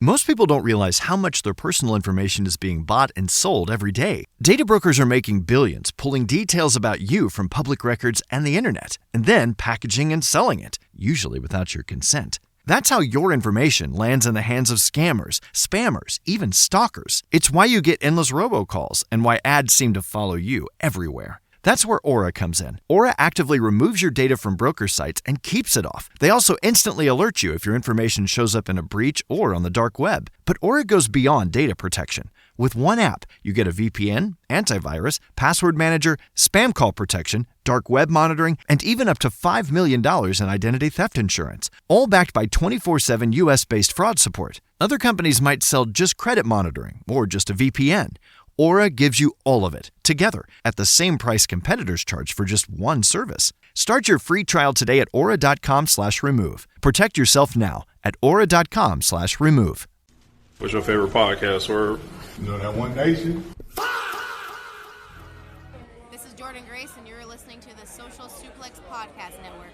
Most people don't realize how much their personal information is being bought and sold every day. Data brokers are making billions, pulling details about you from public records and the internet, and then packaging and selling it, usually without your consent. That's how your information lands in the hands of scammers, spammers, even stalkers. It's why you get endless robocalls and why ads seem to follow you everywhere. That's where Aura comes in. Aura actively removes your data from broker sites and keeps it off. They also instantly alert you if your information shows up in a breach or on the dark web. But Aura goes beyond data protection. With one app, you get a VPN, antivirus, password manager, spam call protection, dark web monitoring, and even up to $5 million in identity theft insurance. All backed by 24/7 US-based fraud support. Other companies might sell just credit monitoring or just a VPN. Aura gives you all of it, together, at the same price competitors charge for just one service. Start your free trial today at aura.com/remove. Protect yourself now at aura.com/remove. What's your favorite podcast, or? You know that One Nation? This is Jordan Grace, and you're listening to the Social Suplex Podcast Network.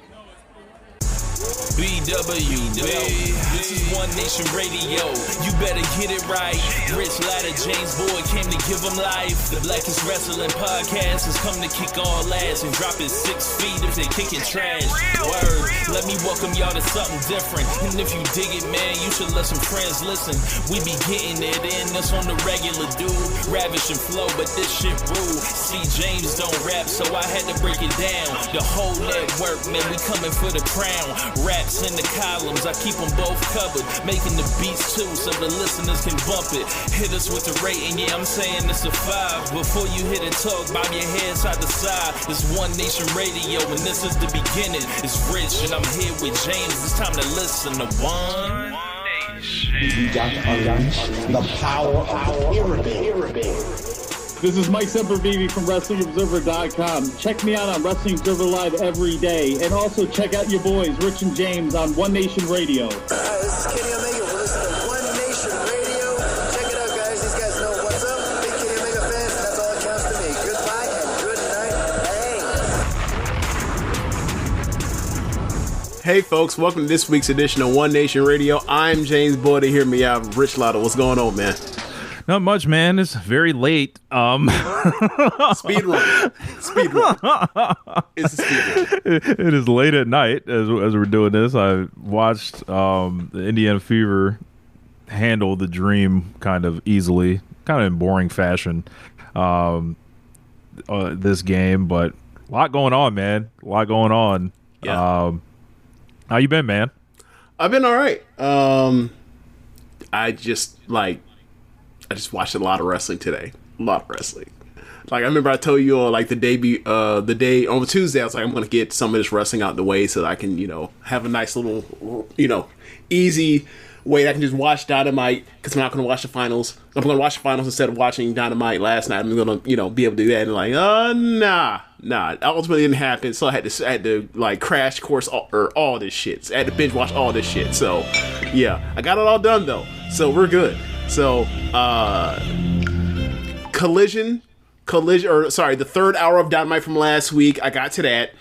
BW, this is One Nation Radio. You better get it right. Rich Latta, James Boyd came to give them life. The Blackest Wrestling Podcast has come to kick all ass and drop it 6 feet if they kicking trash. Word, let me welcome y'all to something different. And if you dig it, man, you should let some friends listen. We be getting it in, that's on the regular, dude. Ravish and flow, but this shit rude. See, James don't rap, so I had to break it down. The whole network, man, we coming for the crown. Raps in the columns, I keep them both covered. Making the beats too, so the listeners can bump it. Hit us with the rating, yeah, I'm saying it's a 5. Before you hit it, talk, bob your head side to side. It's One Nation Radio, and this is the beginning. It's Rich, and I'm here with James. It's time to listen to One Nation. We got to unleash the power of the pyramid. This is Mike Sempervive from WrestlingObserver.com. Check me out on Wrestling Observer Live every day. And also check out your boys, Rich and James, on One Nation Radio. This is Kenny Omega. We're listening to One Nation Radio. Check it out, guys. These guys know what's up. Big Kenny Omega fans, and that's all that counts to me. Goodbye and good night. Bang. Hey, folks, welcome to this week's edition of One Nation Radio. I'm James Boyd. Hear me out, Rich Latta. What's going on, man? Not much, man. It's very late. Speed run. It's a speed run. It is late at night as we're doing this. I watched the Indiana Fever handle the Dream kind of easily, kind of in boring fashion this game, but a lot going on, man. A lot going on. Yeah. How you been, man? I've been all right. I just watched a lot of wrestling today. A lot of wrestling. Like, I remember I told you on like the day on Tuesday, I was like, I'm gonna get some of this wrestling out the way so that I can, have a nice little, easy way that I can just watch Dynamite, because I'm not gonna watch the finals. I'm gonna watch the finals instead of watching Dynamite last night. I'm gonna, be able to do that. And like, nah. It ultimately didn't happen. So I had to like crash course all this shit. So I had to binge watch all this shit. So yeah, I got it all done though. So we're good. So, the third hour of Dynamite from last week, I got to that.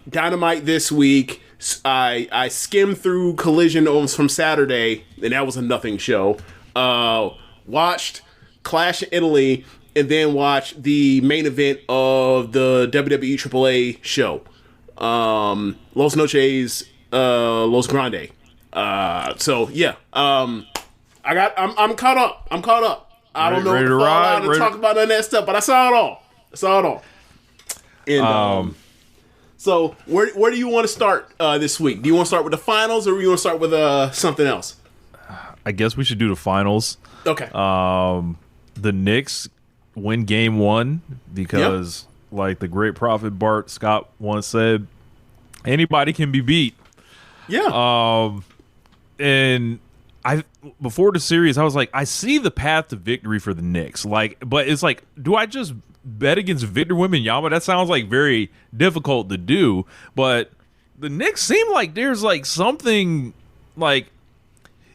Dynamite this week, I skimmed through Collision from Saturday, and that was a nothing show. Watched Clash in Italy, and then watched the main event of the WWE AAA show. Los Noches, Los Grande. So, yeah. I'm caught up. I don't know what to talk about none of that stuff, but I saw it all. And so where do you want to start this week? Do you want to start with the finals, or do you want to start with something else? I guess we should do the finals. Okay. The Knicks win game 1 because, like the great prophet Bart Scott once said, anybody can be beat. Yeah. And before the series, I was like, I see the path to victory for the Knicks. But it's like, do I just bet against Victor Wembanyama? That sounds like very difficult to do. But the Knicks seem like there's like something like,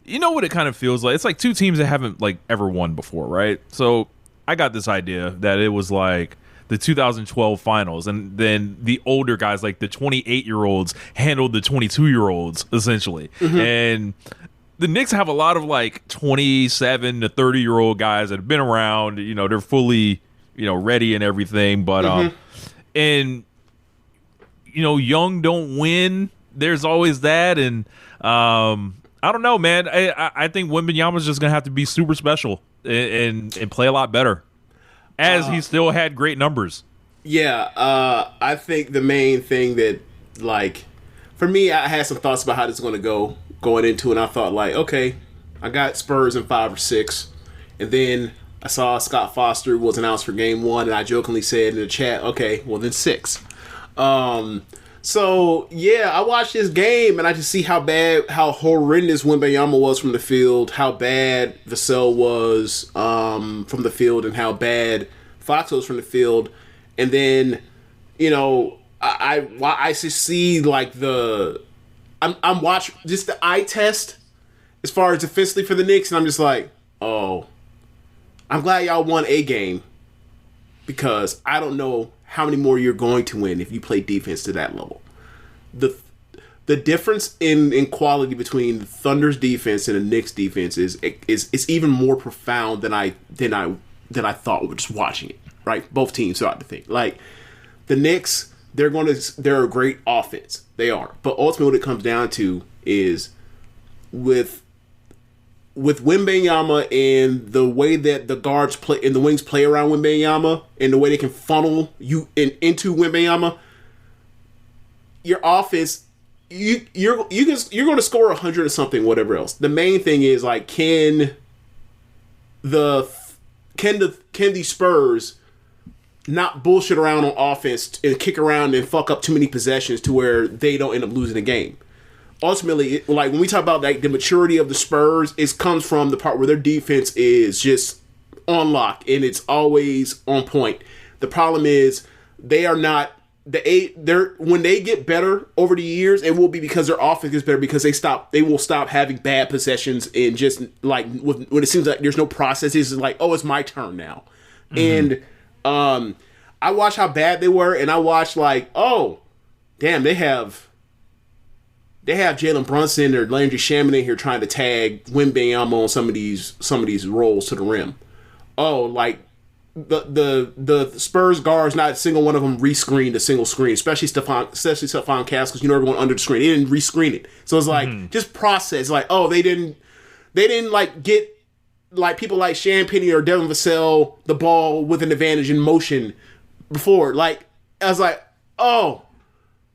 you know what it kind of feels like? It's like two teams that haven't like ever won before, right? So I got this idea that it was like the 2012 finals, and then the older guys, like the 28-year-olds, handled the 22-year-olds essentially. Mm-hmm. And the Knicks have a lot of like 27 to 30-year-old guys that have been around. You know, they're fully, you know, ready and everything. But and you know, young don't win. There's always that, and I don't know, man. I think Wembanyama's just gonna have to be super special and play a lot better, as he still had great numbers. Yeah, I think the main thing that, like, for me, I had some thoughts about how this is going to going into it, and I thought, like, okay, I got Spurs in 5 or 6, and then I saw Scott Foster was announced for Game 1, and I jokingly said in the chat, okay, well, then 6. So, yeah, I watched this game, and I just see how horrendous Wembanyama was from the field, how bad Vassell was from the field, and how bad Fox was from the field. And then, you know, I just see, like, I'm watching just the eye test as far as defensively for the Knicks, and I'm just like, oh, I'm glad y'all won a game, because I don't know how many more you're going to win if you play defense to that level. The difference in quality between the Thunder's defense and the Knicks defense is even more profound than I thought just watching it. Right, both teams throughout the thing. Like the Knicks, they're a great offense. They are, but ultimately, what it comes down to is with Wembanyama and the way that the guards play and the wings play around Wembanyama and the way they can funnel you into Wembanyama, your offense, you're going to score 100 or something, whatever else. The main thing is, like, can the Spurs not bullshit around on offense and kick around and fuck up too many possessions to where they don't end up losing the game. Ultimately, like, when we talk about, like, the maturity of the Spurs, it comes from the part where their defense is just on lock and it's always on point. The problem is they are not when they get better over the years, it will be because their offense gets better, because they will stop having bad possessions and just, like, when it seems like there's no process, it's like, oh, it's my turn now. And I watched how bad they were, and I watched, like, oh, damn, they have Jalen Brunson or Landry Shaman in here trying to tag Wembanyama on some of these rolls to the rim. Oh, like the Spurs guards, not a single one of them rescreened a single screen, especially Stephon Cass, because, you know, they're going under the screen. They didn't rescreen it, so it's like just process. Like, oh, they didn't like get, like, people like Champagnie or Devin Vassell the ball with an advantage in motion before. Like, I was like, oh,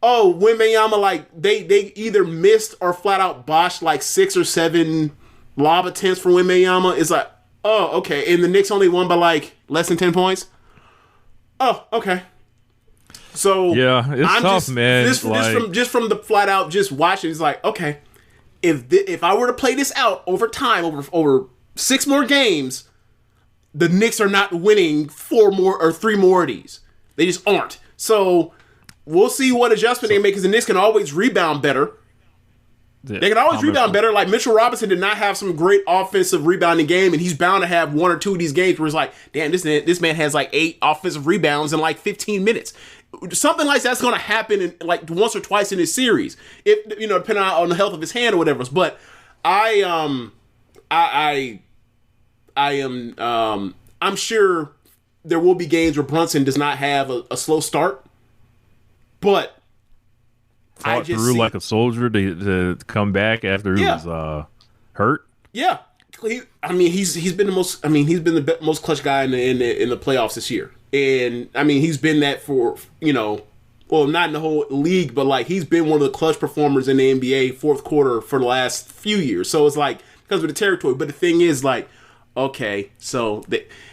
Wembanyama, like, they either missed or flat out botched like 6 or 7 lob attempts for Wembanyama. It's like, oh, okay. And the Knicks only won by, like, less than 10 points. Oh, okay. So yeah, it's tough, man. Just from the flat out just watching, it's like, okay, if I were to play this out over time, over 6 more games, the Knicks are not winning 4 more or 3 more of these. They just aren't. So we'll see what adjustment they make, because the Knicks can always rebound better. Yeah, they can always rebound better. Like, Mitchell Robinson did not have some great offensive rebounding game, and he's bound to have 1 or 2 of these games where it's like, damn, this man has like 8 offensive rebounds in like 15 minutes. Something like that's going to happen in like once or twice in this series, if, you know, depending on the health of his hand or whatever. But I'm sure there will be games where Brunson does not have a slow start, but fought through like a soldier to come back after he was hurt. Yeah, he's been the most clutch guy in the playoffs this year, and I mean, he's been that for, you know, well, not in the whole league, but like, he's been one of the clutch performers in the NBA fourth quarter for the last few years. So it's like, because of the territory. But the thing is, like, okay, so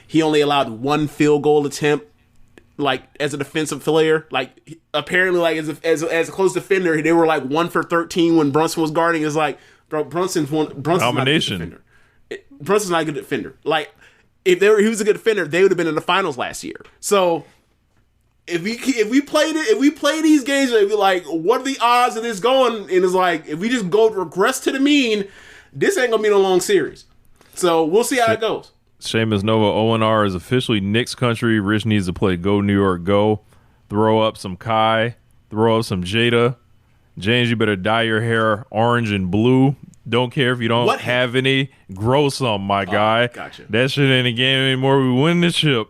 he only allowed 1 field goal attempt, like, as a defensive player. Like, apparently, like, as a close defender, they were like 1 for 13 when Brunson was guarding. It's like, bro, Brunson's not a good defender. Brunson's not a good defender. Like, if he was a good defender, they would have been in the finals last year. So if we play these games, it'd be like, what are the odds of this going? And it's like, if we just regress to the mean, this ain't gonna be no long series. So we'll see how it goes. Seamus Nova, ONR is officially Knicks country. Rich needs to play Go New York Go. Throw up some Kai. Throw up some Jada. James, you better dye your hair orange and blue. Don't care if you don't have any. Grow some, my guy. Gotcha. That shit ain't a game anymore. We win the ship.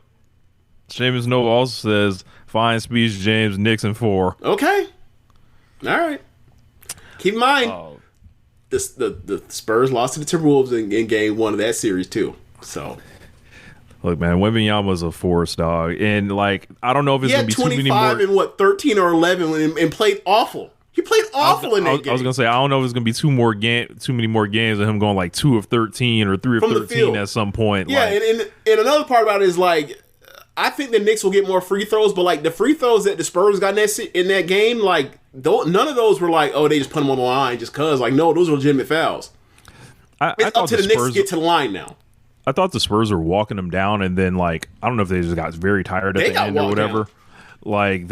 Seamus Nova also says, fine speech, James, Nixon 4. Okay. All right. Keep in mind, the Spurs lost to the Timberwolves in game 1 of that series, too. So... Look, man, Wembanyama's a force, dog. And, like, I don't know if it's going to be too many more... He had 25 and, 13 or 11 and played awful. He played awful in that game. I was going to say, I don't know if it's going to be too many more games of him going, like, 2 of 13 or 3 of 13 at some point. Yeah, like, and another part about it is, like, I think the Knicks will get more free throws, but, like, the free throws that the Spurs got in that game, like, none of those were like, oh, they just put them on the line just because. Like, no, those are legitimate fouls. It's up to the Knicks to get to the line now. I thought the Spurs were walking them down, and then, like, I don't know if they just got very tired at the end or whatever. Down. Like,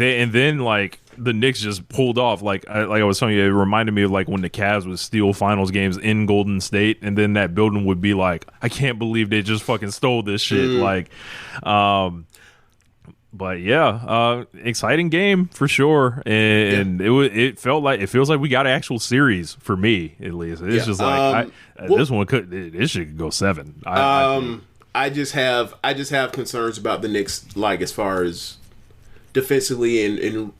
the Knicks just pulled off. Like I was telling you, it reminded me of, like, when the Cavs would steal finals games in Golden State, and then that building would be like, I can't believe they just fucking stole this shit. Like, but yeah, exciting game for sure, and it feels like we got an actual series for me, at least. It's just like this shit could go 7. I just have concerns about the Knicks, like, as far as defensively and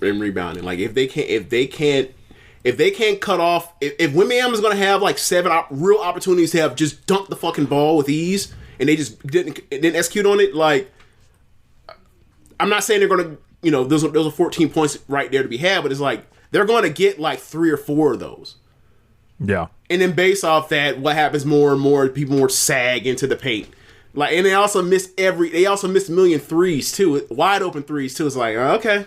rebounding. Like, if they can't cut off, if Wembanyama's going to have like 7 real opportunities to have just dunked the fucking ball with ease, and they just didn't execute on it, like. I'm not saying they're going to, those are 14 points right there to be had, but it's like they're going to get like 3 or 4 of those. Yeah. And then based off that, what happens more and more, people more sag into the paint. Like, and they also miss a million threes too, wide open threes too. It's like, okay.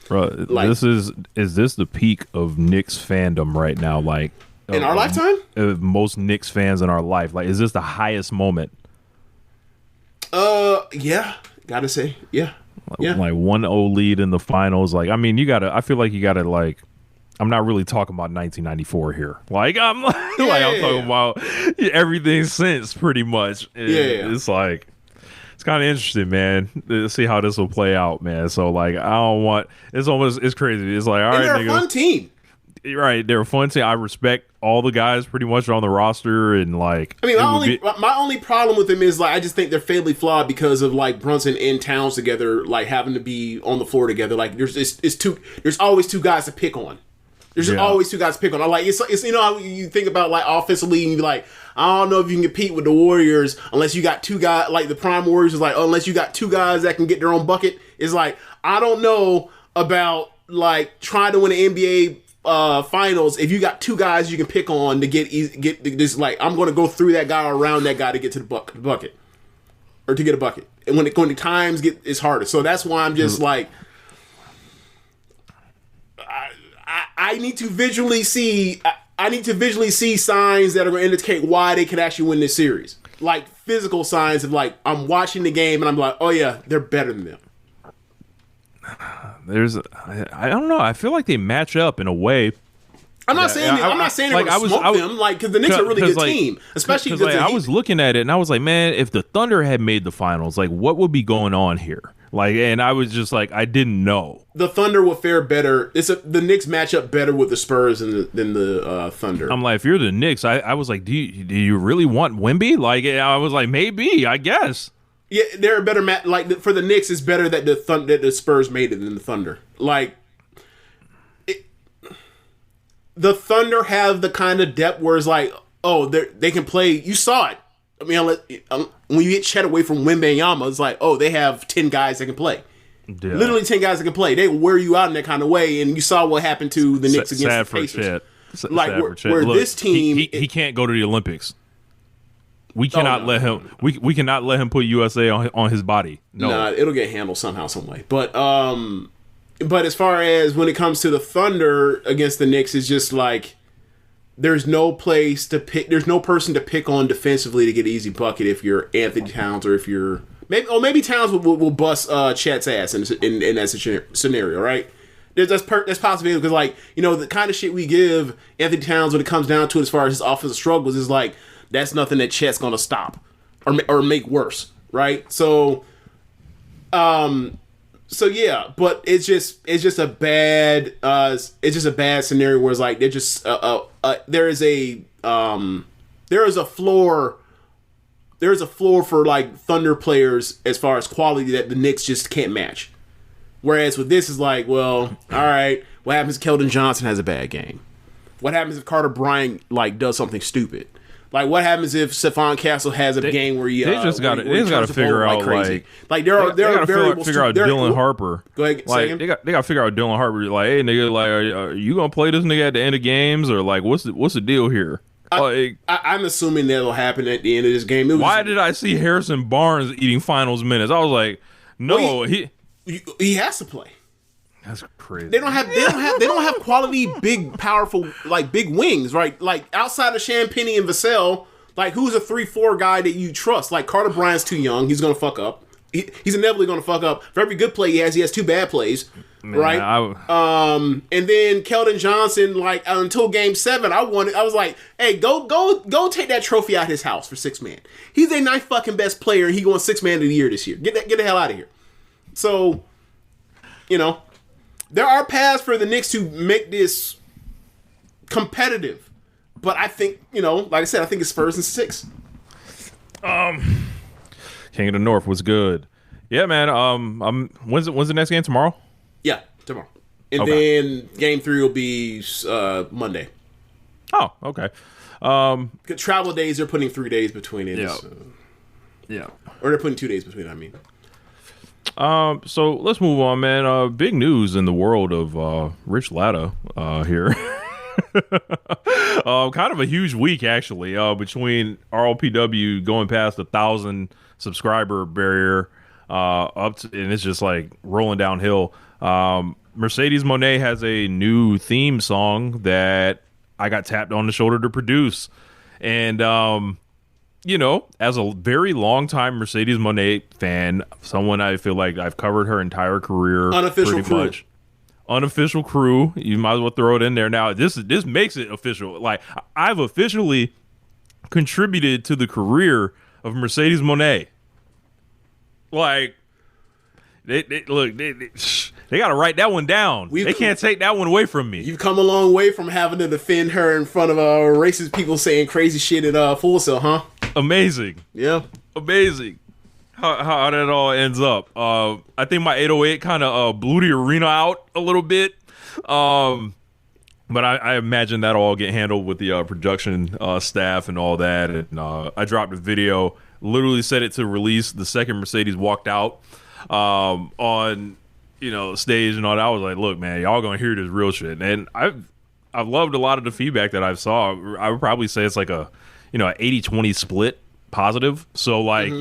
Bro, like, is this the peak of Knicks fandom right now? Like, in our lifetime? Most Knicks fans in our life. Like, is this the highest moment? Yeah. Gotta say, yeah. Like 1-0 lead in the finals. Like, I mean, I feel like you gotta, like, I'm not really talking about 1994 here. Like, I'm talking about everything since, pretty much. It's like, it's kind of interesting, man, to see how this will play out, man. So, like, it's crazy. It's like, all right, they're a fun team. Right, they're a fun team. I respect all the guys pretty much on the roster, and, like, I mean, my only problem with them is, like, I just think they're fatally flawed because of, like, Brunson and Towns together, like, having to be on the floor together. Like, there's always 2 guys to pick on. There's always 2 guys to pick on. I like it's how you think about, like, offensively, and you're like, I don't know if you can compete with the Warriors unless you got 2 guys, like the prime Warriors is like, unless you got 2 guys that can get their own bucket. It's like, I don't know about, like, trying to win an NBA finals if you got 2 guys you can pick on to get this. Like, I'm going to go through that guy or around that guy to get to the bucket or to get a bucket, and when the times it's harder. So that's why I'm just like, I need to visually see signs that are going to indicate why they could actually win this series, like physical signs of, like, I'm watching the game and I'm like, oh yeah, they're better than them. I don't know. I feel like they match up in a way. I'm not saying they're going to smoke them, like, because the Knicks are a really good team, especially because, like, I was looking at it and I was like, man, if the Thunder had made the finals, like, what would be going on here? Like, and I was just like, I didn't know. The Thunder will fare better. The Knicks match up better with the Spurs than the Thunder. I'm like, if you're the Knicks, I was like, do you really want Wemby? Like, I was like, maybe, I guess. Yeah, they're a better match. Like, for the Knicks, it's better that the Spurs made it than the Thunder. Like, the Thunder have the kind of depth where it's like, oh, they can play. You saw it. I mean, when you get Chet away from Wembanyama, it's like, oh, they have 10 guys that can play. Yeah. Literally 10 guys that can play. They wear you out in that kind of way, and you saw what happened to the Knicks against the Pacers. Like, where Look, this team, he can't go to the Olympics. We cannot let him. We cannot let him put USA on his body. No, nah, it'll get handled somehow, some way. But as far as when it comes to the Thunder against the Knicks, it's just like there's no place to pick. There's no person to pick on defensively to get an easy bucket if you're Anthony Towns or if you're maybe Towns will bust Chet's ass in that scenario, right? That's possible because, like, the kind of shit we give Anthony Towns when it comes down to it, as far as his offensive struggles, is like, that's nothing that Chet's gonna stop or make worse, right? So, So yeah, but it's just a bad scenario where it's like they're just there is a floor for like Thunder players as far as quality that the Knicks just can't match. Whereas with this is like, well, all right, what happens if Keldon Johnson has a bad game? What happens if Carter Bryant like does something stupid? Like what happens if Stephon Castle has a game where he they just got to figure out like there are variables. Figure out Dylan Harper. Go ahead. Like they got to figure out Dylan Harper. Like, hey nigga, like are you gonna play this nigga at the end of games or like what's the deal here? I'm assuming that'll happen at the end of this game. Why did I see Harrison Barnes eating finals minutes? I was like, no, well, he has to play. That's crazy. They don't have quality, big, powerful, like big wings, right? Like outside of Champagny and Vassell, like who's a 3-4 guy that you trust? Like Carter Bryant's too young. He's gonna fuck up. He's inevitably gonna fuck up. For every good play he has 2 bad plays, right? And then Keldon Johnson, like until Game 7, I was like, hey, go take that trophy out his house for 6 man. He's a 9th fucking best player, and he going 6 man of the year this year. Get the hell out of here. So, there are paths for the Knicks to make this competitive, but I think like I said, I think it's Spurs and 6. King of the North was good. Yeah, man. When's the next game? Tomorrow? Yeah, tomorrow. And then Game 3 will be Monday. Oh, okay. Travel days, they're putting 3 days between it. Yeah. So. Yeah. Or they're putting 2 days between it, I mean. So let's move on, man. Big news in the world of Rich Latta here. Kind of a huge week, actually, between RLPW going past 1,000 subscriber barrier up to, and it's just like rolling downhill. Mercedes Moné has a new theme song that I got tapped on the shoulder to produce, and as a very long-time Mercedes Moné fan, someone I feel like I've covered her entire career, unofficial crew. You might as well throw it in there. Now this makes it official. Like I've officially contributed to the career of Mercedes Moné. Like they got to write that one down. They can't take that one away from me. You've come a long way from having to defend her in front of racist people saying crazy shit at Full Sail, huh? Amazing. Yeah. Amazing. How that all ends up. I think my 808 kind of blew the arena out a little bit. But I imagine that'll all get handled with the production staff and all that. And I dropped a video, literally set it to release the second Mercedes walked out on stage and all that. I was like, look, man, y'all gonna hear this real shit. And I've loved a lot of the feedback that I've saw. I would probably say it's like a 80-20 split positive. So like,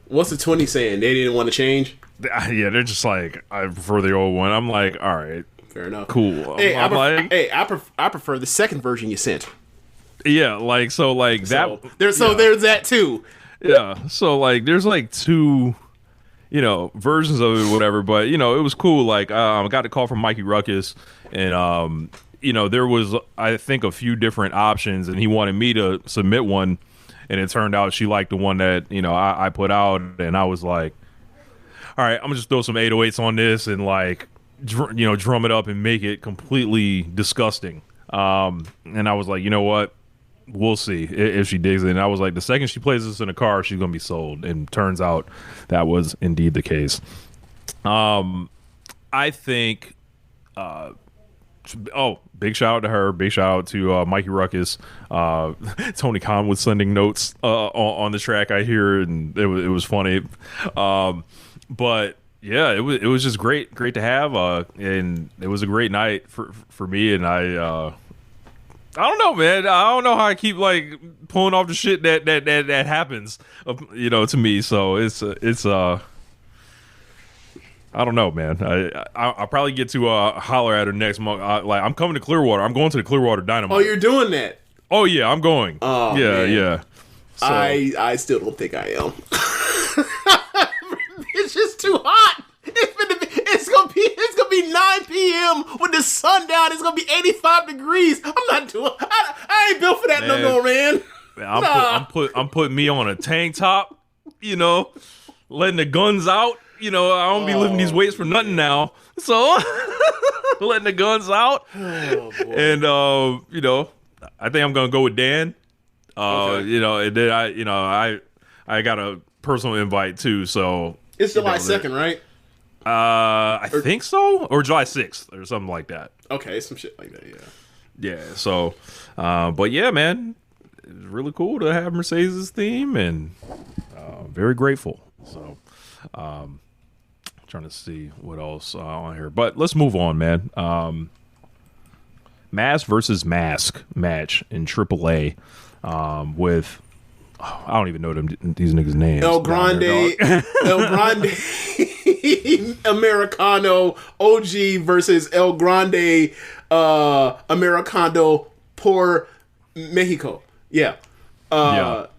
what's the 20 saying? They didn't want to change? Yeah, they're just like, I prefer the old one. I'm like, all right, fair enough. Cool. I prefer the second version you sent. Yeah, like that. There's that too. Yeah, so like there's like 2 versions of it, whatever. But it was cool. Like I got a call from Mikey Ruckus, and there was, I think, a few different options, and he wanted me to submit one, and it turned out she liked the one that I put out, and I was like, all right, I'm gonna just throw some 808s on this and like drum it up and make it completely disgusting. And I was like, you know what? We'll see if she digs it. And I was like, the second she plays this in a car, she's gonna be sold. And turns out that was indeed the case. I think. Big shout out to her. Big shout out to Mikey Ruckus. Tony Khan was sending notes on the track, I hear, and it was funny. But yeah, it was just great to have. And it was a great night for me. And I don't know, man. I don't know how I keep like pulling off the shit that happens, to me. So it's I don't know, man. I'll probably get to holler at her next month. I'm coming to Clearwater. I'm going to the Clearwater Dynamite. Oh, you're doing that? Oh yeah, I'm going. Oh yeah, man. Yeah. So. I still don't think I am. It's just too hot. It's gonna be 9 p.m. with the sun down. It's gonna be 85 degrees. I'm not doing. I ain't built for that no more, man. I'm putting me on a tank top. Letting the guns out. I don't be lifting these weights for nothing now. So letting the guns out. And I think I'm gonna go with Dan. Okay. And then I got a personal invite too. So it's July 2nd, right? I think so, or July 6th, or something like that. Okay, some shit like that. Yeah. So, but yeah, man, it's really cool to have Mercedes' theme, and very grateful. So, trying to see what else on here, but let's move on, man. Mask versus Mask match in AAA with I don't even know these niggas' names. El Grande, Americano OG versus El Grande Americano por Mexico. Yeah.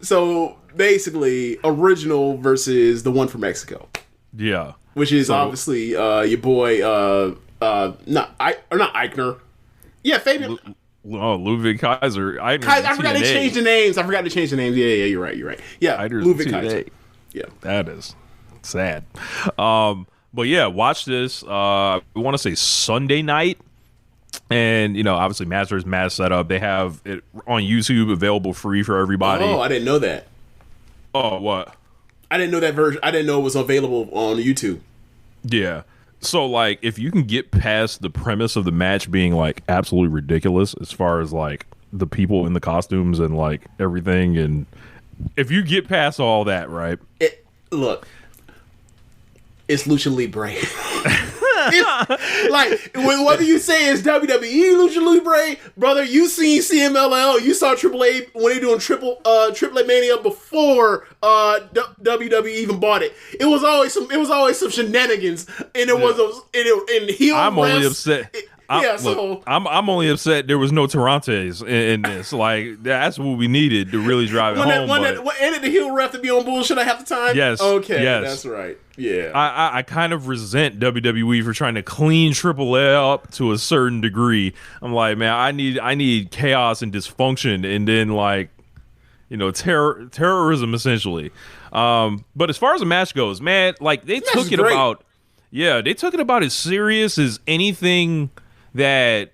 So basically, original versus the one from Mexico. Yeah. Which is obviously your boy, not Eichner. Yeah, Fabian. Ludwig Kaiser. I forgot to change the names. Yeah, you're right. Yeah, Ludwig Kaiser. Yeah, that is sad. But yeah, watch this. We want to say Sunday night, and obviously Masters Mass setup. They have it on YouTube, available free for everybody. Oh, I didn't know that. Oh, what? I didn't know that version. I didn't know it was available on YouTube. Yeah. So, like, if you can get past the premise of the match being, like, absolutely ridiculous as far as, like, the people in the costumes and, like, everything, and if you get past all that, right? Look, it's Lucha Libre. Like, whether you say it's WWE Lucha Libre, brother, you seen CMLL, you saw AAA when they doing AAA Mania before WWE even bought it. It was always some shenanigans, and I'm only upset. I'm only upset there was no Tarantes in this. Like, that's what we needed to really drive it home. And the heel ref to be on bullshit half the time? Yes. Okay, yes. That's right. Yeah. I kind of resent WWE for trying to clean AAA up to a certain degree. I'm like, man, I need chaos and dysfunction, and then, like, terrorism essentially. But as far as the match goes, man, like, they took it about as serious as anything that,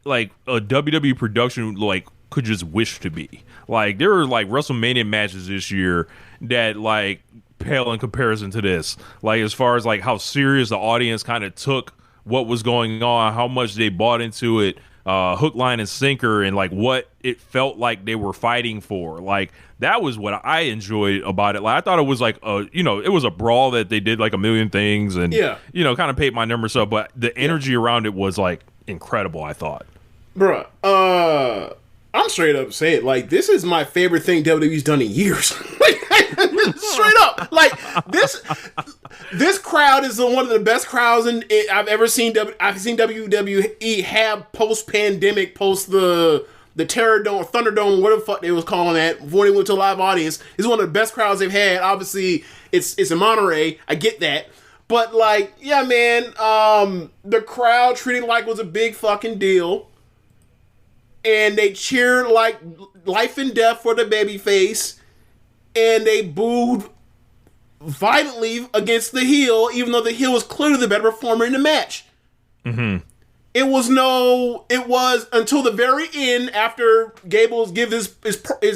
like, a WWE production, like, could just wish to be. Like, there were, like, WrestleMania matches this year that, like, pale in comparison to this. Like, as far as, like, how serious the audience kind of took what was going on, how much they bought into it, hook, line, and sinker, and, like, what it felt like they were fighting for. Like, that was what I enjoyed about it. Like, I thought it was like it was a brawl that they did like a million things, and kind of paid my numbers up, but the energy around it was, like, incredible, I thought. Bruh, I'm straight up saying, like, this is my favorite thing WWE's done in years. Straight up, like, this crowd is one of the best crowds I've ever seen. I've seen WWE have post-pandemic, post the Terrordome, Thunderdome, whatever the fuck they was calling that, before they went to a live audience. It's one of the best crowds they've had. Obviously, it's in Monterey. I get that. But, like, yeah, man, the crowd treated it like it was a big fucking deal. And they cheered like life and death for the babyface. And they booed violently against the heel, even though the heel was clearly the better performer in the match. Mm-hmm. It was until the very end, after Gable's give his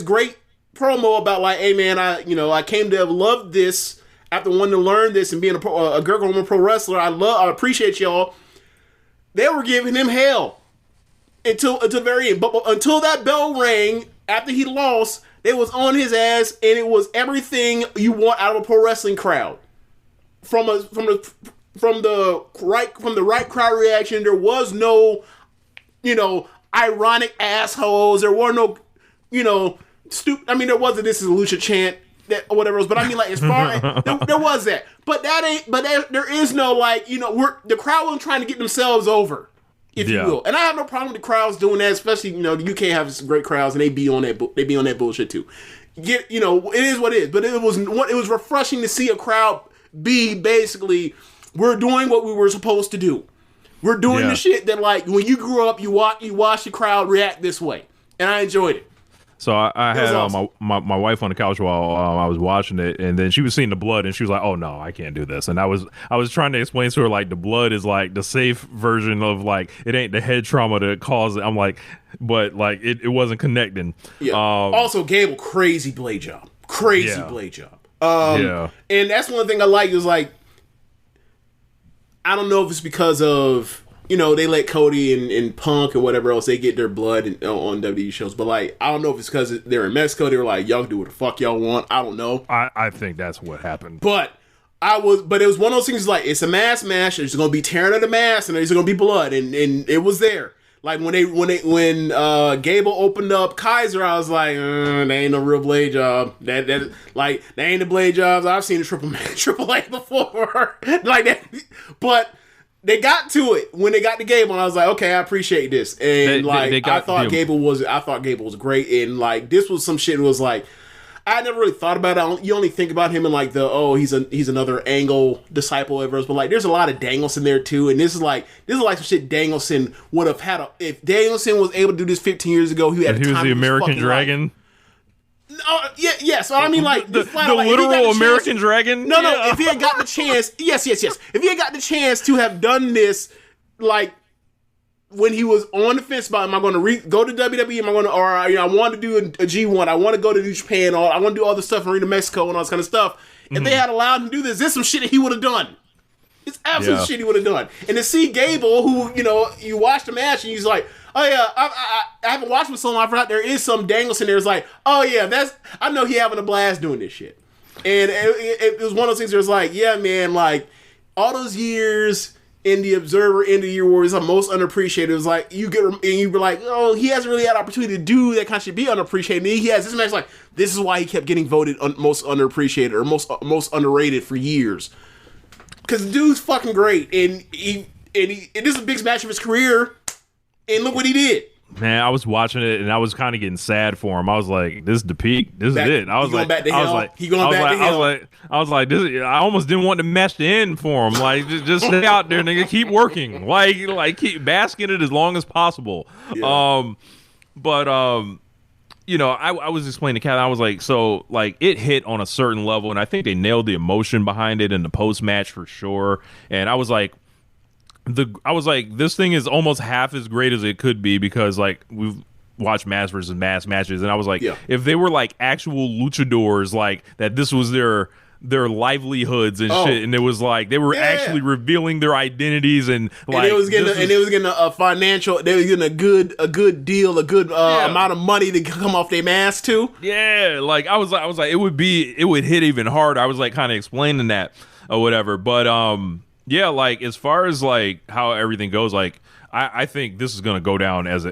great promo about, like, hey man, I came to have loved this after wanting to learn this and being a Greco-Roman pro wrestler. I appreciate y'all. They were giving him hell until the very end. But until that bell rang, after he lost, they was on his ass, and it was everything you want out of a pro wrestling crowd. From the right crowd reaction, there was no, ironic assholes. There were no, stupid. I mean, there was this is a lucha chant that or whatever else. But I mean, like, as far as there was that, but there is no, like, the crowd wasn't trying to get themselves over, if you will. And I have no problem with the crowds doing that, especially the UK have some great crowds and they be on that bullshit too. It is what it is. But it was refreshing to see a crowd be basically, we're doing what we were supposed to do. We're doing the shit that, like, when you grew up, you watch the crowd react this way, and I enjoyed it. So I had awesome. my wife on the couch while I was watching it, and then she was seeing the blood, and she was like, "Oh no, I can't do this." And I was trying to explain to her like the blood is like the safe version of like it ain't the head trauma that caused it. I'm like, but like it wasn't connecting. Yeah. Also, Gable, crazy blade job, blade job. And that's one thing I like is like, I don't know if it's because of, you know, they let Cody and Punk or whatever else, they get their blood on WWE shows. But, like, I don't know if it's because they're in Mexico. They were like, y'all can do what the fuck y'all want. I don't know. I think that's what happened. But it was one of those things like, it's a mass match. There's going to be tearing of the mask and there's going to be blood. And it was there. Like, when Gable opened up Kaiser, I was like, that ain't no real blade job. That ain't the blade jobs I've seen in Triple A before. Like that. But they got to it when they got to Gable, and I was like, okay, I appreciate this. And I thought Gable was great, and like this was some shit that was like, I never really thought about it. You only think about him in like he's another Angle disciple of ours, but like there's a lot of Danielson there too, and this is like some shit Danielson would have had if Danielson was able to do this 15 years ago. He was the American Dragon. Yeah. So I mean, like the literal American Dragon. No. If he had gotten the chance, yes. If he had gotten the chance to have done this, like when he was on the fence about, am I going to go to WWE? Am I going to, or I want to do a G1? I want to go to New Japan. I want to do all this stuff and Arena Mexico and all this kind of stuff. If they had allowed him to do this, there's some shit that he would have done. It's absolute shit he would have done. And to see Gable, who, you know, you watch the match and he's like, oh yeah, I haven't watched with so long. I forgot there is some Danielson there. It's like, oh yeah, I know he having a blast doing this shit. And it was one of those things where it's like, yeah, man, like all those years in the Observer, in the Year Wars, I'm most unappreciated. It was like you were like, oh, he hasn't really had an opportunity to do that kind of shit, be unappreciated. And he has this match. Like, this is why he kept getting voted most underappreciated or most underrated for years. Because the dude's fucking great, and this is the biggest match of his career. And look what he did. Man, I was watching it and I was kind of getting sad for him. I was like, "This is the peak. This is it." I was like, I almost didn't want the match to end for him. Like, just stay out there, nigga. Keep working. Like keep basking it as long as possible. Yeah. You know, I was explaining to Kat. I was like, so like it hit on a certain level, and I think they nailed the emotion behind it in the post match for sure. And I was like, this thing is almost half as great as it could be because like we've watched mass versus mass matches, and I was like, if they were like actual luchadors, like that, this was their livelihoods and shit, and it was like they were actually revealing their identities and like they was getting a financial, they was getting a good deal, a good amount of money to come off their mask too. Yeah, like I was like it would hit even harder. I was like kind of explaining that or whatever, but yeah, like as far as like how everything goes, like I think this is gonna go down as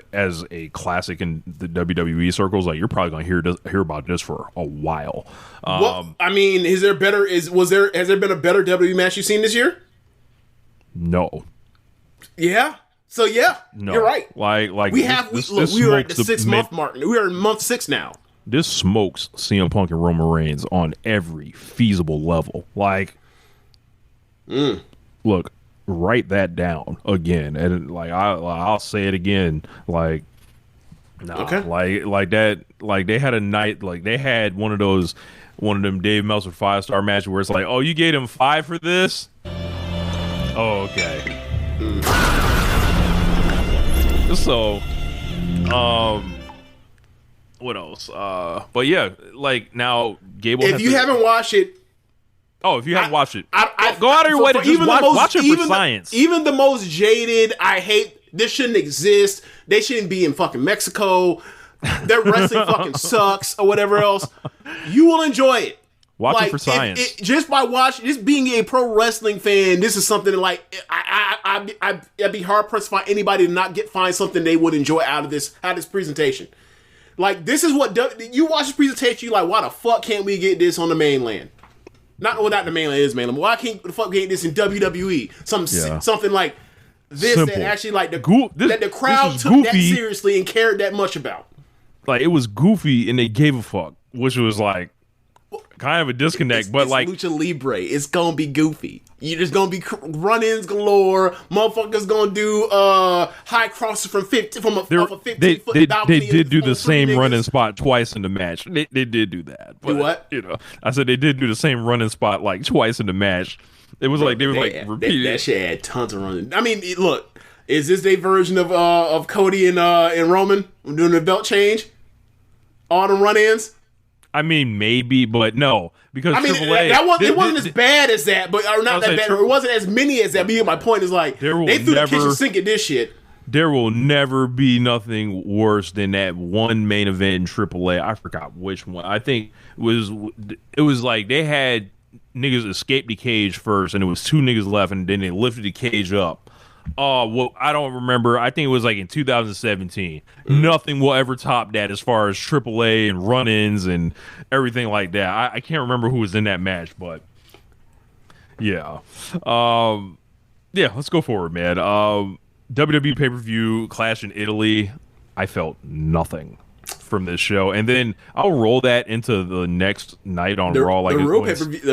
a classic in the WWE circles. Like you're probably gonna hear about this for a while. Well, I mean, has there been a better WWE match you've seen this year? No. Yeah. So yeah, no. You're right. Like we are at the 6-month mark. We are in month 6 now. This smokes CM Punk and Roman Reigns on every feasible level. Like, look. Write that down again, and like I'll say it again. Like, like that. Like they had a night. Like they had one of them Dave Meltzer 5-star matches where it's like, oh, you gave him 5 for this. Oh, okay. So, what else? But yeah, like now Gable. If you haven't watched it. Oh, if you haven't watched it, go out of your way to just watch it for science. Even the most jaded, I hate, this shouldn't exist. They shouldn't be in fucking Mexico. Their wrestling fucking sucks or whatever else. You will enjoy it. Watch it for science. Just by watching, just being a pro wrestling fan, this is something that, like, I'd be hard pressed to find anybody to find something they would enjoy out of this presentation. Like, this is what, you watch this presentation, you're like, why the fuck can't we get this on the mainland? Not the mainland is mainland. Why can't the fuck get this in WWE? Something like this. Simple. That actually like that the crowd took that seriously and cared that much about. Like it was goofy and they gave a fuck, which was like kind of a disconnect. But it's like Lucha Libre, it's gonna be goofy. There's gonna be run-ins galore. Motherfuckers gonna do high crosses from 50 from a 15-foot balcony. They did do the same niggas. running spot twice in the match. They did do that. But, Do what? You know, I said they did do the same running spot like twice in the match. It was like they were like repeating. That shit had tons of running. I mean, look, is this their version of Cody and Roman doing the belt change? All the run-ins. I mean, maybe, but no, because I mean, it wasn't as bad as that, but or not that bad. It wasn't as many as that. But my point is like they threw the kitchen sink at this shit. There will never be nothing worse than that one main event in AAA. I forgot which one. I think it was like they had niggas escape the cage first, and it was 2 niggas left, and then they lifted the cage up. Well, I don't remember. I think it was like in 2017. Nothing will ever top that as far as AAA and run-ins and everything like that. I can't remember who was in that match, but yeah. Yeah, let's go forward, man. WWE pay-per-view Clash in Italy. I felt nothing from this show, and then I'll roll that into the next night on Raw. Like the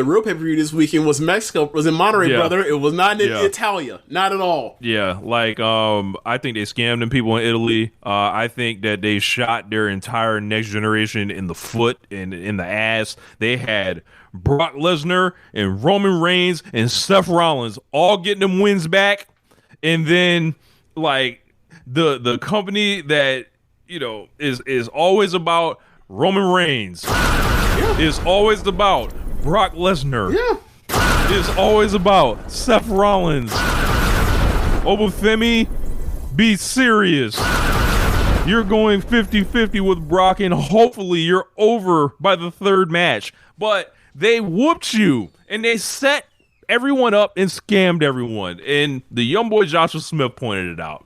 real pay-per-view this weekend was Mexico. Was in Monterrey, brother. It was not in Italia, not at all. Yeah, like I think they scammed them people in Italy. I think that they shot their entire next generation in the foot and in the ass. They had Brock Lesnar and Roman Reigns and Seth Rollins all getting them wins back, and then like the company that is always about Roman Reigns, is always about Brock Lesnar, is always about Seth Rollins. Obafemi, be serious. You're going 50-50 with Brock, and hopefully you're over by the 3rd match. But they whooped you, and they set everyone up and scammed everyone. And the young boy Joshua Smith pointed it out.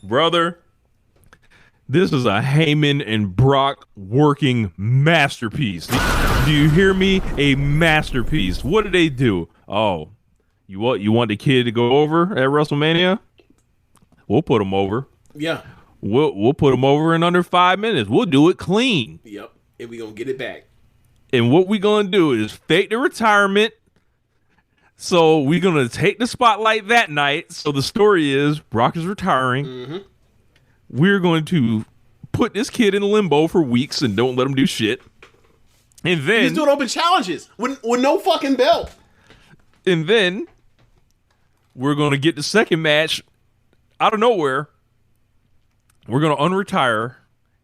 Brother, this is a Heyman and Brock working masterpiece. Do you hear me? A masterpiece. What did they do? Oh, you want the kid to go over at WrestleMania? We'll put him over. Yeah. We'll put him over in under 5 minutes. We'll do it clean. Yep. And we gonna get it back. And what we gonna do is fake the retirement. So we're gonna take the spotlight that night. So the story is Brock is retiring. Mm-hmm. We're going to put this kid in limbo for weeks and don't let him do shit. And then he's doing open challenges with no fucking belt. And then we're going to get the second match out of nowhere. We're going to unretire.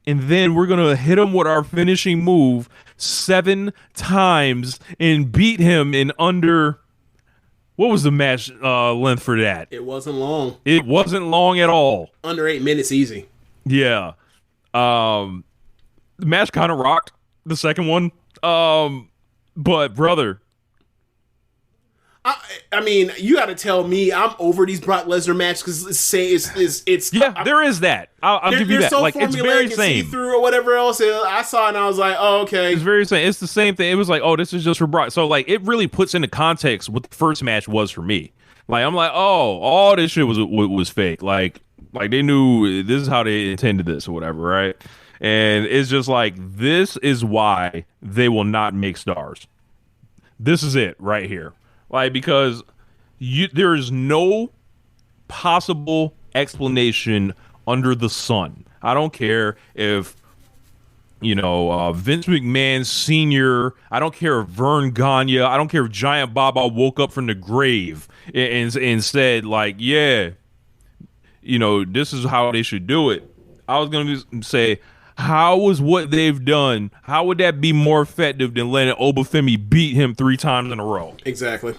And then we're going to hit him with our finishing move 7 times and beat him in under... What was the match length for that? It wasn't long. It wasn't long at all. Under 8 minutes easy. Yeah. The match kind of rocked, the second one. But, brother. I mean, you got to tell me I'm over these Brock Lesnar matches because it's yeah, there is that. I'll give you that. So like, it's very same. Through or whatever else. I saw it and I was like, oh, okay. It's very same. It's the same thing. It was like, oh, this is just for Brock. So, like, it really puts into context what the first match was for me. Like, I'm like, oh, all this shit was fake. Like they knew this is how they intended this or whatever, right? And it's just like, this is why they will not make stars. This is it right here. Like, because there is no possible explanation under the sun. I don't care if, Vince McMahon Sr., I don't care if Vern Gagne, I don't care if Giant Baba woke up from the grave and said, like, yeah, this is how they should do it. I was going to say, how is what they've done, how would that be more effective than letting Obafemi beat him 3 times in a row? Exactly.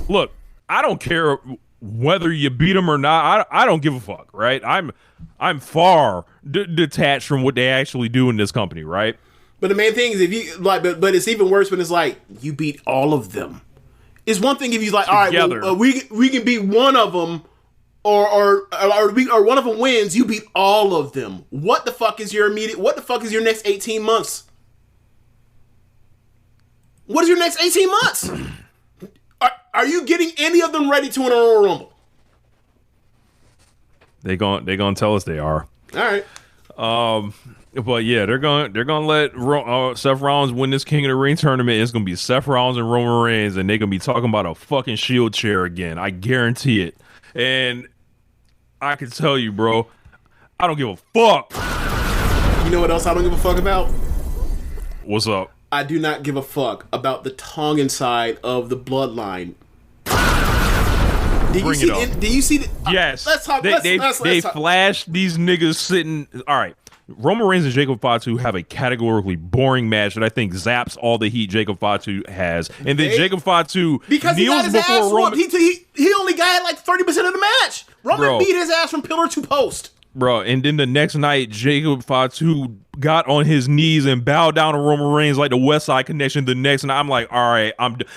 Look, I don't care whether you beat him or not. I don't give a fuck, right? I'm far detached from what they actually do in this company, right? But the main thing is if you like, but it's even worse when it's like you beat all of them. It's one thing if you like, all right, well, we can beat one of them. Or one of them wins, you beat all of them. What the fuck is your next 18 months? What is your next 18 months? Are you getting any of them ready to win a Royal Rumble? They gonna tell us they are. All right. But yeah, they're gonna let Seth Rollins win this King of the Ring tournament. It's gonna be Seth Rollins and Roman Reigns, and they're gonna be talking about a fucking Shield chair again. I guarantee it. And I can tell you, bro, I don't give a fuck. You know what else I don't give a fuck about? What's up? I do not give a fuck about the Tongan side of the bloodline. Do you see? Yes. Let's talk. They flashed these niggas sitting. All right. Roman Reigns and Jacob Fatu have a categorically boring match that I think zaps all the heat Jacob Fatu has. And then Jacob Fatu because he got his ass whooped. He only got like 30% of the match. Roman beat his ass from pillar to post. Bro, and then the next night, Jacob Fatu got on his knees and bowed down to Roman Reigns like the West Side Connection the next night. I'm like, all right,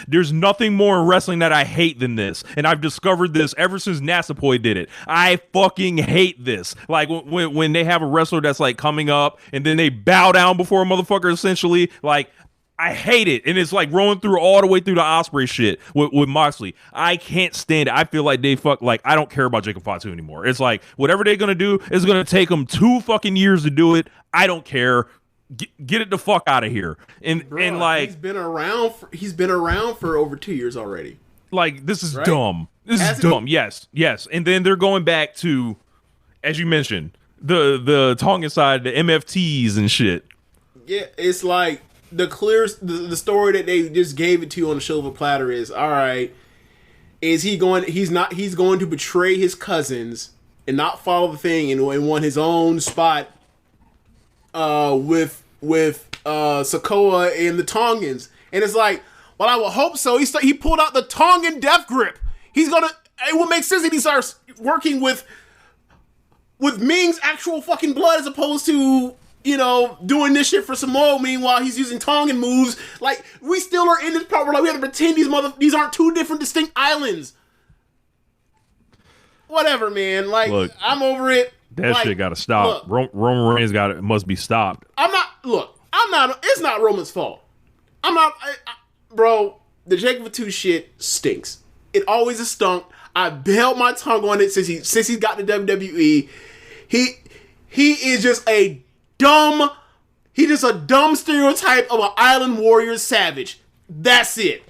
there's nothing more in wrestling that I hate than this. And I've discovered this ever since Nasapoy did it. I fucking hate this. Like, when they have a wrestler that's, like, coming up and then they bow down before a motherfucker, essentially, like, I hate it. And it's like rolling through all the way through the Osprey shit with Moxley. I can't stand it. I feel like I don't care about Jacob Fatu anymore. It's like, whatever they're going to do is going to take them 2 fucking years to do it. I don't care. Get it the fuck out of here. And like, he's been around for over 2 years already. Like, this is dumb. This is dumb. Yes. And then they're going back to, as you mentioned, the Tongan side, the MFTs and shit. Yeah, it's like, the story that they just gave it to you on the silver platter is, all right, he's going to betray his cousins and not follow the thing and want his own spot with Sikoa and the Tongans. And it's like, well, I would hope so. He pulled out the Tongan death grip. It would make sense that he starts working with Ming's actual fucking blood as opposed to, doing this shit for Samoa. Meanwhile, he's using Tongan moves. Like, we still are in this part where, like, we have to pretend these aren't 2 different distinct islands. Whatever, man. Like, look, I'm over it. That shit gotta stop. Roman Reigns must be stopped. It's not Roman's fault. Bro, the Jacob Fatu shit stinks. It always has stunk. I've held my tongue on it since he got to WWE. He is just a dumb stereotype of an island warrior savage. That's it.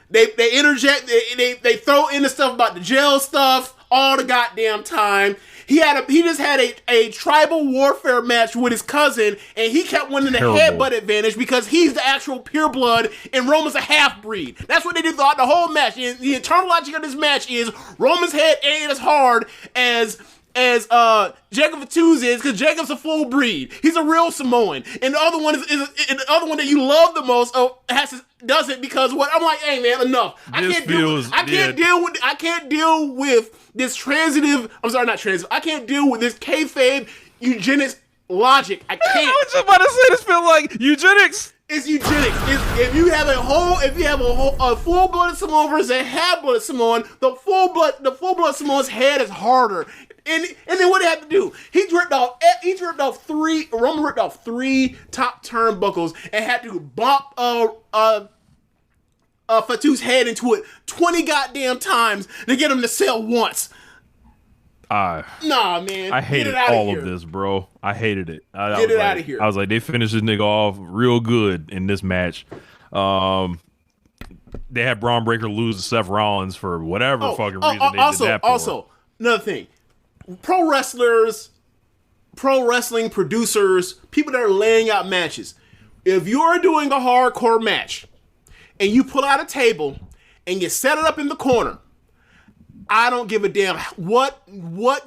They interject, they throw in the stuff about the jail stuff all the goddamn time. He just had a tribal warfare match with his cousin, and he kept winning the headbutt advantage because he's the actual pureblood and Roman's a half-breed. That's what they did throughout the whole match. And the internal logic of this match is Roman's head ain't as hard as Jacob Fatu's is, because Jacob's a full breed. He's a real Samoan. And the other one is the other one that you love the most does it because what I'm like, hey man, enough. I can't deal with this transitive. I'm sorry, not transitive. I can't deal with this kayfabe eugenics logic. I can't. I was just about to say this feel like eugenics. It's eugenics. If you have a full-blooded Samoan versus a half-blooded Samoan, the full-blood Samoan's head is harder. And then what did he have to do? Roman ripped off 3 top turnbuckles and had to bump Fatu's head into it 20 goddamn times to get him to sell once. Nah, man. I hated all of this, bro. I hated it. Get it out of here. I was like, they finished this nigga off real good in this match. They had Braun Breaker lose to Seth Rollins for whatever fucking reason they did that for. Also, another thing. Pro wrestlers, pro wrestling producers, people that are laying out matches. If you're doing a hardcore match and you pull out a table and you set it up in the corner, I don't give a damn what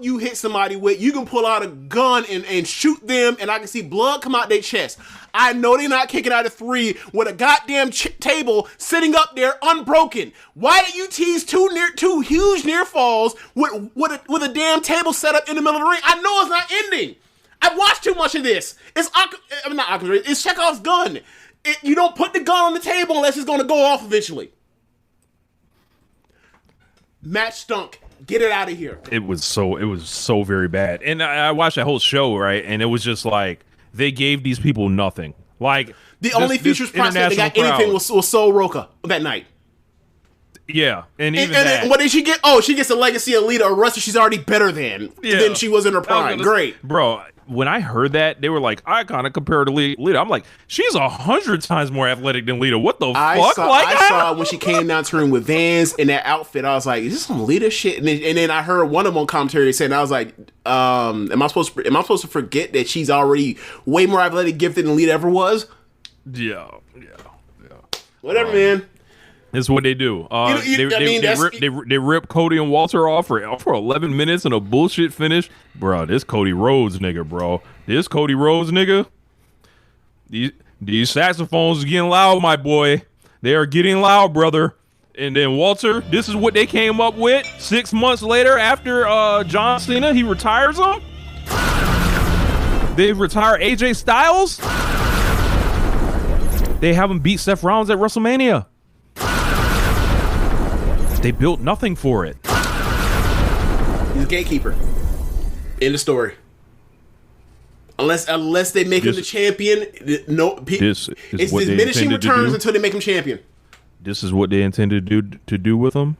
you hit somebody with. You can pull out a gun and shoot them, and I can see blood come out their chest. I know they're not kicking out of 3 with a goddamn table sitting up there unbroken. Why did you tease 2 huge near falls with a damn table set up in the middle of the ring? I know it's not ending. I've watched too much of this. It's Chekhov's gun. You don't put the gun on the table unless it's going to go off eventually. Match stunk. Get it out of here. It was so very bad. And I watched that whole show, right? And it was just like they gave these people nothing. Like the only features prospect they got anything was Sol Roca that night. Yeah, and what did she get? Oh, she gets a legacy of Lita, a wrestler she's already better than she was in her prime. Great, bro. when I heard that, they were like, I kind of compared to Lita. I'm like, she's 100 times more athletic than Lita. What the fuck? I saw when she came down to the ring with Vans in that outfit. I was like, is this some Lita shit? And then I heard one of them on commentary saying, I was like, am I supposed to forget that she's already way more athletic gifted than Lita ever was? Yeah. Whatever, man. This is what they do. They rip Cody and Walter off for 11 minutes and a bullshit finish. Bro, this Cody Rhodes nigga, bro. These saxophones are getting loud, my boy. They are getting loud, brother. And then Walter, this is what they came up with 6 months later after John Cena, he retires him. They retire AJ Styles. They have him beat Seth Rollins at WrestleMania. They built nothing for it. He's a gatekeeper. End of story. Unless they make him the champion, it's diminishing returns until they make him champion. This is what they intended to do with him?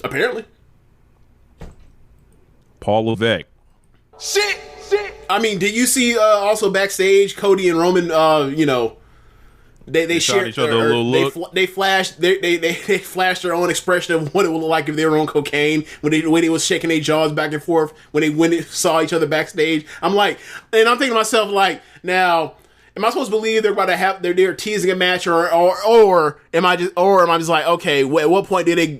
Apparently. Paul Levesque. Shit. I mean, did you see also backstage Cody and Roman? They shared each other a little look. They flashed their own expression of what it would look like if they were on cocaine when they was shaking their jaws back and forth when they saw each other backstage. I'm like, and I'm thinking to myself like, now, am I supposed to believe they're about to have they're teasing a match or am I just like, okay, at what point did they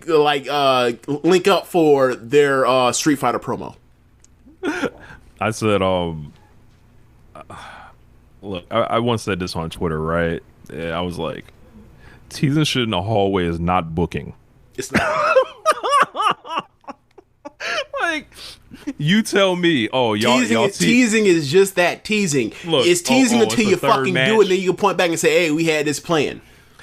link up for their Street Fighter promo? I said, look, I once said this on Twitter, right? Yeah, I was like, teasing shit in the hallway is not booking. It's not. Like, you tell me, teasing is just that, teasing. Look, it's teasing until you fucking do it, and then you can point back and say, hey, we had this plan.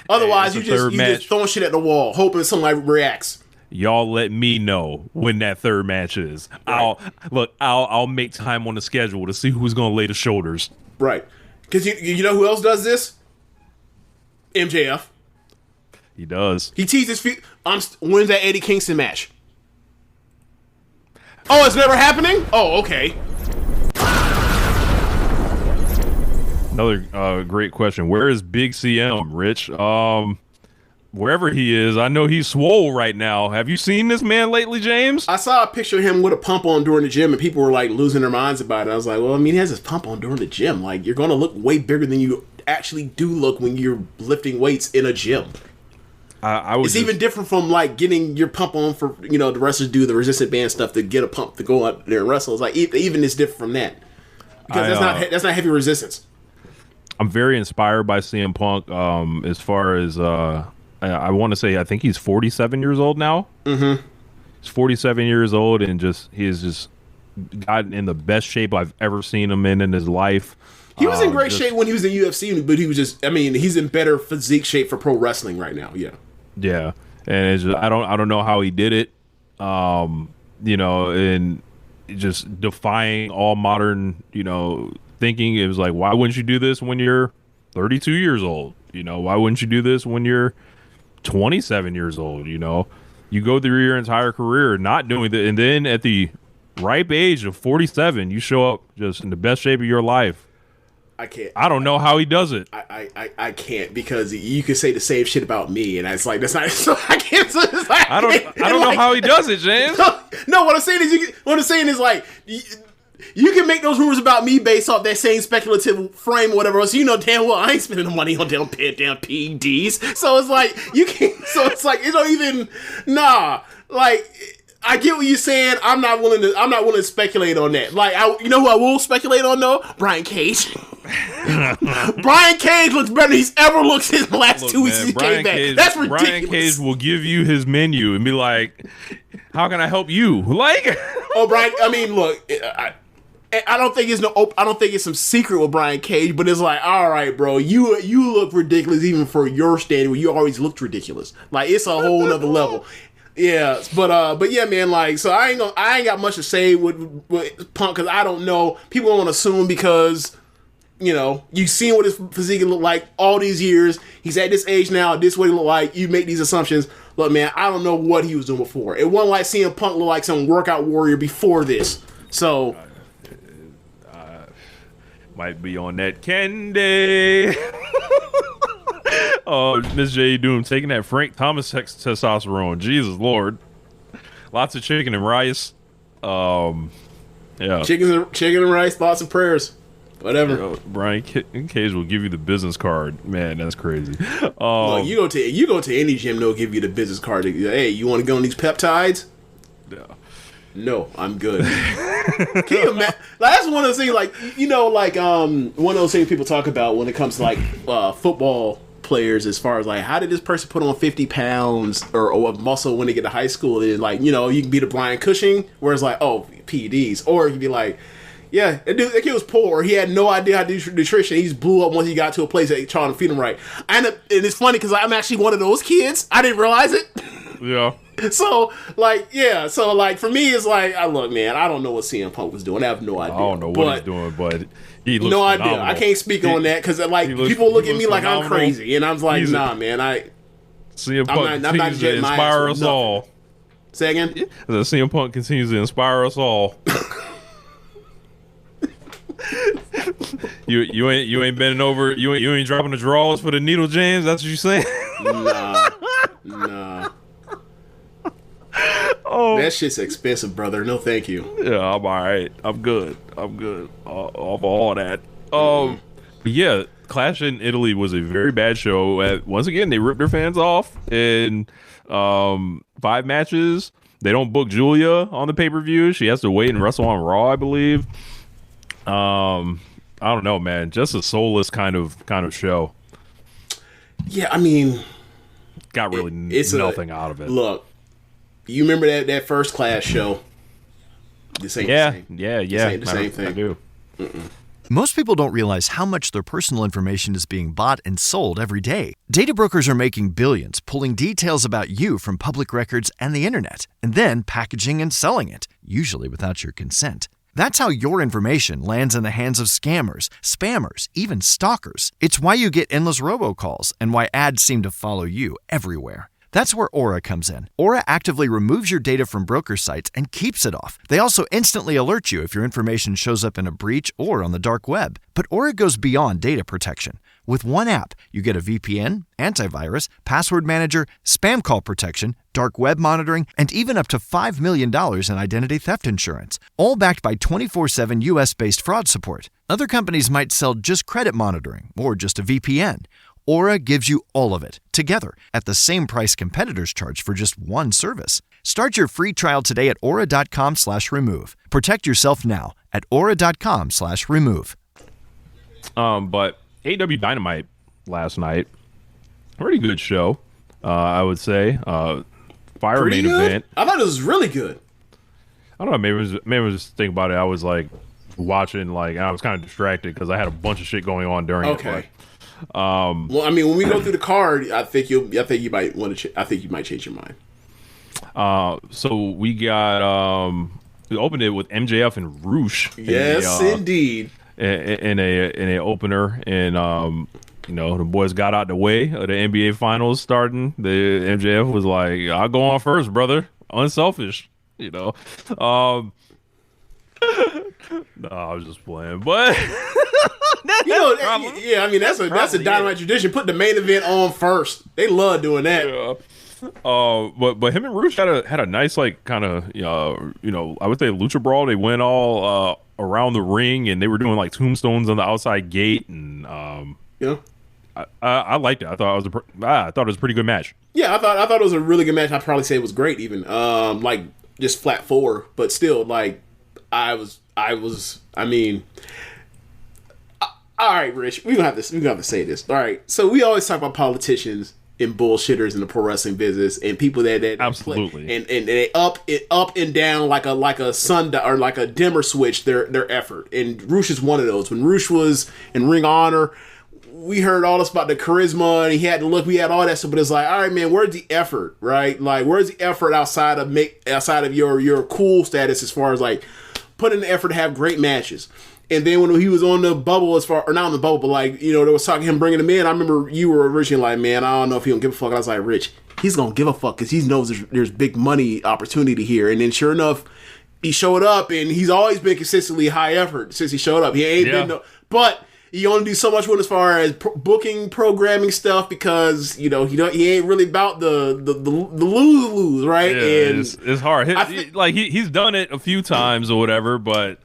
Otherwise, you just throwing shit at the wall, hoping somebody reacts. Y'all let me know when that third match is. Right. I'll make time on the schedule to see who's going to lay the shoulders. Right. Because you know who else does this? MJF. He does. He teases. When's that Eddie Kingston match? Oh, it's never happening? Oh, okay. Another great question. Where is Big CM, Rich? Wherever he is, I know he's swole right now. Have you seen this man lately, James? I saw a picture of him with a pump on during the gym, and people were like losing their minds about it. I was like, well, I mean, he has his pump on during the gym. Like, you're going to look way bigger than you actually do look when you're lifting weights in a gym. It's even different from like getting your pump on for, the wrestlers do the resistant band stuff to get a pump to go out there and wrestle. It's like even it's different from that because that's not heavy resistance. I'm very inspired by CM Punk. As far as I want to say, I think he's 47 years old now. Mm-hmm. He's 47 years old, and he has just gotten in the best shape I've ever seen him in his life. He was in great shape when he was in UFC, but he was he's in better physique shape for pro wrestling right now. Yeah. Yeah. And it's just, I don't know how he did it. And just defying all modern, thinking. It was like, why wouldn't you do this when you're 32 years old? Why wouldn't you do this when you're 27 years old? You go through your entire career not doing that, and then at the ripe age of 47, you show up just in the best shape of your life. I can't. I don't know how he does it. I can't, because you can say the same shit about me, and it's like that's not. So I can't. So it's like, I don't know how he does it, James. No, what I'm saying is like. You can make those rumors about me based off that same speculative frame or whatever else. Damn well I ain't spending the money on damn PEDs. So it's like you can. So it's like it don't even. Nah, like I get what you're saying. I'm not willing to speculate on that. Like who I will speculate on though? Brian Cage. Brian Cage looks better than he's ever looked since the last 2 weeks since he came back. That's ridiculous. Brian Cage will give you his menu and be like, "How can I help you?" Like, oh, Brian. I mean, look. I don't think it's some secret with Brian Cage, but it's like, all right, bro, you look ridiculous even for your standard where you always looked ridiculous. Like it's a whole nother level. Yeah, but yeah, man. Like, so I ain't got much to say with Punk because I don't know. People don't assume because you've seen what his physique look like all these years. He's at this age now. This is what he look like. You make these assumptions. Look, man, I don't know what he was doing before. It wasn't like seeing Punk look like some workout warrior before this. So. Might be on that candy. Oh, Miss J Doom taking that Frank Thomas testosterone. Jesus Lord. Lots of chicken and rice. Yeah. Chicken and rice, thoughts and prayers. Whatever. Brian Cage will give you the business card. Man, that's crazy. Look, you go to any gym, they'll give you the business card. Hey, you want to go on these peptides? Yeah. No, I'm good. Can you imagine? That's one of the things, like, one of those things people talk about when it comes to, like, football players, as far as, like, how did this person put on 50 pounds or muscle when they get to high school? And, like, you can be the Brian Cushing, where it's like, oh, PEDs. Or you can be like, yeah, that kid was poor. He had no idea how to do nutrition. He just blew up once he got to a place that trying to feed him right. And it's funny because I'm actually one of those kids. I didn't realize it. Yeah. So, for me, it's like, look, man, I don't know what CM Punk was doing. I have no idea. I don't know what he's doing, but he looks no phenomenal. idea. I can't speak on that because, people look at me like I'm crazy, and I'm like, nah, man, CM Punk continues to inspire us all. Say again? The CM Punk continues to inspire us all. You ain't bending over. You ain't dropping the draws for the needle, James. That's what you saying? Nah. Oh, that shit's expensive, brother. No, thank you. Yeah, I'm all right. I'm good. Off all that. Yeah, Clash in Italy was a very bad show. Once again, they ripped their fans off in 5 matches. They don't book Julia on the pay-per-view. She has to wait and wrestle on Raw, I believe. I don't know, man. Just a soulless kind of show. Yeah, I mean, got really nothing out of it. Look, you remember that first Clash show? This ain't the same. Yeah. This ain't the same thing. I do. Most people don't realize how much their personal information is being bought and sold every day. Data brokers are making billions, pulling details about you from public records and the internet, and then packaging and selling it, usually without your consent. That's how your information lands in the hands of scammers, spammers, even stalkers. It's why you get endless robocalls and why ads seem to follow you everywhere. That's where Aura comes in. Aura actively removes your data from broker sites and keeps it off. They also instantly alert you if your information shows up in a breach or on the dark web. But Aura goes beyond data protection. With one app, you get a VPN, antivirus, password manager, spam call protection, dark web monitoring, and even up to $5 million in identity theft insurance, all backed by 24/7 US-based fraud support. Other companies might sell just credit monitoring or just a VPN. Aura gives you all of it, together, at the same price competitors charge for just one service. Start your free trial today at aura.com/remove. Protect yourself now at aura.com/remove. But AEW Dynamite last night, pretty good show, I would say. Fire pretty main good? event. I thought it was really good. I don't know, maybe it was just thinking about it. I was like watching, I was kind of distracted because I had a bunch of shit going on during it. Okay. Well, I mean, when we go through the card, I think you might want to. I think you might change your mind. So we got we opened it with MJF and Roosh. Yes, indeed. In a opener, and the boys got out the way of the NBA Finals starting. The MJF was like, "I'll go on first, brother. Unselfish." No, I was just playing, but I mean that's a Dynamite tradition. Put the main event on first. They love doing that. Yeah. But him and Roosh had a nice kind of I would say lucha brawl. They went all around the ring and they were doing tombstones on the outside gate, and I liked it. I thought it was a pretty good match. Yeah, I thought it was a really good match. I'd probably say it was great, even just flat 4, but still I mean, all right, Rich, we're gonna have to say this. All right, so we always talk about politicians and bullshitters in the pro wrestling business, and people that absolutely play, and they up and down like a sun or like a dimmer switch their effort. And Roosh is one of those. When Roosh was in Ring of Honor, we heard all this about the charisma and he had to look. We had all that stuff, but it's like, all right, man, where's the effort, right? Like, where's the effort outside of your cool status as far as put in the effort to have great matches? And then when he was on the bubble, or not on the bubble, but they was talking him bringing him in. I remember you were originally like, man, I don't know if he don't give a fuck. I was like, Rich, he's gonna give a fuck because he knows there's big money opportunity here. And then sure enough, he showed up, and he's always been consistently high effort since he showed up. He ain't been but he only do so much with as far as booking, programming stuff, because he ain't really about the lose, right? Yeah, and it's hard. He's done it a few times or whatever, but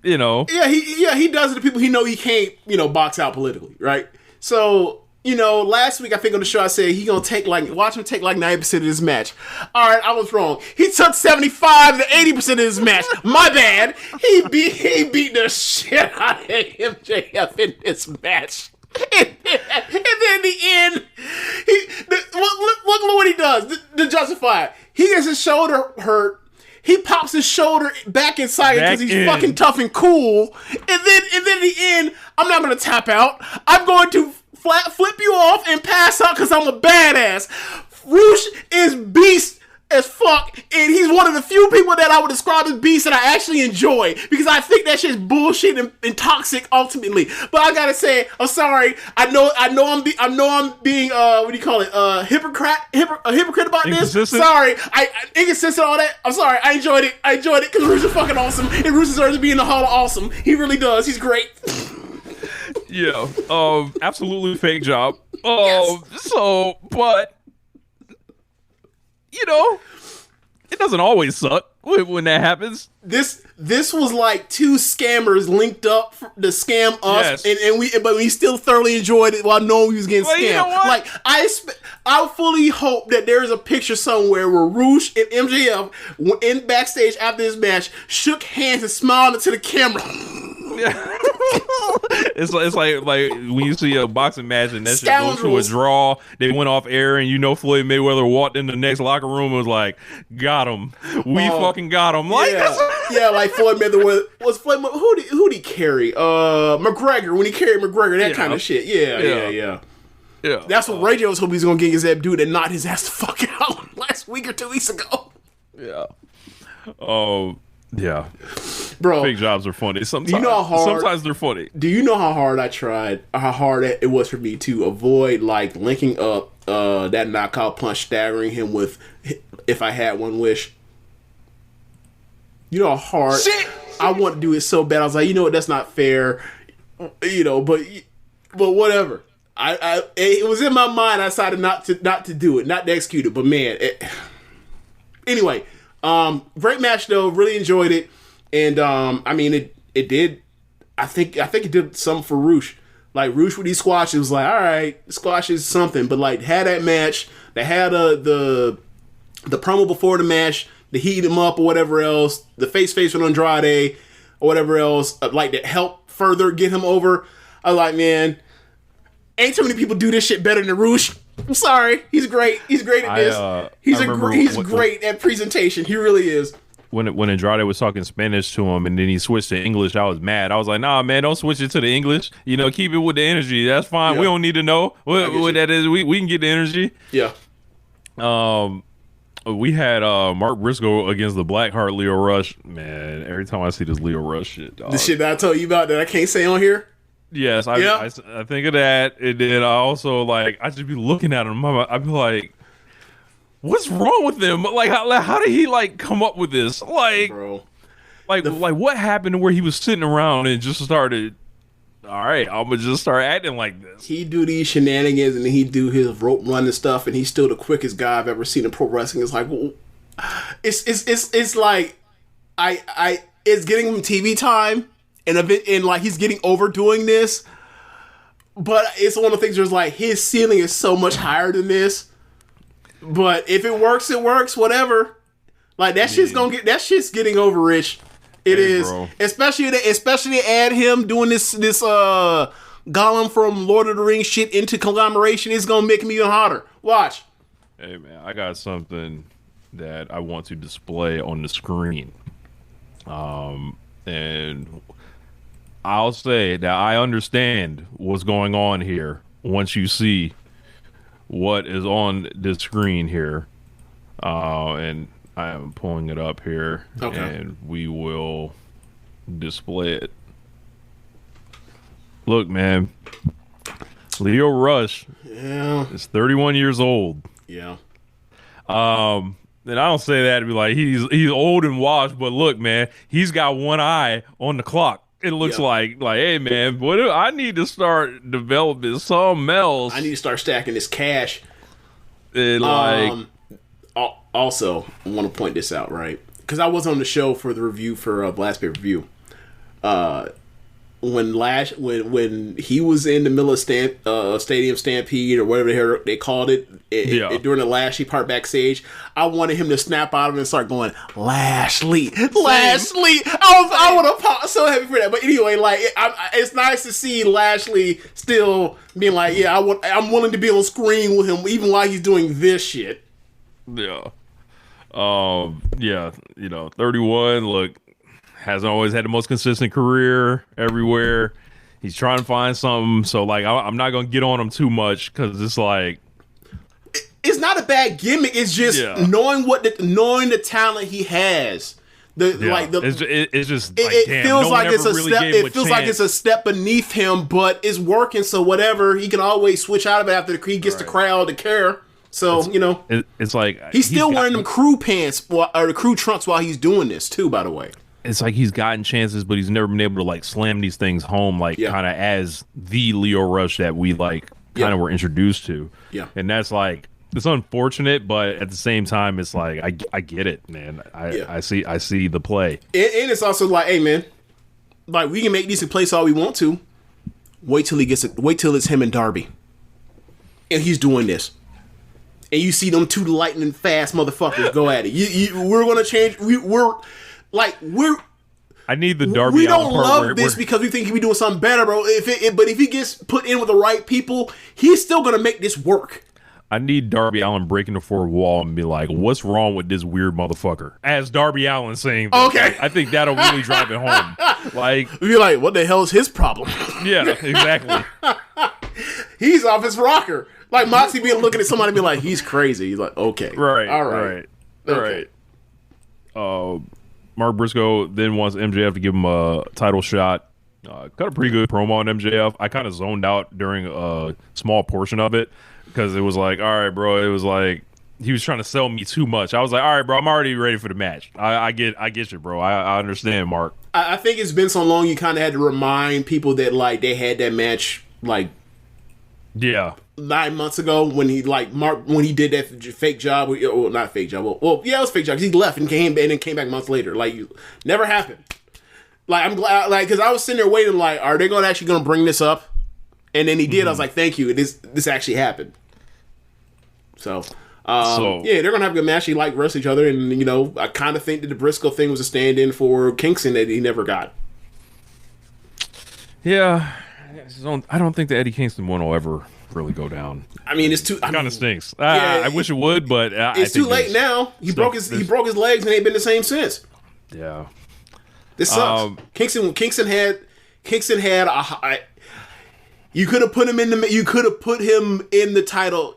he does it to people he know he can't box out politically, right? So last week I think on the show I said he gonna watch him take like 90% of this match. All right, I was wrong. He took 75 to 80% of this match. My bad. He beat the shit out of MJF in this match. And then in the end, look what he does to justify it. He gets his shoulder hurt. He pops his shoulder back inside because he's fucking tough and cool. And then in the end, I'm not gonna tap out. I'm going to flip you off and pass out because I'm a badass. Roosh is beast as fuck, and he's one of the few people that I would describe as beast that I actually enjoy, because I think that shit's bullshit and toxic ultimately. But I gotta say, I'm sorry. I know I'm being what do you call it? Hypocrite about this. Sorry, I inconsistent all that. I'm sorry. I enjoyed it because Roosh is fucking awesome, and Roosh deserves to be in the Hall of Awesome. He really does. He's great. Yeah, absolutely fake job. Yes. But it doesn't always suck when that happens. This was like two scammers linked up to scam us, yes. But we still thoroughly enjoyed it while knowing we was getting scammed. You know what? I fully hope that there's a picture somewhere where Roosh and MJF in backstage after this match shook hands and smiled into the camera. It's like when you see a boxing match and that shit goes to a draw, they went off air, and Floyd Mayweather walked in the next locker room and was like, "Got him, fucking got him." Like, like Floyd Mayweather was Floyd. Who'd he carry? McGregor, when he carried McGregor, that kind of shit. Yeah. That's what Ray J was hoping he's gonna get his that dude that knocked his ass the fuck out last week or 2 weeks ago. Yeah. Oh. Yeah, bro. Fake jobs are funny. Sometimes they're funny. Do you know how hard I tried? How hard it was for me to avoid linking up that knockout punch, staggering him with "If I Had One Wish." You know how hard I want to do it so bad. I was like, what? That's not fair. But whatever. It was in my mind. I decided not to do it, not to execute it. But man, anyway. Great match though, really enjoyed it, and it did. I think it did something for Roosh. Like Roosh with these squashes was like, all right, squash is something, but had that match, they had the promo before the match, to heat him up or whatever else, the face with Andrade or whatever else, to help further get him over. I was like, man, ain't too many people do this shit better than Roosh. I'm sorry. He's great. He's great at this. He's great at presentation. He really is. When Andrade was talking Spanish to him and then he switched to English, I was mad. I was like, nah, man, don't switch it to the English. Keep it with the energy. That's fine. Yeah. We don't need to know what that is. We can get the energy. Yeah. We had Mark Briscoe against the Blackheart Leo Rush. Man, every time I see this Leo Rush shit, dog. The shit that I told you about that I can't say on here? Yes, I think of that, and then I also I just be looking at him. I'd be like, "What's wrong with him? How did he come up with this? Bro. What happened to where he was sitting around and just started? All right, I'm gonna just start acting like this. He do these shenanigans and then he do his rope running stuff, and he's still the quickest guy I've ever seen in pro wrestling. It's like, well, it's like it's getting him TV time. And he's getting overdoing this, but it's one of the things where his ceiling is so much higher than this. But if it works, it works. Whatever. That shit's getting over, Rich. It is, bro. Especially to add him doing this Gollum from Lord of the Rings shit into conglomeration. It's gonna make him even hotter. Watch. Hey man, I got something that I want to display on the screen. And I'll say that I understand what's going on here once you see what is on the screen here. And I am pulling it up here, and we will display it. Look, man, Leo Rush is 31 years old. Yeah. And I don't say that to be like he's old and washed, but look, man, he's got one eye on the clock. It looks like, hey, man, I need to start developing something else. I need to start stacking this cash. Also, I want to point this out, right? Because I was on the show for the review for last pay-per-view. When he was in the middle of Stadium Stampede or whatever they called it, during the Lashley part backstage, I wanted him to snap out of it and start going, Lashley. I would have popped so happy for that. But anyway, like it's nice to see Lashley still being like, I'm willing to be on screen with him even while he's doing this shit. Yeah. 31. Look. Hasn't always had the most consistent career everywhere. He's trying to find something. So, like, I'm not going to get on him too much because it's like... It's not a bad gimmick. It's just knowing the talent he has. It feels like it's a step beneath him, but it's working. So whatever, he can always switch out of it after he gets the crowd to care. So it's like he's still wearing them crew pants or the crew trunks while he's doing this too. By the way. It's like he's gotten chances, but he's never been able to like slam these things home, like kind of as the Leo Rush that we like kind of were introduced to. Yeah, and that's like it's unfortunate, but at the same time, it's like I get it, man. I see the play, and it's also like, hey, man, like we can make these plays all we want to. Wait till it's him and Darby, and he's doing this, and you see them two lightning fast motherfuckers go at it. We're gonna change. I need the Darby. We don't love this because we think he'll be doing something better, bro. But if he gets put in with the right people, he's still gonna make this work. I need Darby Allin breaking the fourth wall and be like, "What's wrong with this weird motherfucker?" As Darby Allin saying, this. "Okay," I think that'll really drive it home. Like, you're like, "What the hell is his problem?" Yeah, exactly. He's off his rocker. Like Moxie being looking at somebody and be like, "He's crazy." He's like, "Okay, right, all right, okay. Mark Briscoe then wants MJF to give him a title shot. Cut a pretty good promo on MJF. I kind of zoned out during a small portion of it because it was like, all right, bro. It was like he was trying to sell me too much. I was like, all right, bro. I'm already ready for the match. I get you, bro. I understand, Mark. I think it's been so long. You kind of had to remind people that like they had that match like 9 months ago when he when he did that fake job. Well, not fake job. Well, yeah, it was fake job. 'Cause he left and came back months later. Like, never happened. Like, I'm glad, like, because I was sitting there waiting, like, are they actually going to bring this up? And then he did. I was like, thank you. This actually happened. So they're going to have a good match. They like wrestle each other, and I kind of think that the Briscoe thing was a stand-in for Kingston that he never got. Yeah, I don't think the Eddie Kingston one will ever really go down. I mean, it's too. Kind of stinks. I wish it would, but it's too late now. He broke his legs and ain't been the same since. Yeah, this sucks. Kingston had a. You could have put him in the title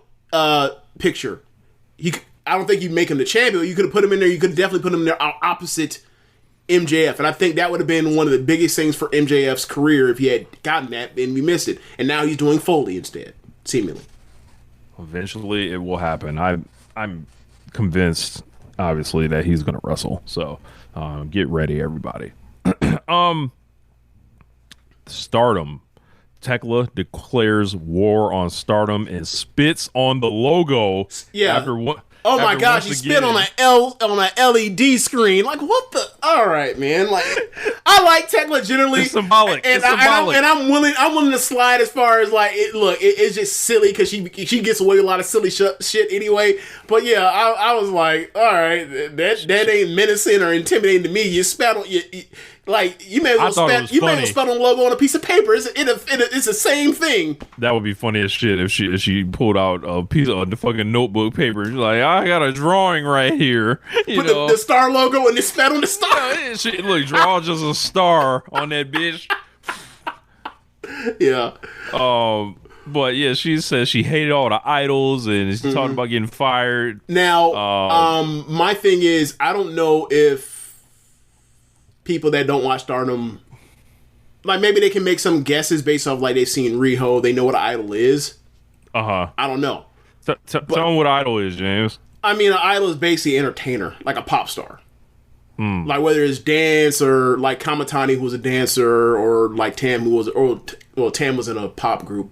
picture. I don't think you make him the champion. You could have put him in there. You could definitely put him there opposite MJF, and I think that would have been one of the biggest things for MJF's career if he had gotten that, and we missed it. And now he's doing Foley instead, seemingly. Eventually, it will happen. I'm convinced, obviously, that he's going to wrestle. So, get ready, everybody. Stardom. Tekla declares war on Stardom and spits on the logo. Yeah. After what? Oh my gosh, he spit on an LED screen. Like, what the? All right, man. Like, I like Tekla generally. It's symbolic. And I'm willing to slide as far as like, it's just silly because she gets away with a lot of silly shit anyway. But yeah, I was like, all right, that ain't menacing or intimidating to me. You spat on you may as well spell on the logo on a piece of paper. It's the same thing. That would be funny as shit if she pulled out a piece of the fucking notebook paper. She's like, I got a drawing right here. Put the star logo and they spat on the star. Look, draw just a star on that bitch. Yeah. But yeah, she says she hated all the idols and she's talking about getting fired. Now, my thing is, I don't know if people that don't watch Stardom, like maybe they can make some guesses based off like they've seen Riho, they know what an idol is. I don't know. Tell them what idol is, James. I mean, an idol is basically an entertainer, like a pop star. Like whether it's dance or like Kamatani, who was a dancer, or like Tam, who was, Tam was in a pop group,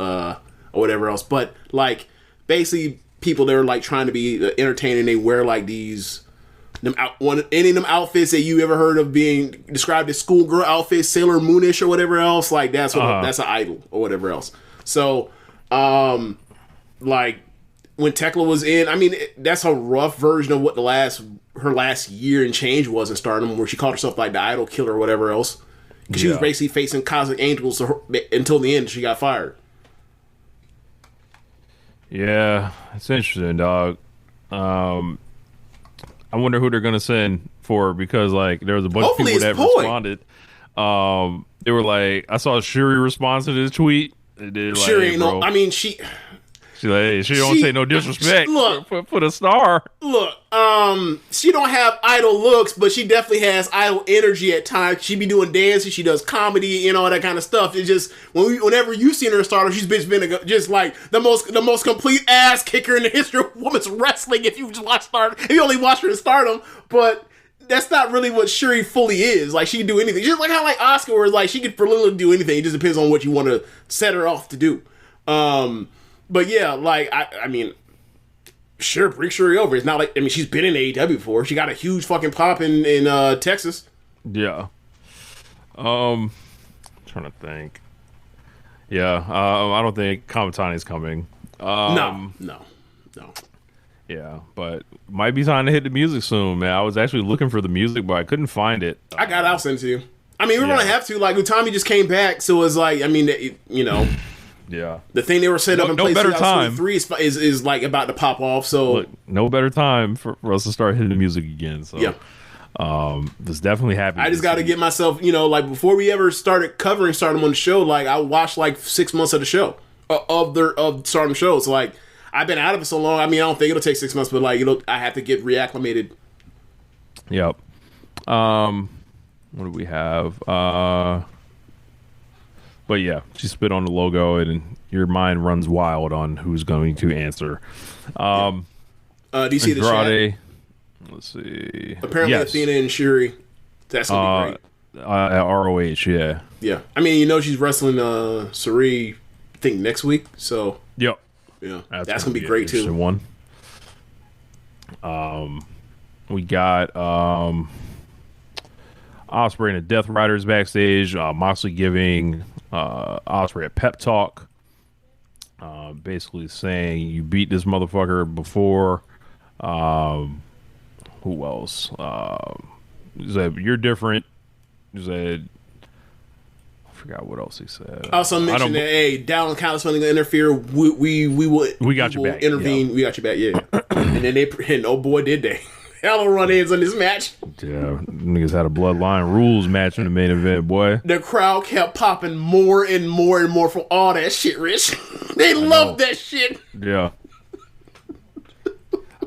or whatever else. But like basically people that are like trying to be entertaining, they wear like these any of them outfits that you ever heard of being described as schoolgirl outfits, Sailor Moonish or whatever else. Like that's what that's an idol or whatever else. So, like when Tekla was in, I mean that's a rough version of what her last year and change was in Stardom, where she called herself like the idol killer or whatever else. Because she was basically facing cosmic angels until the end. She got fired. Yeah, it's interesting, dog. I wonder who they're gonna send for, because like there was a bunch of people that responded. They were like, I saw Shuri response to this tweet. Shuri ain't no. I mean, she don't say no disrespect. Look, put a star. Look, she don't have idol looks, but she definitely has idol energy at times. She be doing dances, she does comedy and all that kind of stuff. It's just whenever you seen her in Stardom, she's been just like the most complete ass kicker in the history of women's wrestling. If you just watch Stardom, if you only watch her in Stardom, but that's not really what Shuri fully is. Like she can do anything, just like how like Asuka, where like she could literally do anything. It just depends on what you want to set her off to do. But yeah, like I mean, sure, bring Shuri over. It's not like, I mean, she's been in AEW before. She got a huge fucking pop in Texas. Yeah. Trying to think. Yeah, I don't think Kamatani's coming. No. Yeah, but might be time to hit the music soon, man. I was actually looking for the music, but I couldn't find it. I got it. I'll send it to you. I mean, we're gonna have to. Like, Utami just came back, so it's like, I mean, you know. Yeah, the thing they were set up in place better time 3 is like about to pop off. So look, no better time for us to start hitting the music again. So yeah, was definitely happy. I just got to get myself, you know, like before we ever started covering Stardom on the show, like I watched like 6 months of the show of Stardom shows. Like I've been out of it so long. I mean, I don't think it'll take 6 months, but like I have to get reacclimated. Yep. What do we have? But yeah, she spit on the logo, and your mind runs wild on who's going to answer. Do you see Andrade, the chat? Let's see. Apparently, yes. Athena and Shuri. That's gonna be great. At ROH, yeah. Yeah, I mean, you know, she's wrestling Sari, I think next week. So yep, yeah, that's gonna be great too. One. We got Ospreay and the Death Riders backstage. Moxley giving Ospreay a pep talk, basically saying you beat this motherfucker before. Who else? He said you're different. He said, I forgot what else he said. Also mentioned that, hey, Dallin Callis wasn't gonna interfere. We got your back. Intervene. Yeah. We got your back. Yeah. And then oh boy, did they. Hella run-ins on this match. Yeah, niggas had a Bloodline Rules match in the main event, boy. The crowd kept popping more and more and more for all that shit, Rich. They loved that shit. Yeah.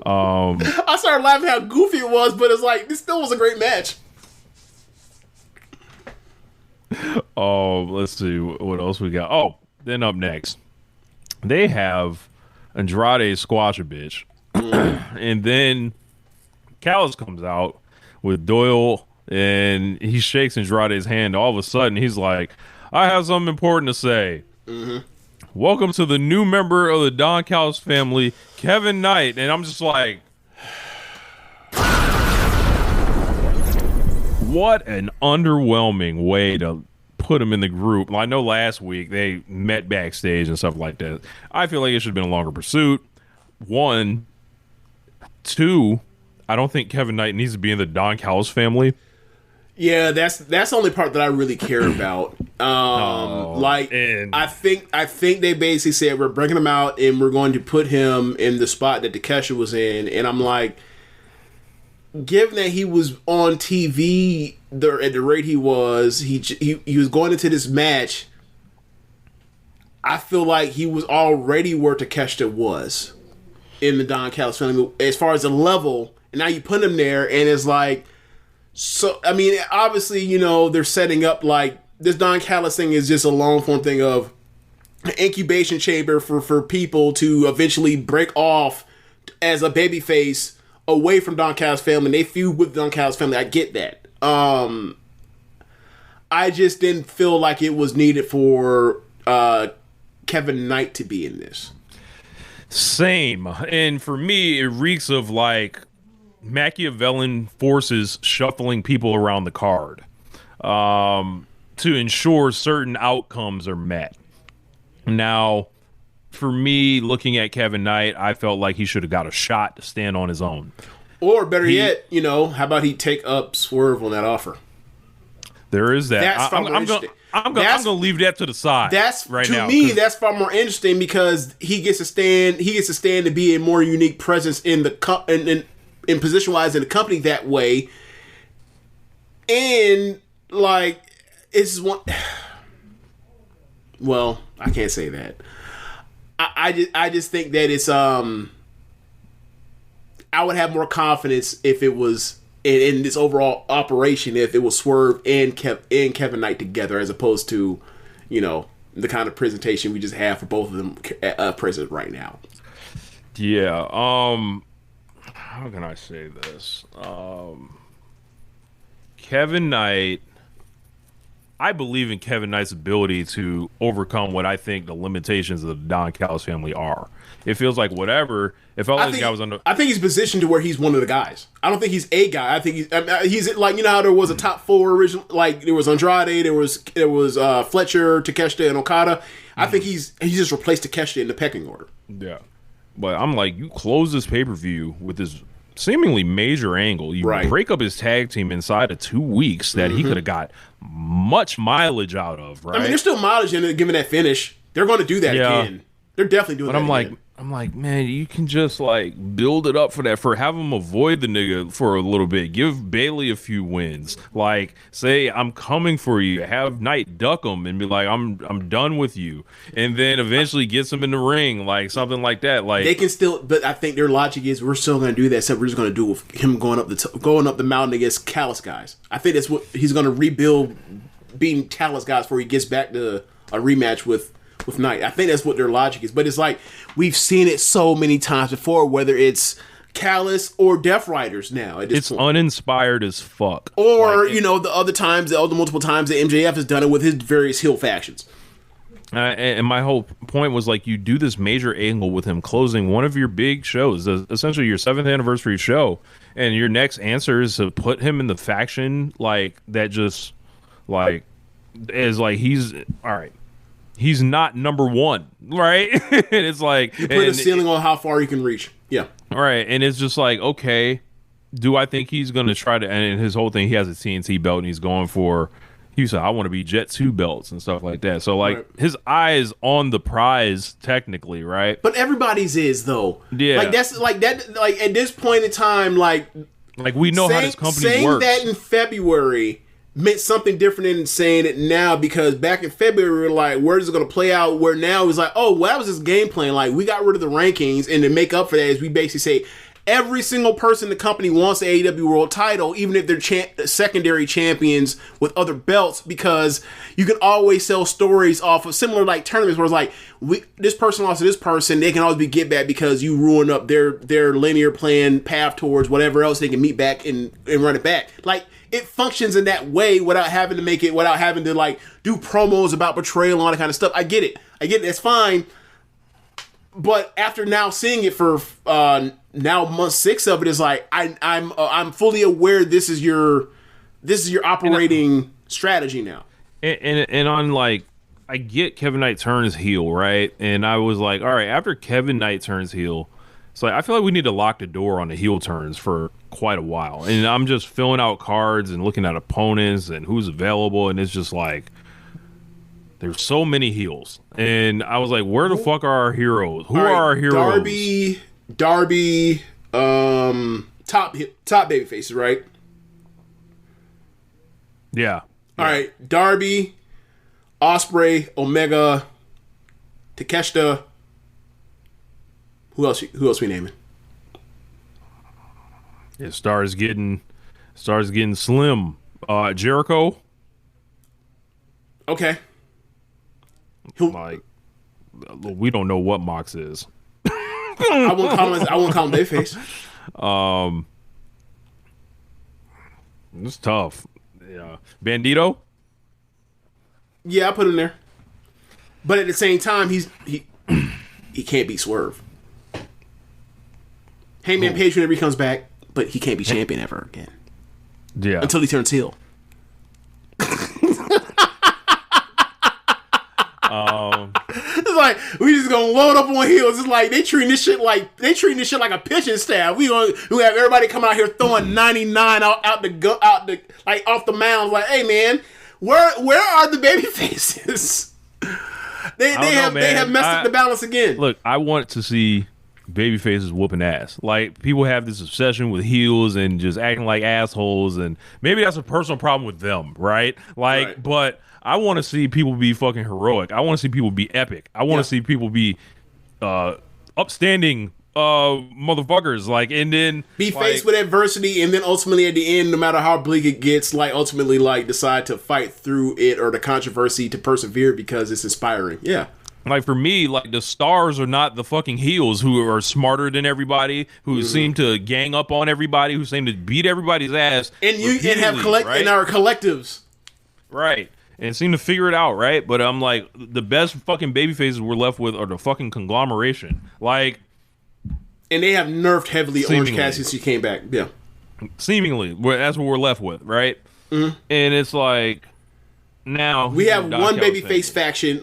I started laughing how goofy it was, but it's like, this still was a great match. Oh, let's see what else we got. Oh, then up next, they have Andrade squash a bitch, and then Callis comes out with Doyle, and he shakes Andrade's hand. All of a sudden, he's like, I have something important to say. Mm-hmm. Welcome to the new member of the Don Callis family, Kevin Knight. And I'm just like, what an underwhelming way to put him in the group. I know last week they met backstage and stuff like that. I feel like it should have been a longer pursuit. 1, 2, I don't think Kevin Knight needs to be in the Don Callis family. Yeah, that's the only part that I really care about. I think they basically said we're breaking him out and we're going to put him in the spot that Takeshita was in, and I'm like, given that he was on TV at the rate he was, he was going into this match. I feel like he was already where Takeshita was in the Don Callis family as far as the level. And now you put him there, and it's like, so, I mean, obviously, you know, they're setting up like this Don Callis thing is just a long form thing of an incubation chamber for people to eventually break off as a babyface away from Don Callis' family. They feud with Don Callis' family. I get that. I just didn't feel like it was needed for Kevin Knight to be in this. Same. And for me, it reeks of like Machiavellian forces shuffling people around the card to ensure certain outcomes are met. Now, for me, looking at Kevin Knight, I felt like he should have got a shot to stand on his own. Or better yet, how about he take up Swerve on that offer? There is that. That's I'm going to leave that to the side. That's right to now. me. That's far more interesting because he gets to stand. He gets to stand to be a more unique presence in the in position wise in the company that way. And like it's one. Well, I can't say that. I just think that it's I would have more confidence if it was in this overall operation if it was Swerve and Kevin Knight together as opposed to the kind of presentation we just have for both of them present right now. Yeah. How can I say this? Kevin Knight. I believe in Kevin Knight's ability to overcome what I think the limitations of the Don Callis family are. It feels like whatever. It felt like this guy was under. I think he's positioned to where he's one of the guys. I don't think he's a guy. I think he's like how there was a top 4 original. Like there was Andrade, there was Fletcher, Takeshita, and Okada. I think he's just replaced Takeshita in the pecking order. Yeah, but I'm like, you close this pay-per-view with this seemingly major angle. You break up his tag team inside of 2 weeks that he could have got much mileage out of, right? I mean, there's still mileage in it, given that finish. They're going to do that again. They're definitely doing that again. I'm like, man, you can just like build it up for that. Have him avoid the nigga for a little bit. Give Bailey a few wins. Like, say I'm coming for you. Have Knight duck him and be like, I'm done with you. And then eventually gets him in the ring, like something like that. Like they can still, but I think their logic is we're still going to do that. Except we're just going to do it with him going up the mountain against Callis guys. I think that's what he's going to rebuild, beating Callis guys before he gets back to a rematch with Knight. I think that's what their logic is. But it's like we've seen it so many times before, whether it's Callis or Death Riders now. At this point. Uninspired as fuck. Or, the other multiple times that MJF has done it with his various heel factions. And my whole point was like you do this major angle with him closing one of your big shows, essentially your 7th anniversary show, and your next answer is to put him in the faction like that just like is like he's all right. He's not number 1, right? And it's like you put a ceiling on how far you can reach. Yeah, right. And it's just like, okay, do I think he's going to try to? And his whole thing, he has a TNT belt, and he's going for. He said, "I want to be Jet 2 belts and stuff like that." So like his eye is on the prize, technically, right? But everybody's is though. Yeah, like that's like that. Like at this point in time, like we know how this company saying works. Saying that in February meant something different than saying it now, because back in February we were like, where is it going to play out? Where now it's like, oh, well, that was this game plan. Like we got rid of the rankings, and to make up for that is we basically say every single person in the company wants the AEW World Title, even if they're secondary champions with other belts, because you can always sell stories off of similar like tournaments where it's like this person lost to this person, they can always be get back because you ruin up their linear plan path towards whatever else they can meet back and run it back. Like it functions in that way without having to like do promos about betrayal and all that kind of stuff. I get it. That's fine. But after now seeing it for now month 6 of it is like I'm fully aware this is your operating strategy now. And on like I get Kevin Knight turns heel, right? And I was like, all right, after Kevin Knight turns heel, it's like I feel like we need to lock the door on the heel turns for quite a while. And I'm just filling out cards and looking at opponents and who's available, and it's just like there's so many heels. And I was like, where the fuck are our heroes? Who are our heroes? Darby, top baby faces, right? Yeah. All right, Darby, Ospreay, Omega, Takeshita. Who else we naming? It starts getting slim. Jericho. Okay. Like we don't know what Mox is. I won't call him babyface. It's tough. Yeah, Bandito. Yeah, I put him there. But at the same time, he can't beat Swerve. Hangman Page whenever he comes back, but he can't be champion ever again. Yeah, until he turns heel. It's like we just gonna load up on heels. It's like they treating this shit like a pitching staff. We have everybody come out here throwing 99 off the mound. Like, hey man, where are the baby faces? They have messed up the balance again. Look, I want to see baby faces whooping ass. Like, people have this obsession with heels and just acting like assholes, and maybe that's a personal problem with them, right? Like, right. But I want to see people be fucking heroic. I want to see people be epic. I want to see people be upstanding motherfuckers. Like, and then be faced with adversity, and then ultimately at the end, no matter how bleak it gets, like ultimately like decide to fight through it or the controversy to persevere because it's inspiring. Yeah. Like, for me, like, the stars are not the fucking heels who are smarter than everybody, who seem to gang up on everybody, who seem to beat everybody's ass, and have right? and our collectives, right? And seem to figure it out, right? But I'm like, the best fucking baby faces we're left with are the fucking conglomeration, like, and they have nerfed heavily Orange Cassidy since he came back. Yeah, seemingly, that's what we're left with, right? Mm-hmm. And it's like, now we have one babyface faction,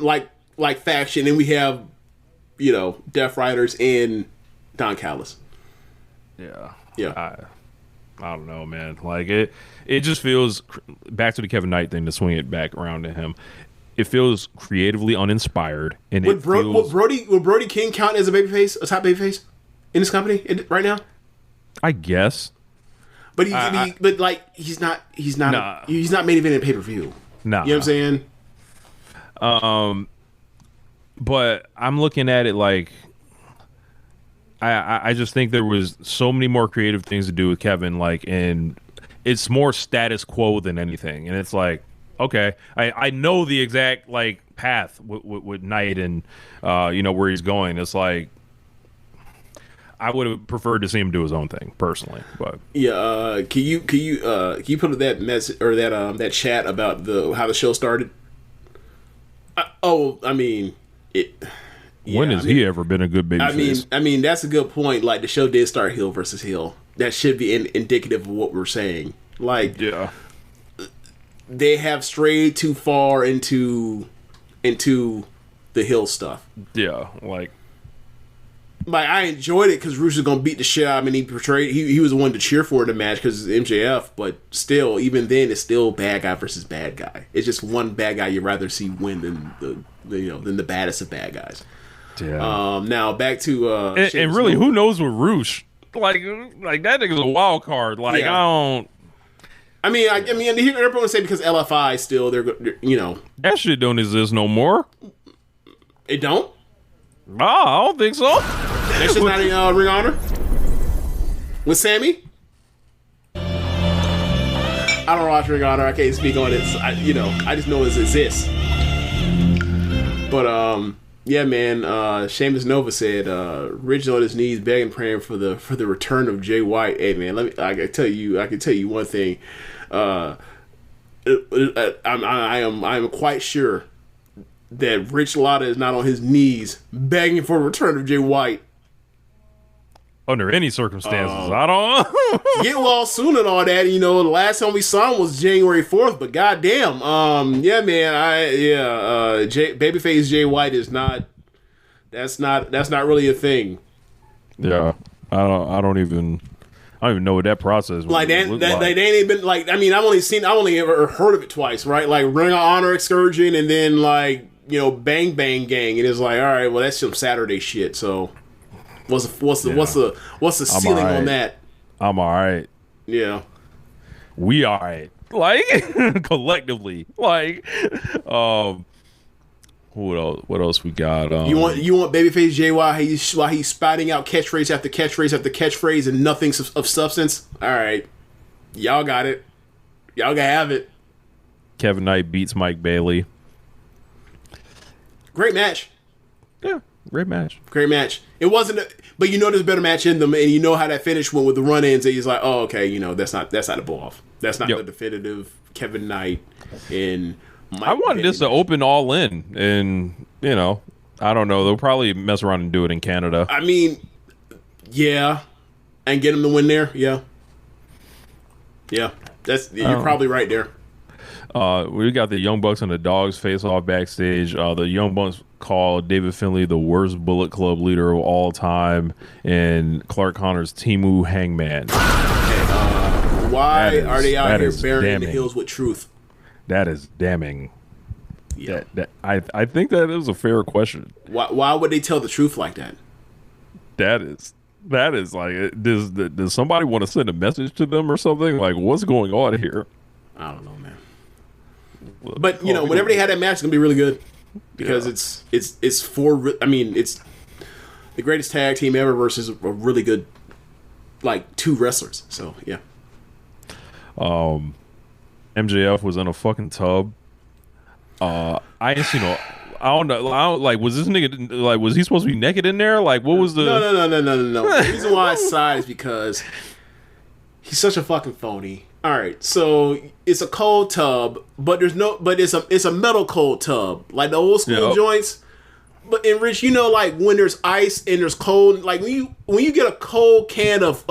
faction, and we have, Death Riders and Don Callis. Yeah. I don't know, man. Like, it just feels, back to the Kevin Knight thing, to swing it back around to him, it feels creatively uninspired. And would Brody King count as a babyface, a top babyface in this company right now? I guess, but he's not main event in pay per view. No, you know what I'm saying? But I'm looking at it like, I just think there was so many more creative things to do with Kevin, like, and it's more status quo than anything. And it's like, okay, I know the exact like path with Knight and where he's going. It's like, I would have preferred to see him do his own thing personally, but yeah. Can you put up that message or that chat about how the show started? When has he ever been a good babyface? I mean, that's a good point. Like, the show did start heel versus heel. That should be indicative of what we're saying. Like, yeah, they have strayed too far into the heel stuff. Yeah, like I enjoyed it because Rush was gonna beat the shit out of him, and he was the one to cheer for in the match because it's MJF. But still, even then, it's still bad guy versus bad guy. It's just one bad guy you'd rather see win than the baddest of bad guys. Yeah. Now back to and really, who knows with Rush? Like that nigga's a wild card. Like, yeah. I mean, everyone say because LFI still they're that shit don't exist no more. It don't. I don't think so. That shit's not in Ring of Honor with Sammy. I don't watch Ring of Honor. I can't speak on it. I just know it exists. But yeah, man. Sheamus Nova said, Rich on his knees, begging, praying for the return of Jay White. Hey, man, I can tell you one thing. I am quite sure that Rich Latta is not on his knees begging for a return of Jay White under any circumstances. I don't get well soon and all that. The last time we saw him was January 4th, but goddamn, yeah, man, babyface Jay White is not. That's not really a thing. Yeah, I don't even know what that process was. Like that they ain't been like. I mean, I've only ever heard of it twice, right? Like Ring of Honor excursion, and then like Bang Bang Gang, and it's like, all right, well, that's some Saturday shit. So, what's the ceiling on that? I'm all right. Yeah, we all right. Like collectively, like, what else we got? You want babyface Jay while he's spouting out catchphrase after catchphrase after catchphrase and nothing of substance. All right, y'all got it. Y'all can have it. Kevin Knight beats Mike Bailey. Great match. Yeah, Great match. Great match. It wasn't, but there's a better match in them, and you know how that finish went with the run-ins. And he's like, oh, okay, that's not a blow off. That's not the definitive Kevin Knight and Mike. I wanted this to open All In, and I don't know. They'll probably mess around and do it in Canada. I mean, yeah, and get him to win there. Yeah. You're probably right there. We got the Young Bucks and the Dogs face off backstage. The Young Bucks call David Finlay the worst Bullet Club leader of all time, and Clark Connor's Timu Hangman. Why are they out here burying the heels with truth? That is damning. Yeah. I think that is a fair question. Why would they tell the truth like that? That is like, does somebody want to send a message to them or something? Like, what's going on here? I don't know, man. But whenever they had that match, it's gonna be really good because it's it's the greatest tag team ever versus a really good two wrestlers. So yeah. MJF was in a fucking tub. I ain't seen no. I don't know. Was this nigga was he supposed to be naked in there? Like, what was the? No. The reason why I sighed is because he's such a fucking phony. All right, so it's a cold tub, but it's a metal cold tub, like the old school joints. But in Rich, when there's ice and there's cold, like when you get a cold can of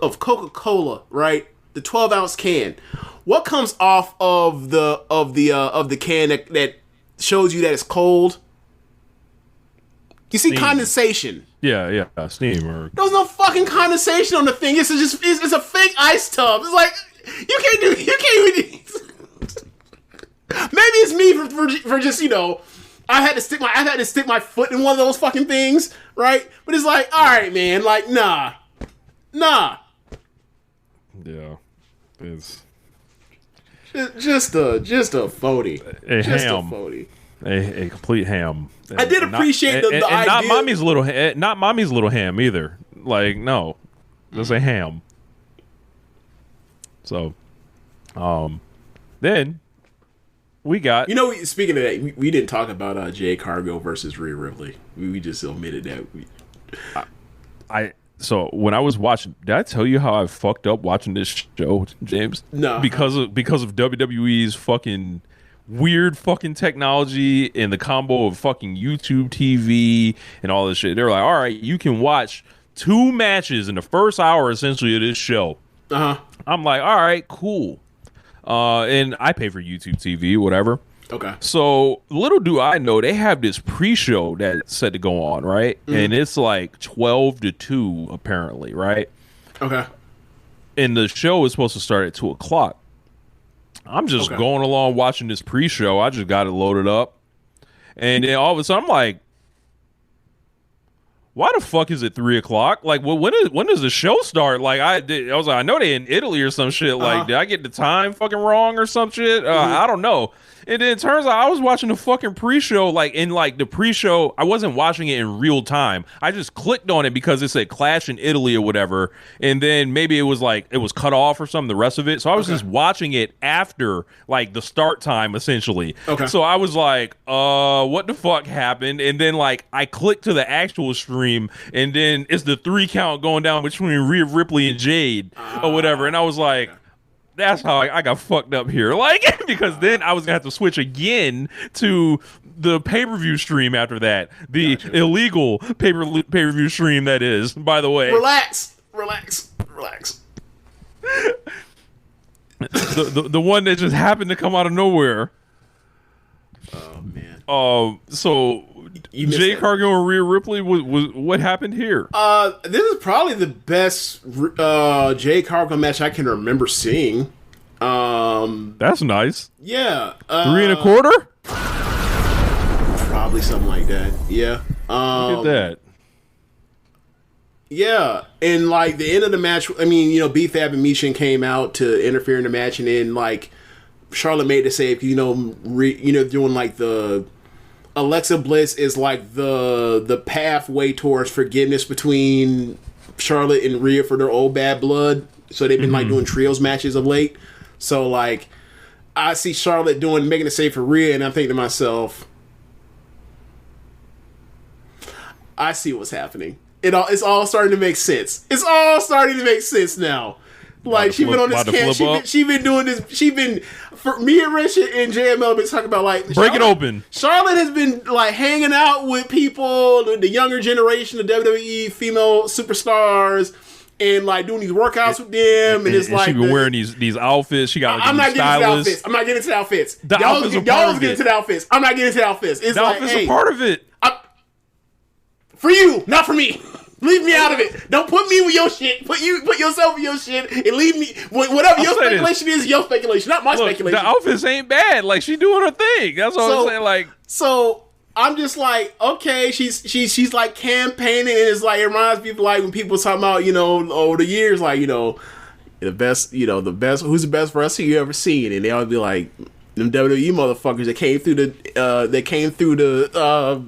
Coca-Cola, right? The 12-ounce can. What comes off of the can that shows you that it's cold? You see steam. Condensation. Yeah, steam or. There's no fucking condensation on the thing. It's a fake ice tub. It's like you can't even. Maybe it's me for just I had to stick my foot in one of those fucking things, right? But it's like, all right, man, like nah. Yeah, it's just a phony. A complete ham. I did appreciate the idea. Not mommy's little ham either. Like, no, that's a ham. So, then we got. Speaking of that, we didn't talk about Jay Cargill versus Rhea Ripley. We just omitted that. So when I was watching, did I tell you how I fucked up watching this show, James? No, because of WWE's fucking weird fucking technology and the combo of fucking YouTube TV and all this shit. They're like, all right, you can watch 2 matches in the first hour essentially of this show. I'm like, all right, cool. And I pay for YouTube TV, whatever. Okay. So little do I know, they have this pre-show that's set to go on, right? And it's like 12 to 2 apparently, right? Okay. And the show is supposed to start at 2:00. I'm just going along watching this pre-show. I just got it loaded up. And then all of a sudden I'm like, why the fuck is it 3:00? Like, when does the show start? Like, I was like, I know they in Italy or some shit. Like, did I get the time fucking wrong or some shit? I don't know. And then it turns out I was watching the fucking pre-show, the pre-show, I wasn't watching it in real time. I just clicked on it because it said Clash in Italy or whatever. And then maybe it was cut off or something, the rest of it. So I was just watching it after, the start time, essentially. Okay. So I was like, what the fuck happened? And then, I clicked to the actual stream, and then it's the 3 count going down between Rhea Ripley and Jade or whatever. And I was like, that's how I got fucked up here. Because then I was going to have to switch again to the pay-per-view stream after that. The illegal pay-per-view stream, that is, by the way. Relax. the one that just happened to come out of nowhere. Oh, man. So Jay Cargill and Rhea Ripley, what happened here? This is probably the best Jay Cargill match I can remember seeing. That's nice. Yeah. 3 1/4? Probably something like that. Yeah. Look at that. Yeah, and the end of the match, B-Fab and Michin came out to interfere in the match, and then Charlotte made the save, doing the Alexa Bliss is the pathway towards forgiveness between Charlotte and Rhea for their old bad blood. So they've been doing trios matches of late. So I see Charlotte making a save for Rhea, and I'm thinking to myself, I see what's happening. It's all starting to make sense. It's all starting to make sense now. Like, she's been on this camp. She been doing this. For me and Rich and JML been talking about, like, break it open. Charlotte has been, like, hanging out with people, the younger generation of WWE female superstars, and, like, doing these workouts with them. And it's like, she been wearing these outfits. She got, like, I'm not getting into the outfits. Y'all was getting into the outfits. I'm not getting into the outfits. It's the like, outfits hey, are part of it. For you, not for me. Leave me out of it. Don't put me with your shit. Put yourself with your shit and leave me. Whatever your speculation is, your speculation, not my speculation. The outfits ain't bad. Like, she doing her thing. That's what I'm saying. Like, so I'm just like, okay, she's like campaigning, and it's like, it reminds me of, like, when people talking about, you know, over the years, like, you know, the best, who's the best wrestler you ever seen, and they always be like, them WWE motherfuckers that came through the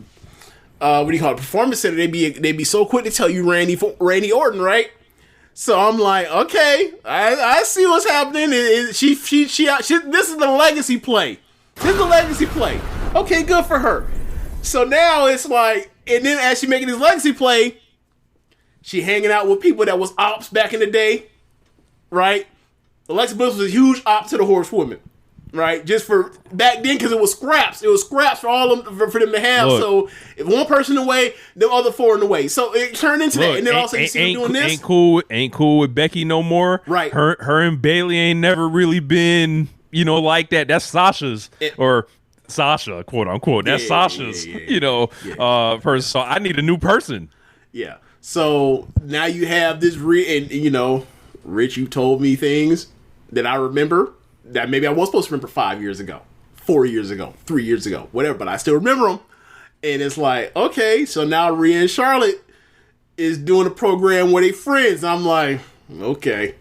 what do you call it? Performance center. They'd be so quick to tell you Randy Orton, right? So I'm like, okay, I see what's happening. This is the legacy play. This is the legacy play. Okay, good for her. So now it's like, and then as she making this legacy play, she hanging out with people that was ops back in the day, right? Alexa Bliss was a huge op to the Horsewomen. Right, just for back then, because it was scraps. It was scraps for all of them, for them to have. Look, so if one person away, the other four in the way. So it turned into that, and then also you see them doing this. Ain't cool with Becky no more. Right, her and Bayley ain't never really been, you know, like that. That's Sasha's or Sasha, quote unquote. That's Sasha's, person. So I need a new person. Yeah. So now you have this and you know, Rich, you told me things that I remember. That maybe I was supposed to remember 5 years ago, 4 years ago, 3 years ago, whatever, but I still remember them. And it's like, okay, so now Rhea and Charlotte is doing a program where they friends. I'm like, okay.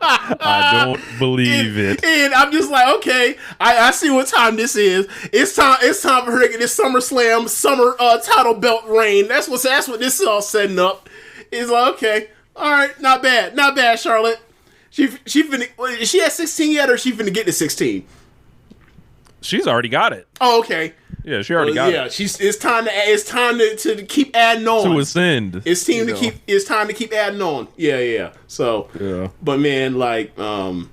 I don't believe it. And I'm just like, okay, I see what time this is. It's time for her to get this SummerSlam summer title belt reign. That's what this is all setting up. It's like, okay, all right, not bad, Charlotte. She finna, is she at 16 yet, or is she finna get to 16? She's already got it. Oh, okay. Yeah, she already got it. Yeah, it's time to keep adding on. To ascend. It's time to keep adding on. Yeah. So, yeah. But man, like, but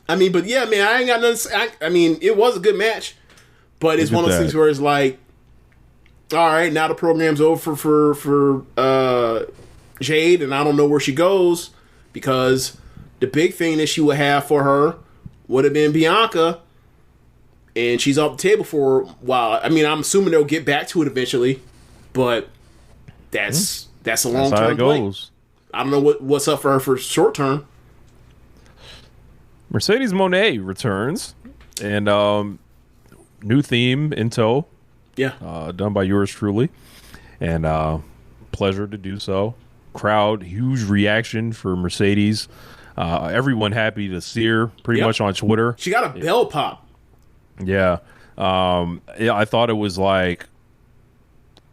yeah, man, I ain't got nothing. I mean, it was a good match, but it's one of those things where it's like, all right, now the program's over for Jade, and I don't know where she goes. Because the big thing that she would have for her would have been Bianca, and she's off the table for a while. I mean, I'm assuming they'll get back to it eventually, but that's a long term play. I don't know what's up for her for short term. Mercedes Moné returns, and new theme in tow. Yeah, done by yours truly, and pleasure to do so. Crowd, huge reaction for Mercedes. Everyone happy to see her pretty much on Twitter. She got a bell pop. Yeah. I thought it was like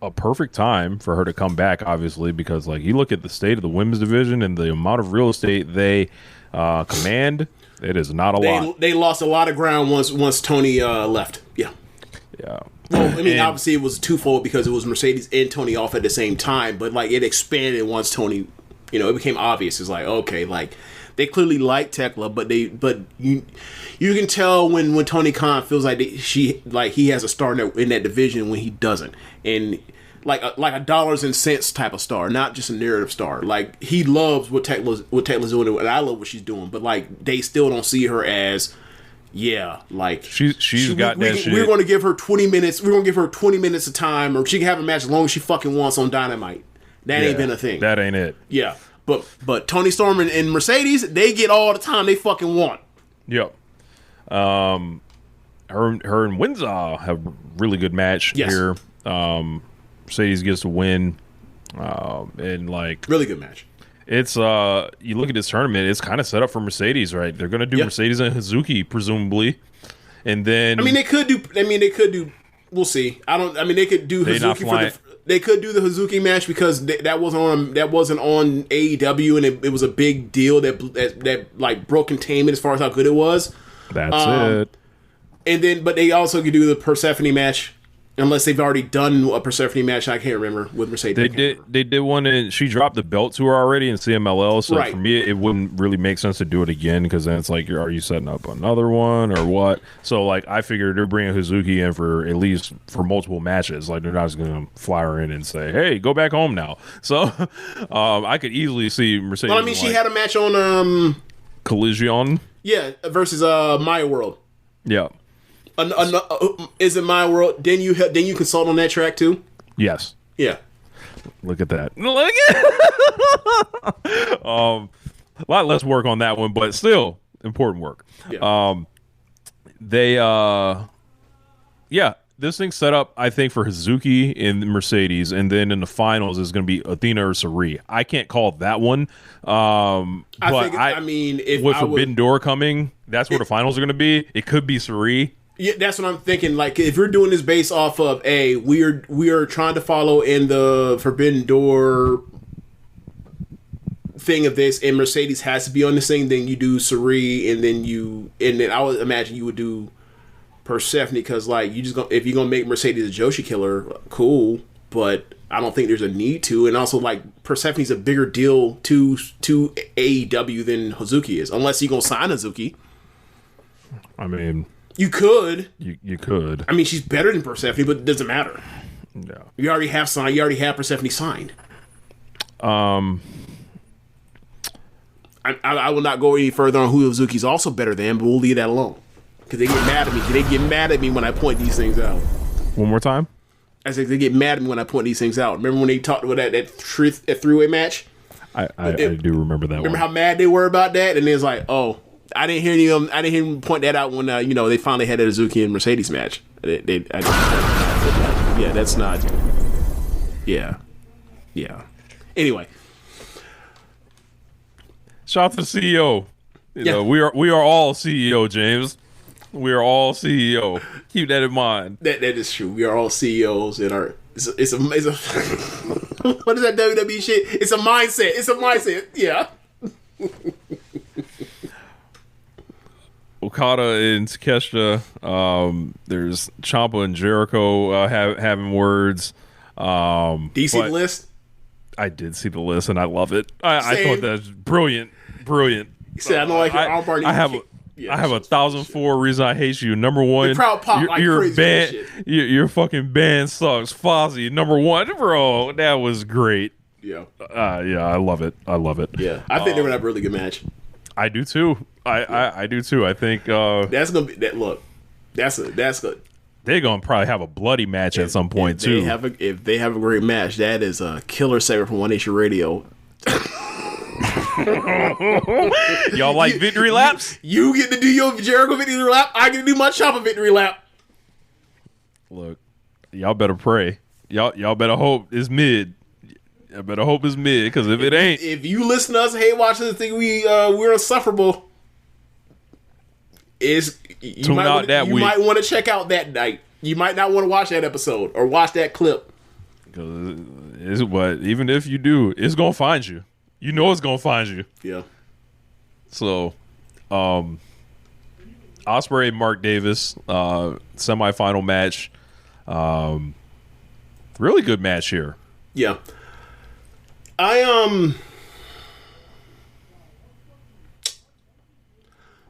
a perfect time for her to come back, obviously, because like you look at the state of the women's division and the amount of real estate they command, it is not a lot. They lost a lot of ground once Tony left. Yeah. Well, I mean, obviously it was twofold because it was Mercedes and Tony off at the same time, but like it expanded once Tony, it became obvious. It's like, okay, like they clearly like Tekla, but you can tell when Tony Khan feels like he has a star in that division when he doesn't, and like a dollars and cents type of star, not just a narrative star. Like he loves what Tekla's doing, and I love what she's doing, but like they still don't see her as. Yeah, like she's got that shit. We're going to give her 20 minutes. We're going to give her 20 minutes of time, or she can have a match as long as she fucking wants on Dynamite. That ain't been a thing. That ain't it. Yeah, but Tony Storm and Mercedes, they get all the time they fucking want. Yep. Her and Windsor have a really good match here. Mercedes gets to win, and like really good match. It's you look at this tournament, it's kind of set up for Mercedes, right? They're going to do Mercedes and Hazuki presumably, and then they could do. We'll see. They could do Hazuki they could do the Hazuki match because that wasn't on AEW, and it was a big deal that like broke containment as far as how good it was. That's it. And then, but they also could do the Persephone match Unless they've already done a Persephone match, I can't remember with Mercedes. They did one, and she dropped the belt to her already in CMLL. So Right. for me, it wouldn't really make sense to do it again because then it's like, are you setting up another one or what? So like, I figured they're bringing Hazuki in for at least for multiple matches. Like they're not just going to fly her in and say, "Hey, go back home now." So I could easily see Mercedes. Well, I mean, she had a match on Collision. Yeah, versus Maya World. Yeah. Is it My World? Then you consult on that track too. Yes. Yeah. Look at that. A lot less work on that one, but still important work. Yeah. This thing's set up, I think, for Hazuki and Mercedes, and then in the finals is going to be Athena or Sarie. I can't call that one. With Forbidden Door coming, that's where the finals are going to be. It could be Sarie. Yeah, that's what I'm thinking. Like, if you're doing this based off of we are trying to follow in the Forbidden Door thing of this, and Mercedes has to be on this thing, then you do Sarie, and then I would imagine you would do Persephone, because like if you're gonna make Mercedes a Joshi killer, cool, but I don't think there's a need to. And also, like, Persephone's a bigger deal to AEW than Hazuki is, unless you're gonna sign Hazuki. I mean, you could. You could. I mean, she's better than Persephone, but it doesn't matter. No. You already have Persephone signed. I will not go any further on who Hazuki's also better than, but we'll leave that alone. Because they get mad at me. They get mad at me when I point these things out. One more time? I said they get mad at me when I point these things out. Remember when they talked about that three-way match? I do remember that. Remember how mad they were about that? And it was like, oh, I didn't hear them point that out when they finally had a Hazuki and Mercedes match. Yeah, that's not. Yeah. Anyway, shout out to the CEO. We are all CEO, James. We are all CEO. Keep that in mind. That is true. We are all CEOs in our. It's a what is that WWE shit? It's a mindset. Yeah. Okada and Takeshita. There's Ciampa and Jericho having words. Do you see the list? I did see the list and I love it. I thought that was brilliant. You said I don't like your armbar. I have 1,004 reasons I hate you. Number one, the crowd pop like your crazy band, shit. your fucking band sucks. Fozzy, number one, bro. That was great. Yeah. I love it. Yeah, I think they're gonna have a really good match. I do too. I do too. I think that's gonna be that. Look, that's good. They're gonna probably have a bloody match at some point too. If they have a great match, that is a killer segment from One Nation Radio. Y'all like victory laps? You get to do your Jericho victory lap. I get to do my Ciampa victory lap. Look, y'all better pray. Y'all better hope it's mid. I better hope it's mid, because if it ain't, if you listen to us, hey, watch this thing, we're insufferable. You might want to check out that night. You might not want to watch that episode or watch that clip. Because even if you do, it's gonna find you. You know it's gonna find you. Yeah. So, Ospreay, Mark Davis, semifinal match. Really good match here. Yeah.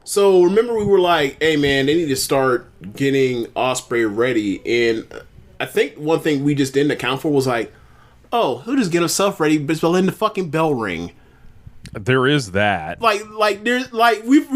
So remember we were like, hey man, they need to start getting Ospreay ready, and I think one thing we just didn't account for was like, oh, he'll just get himself ready, but in the fucking bell ring. There is that. We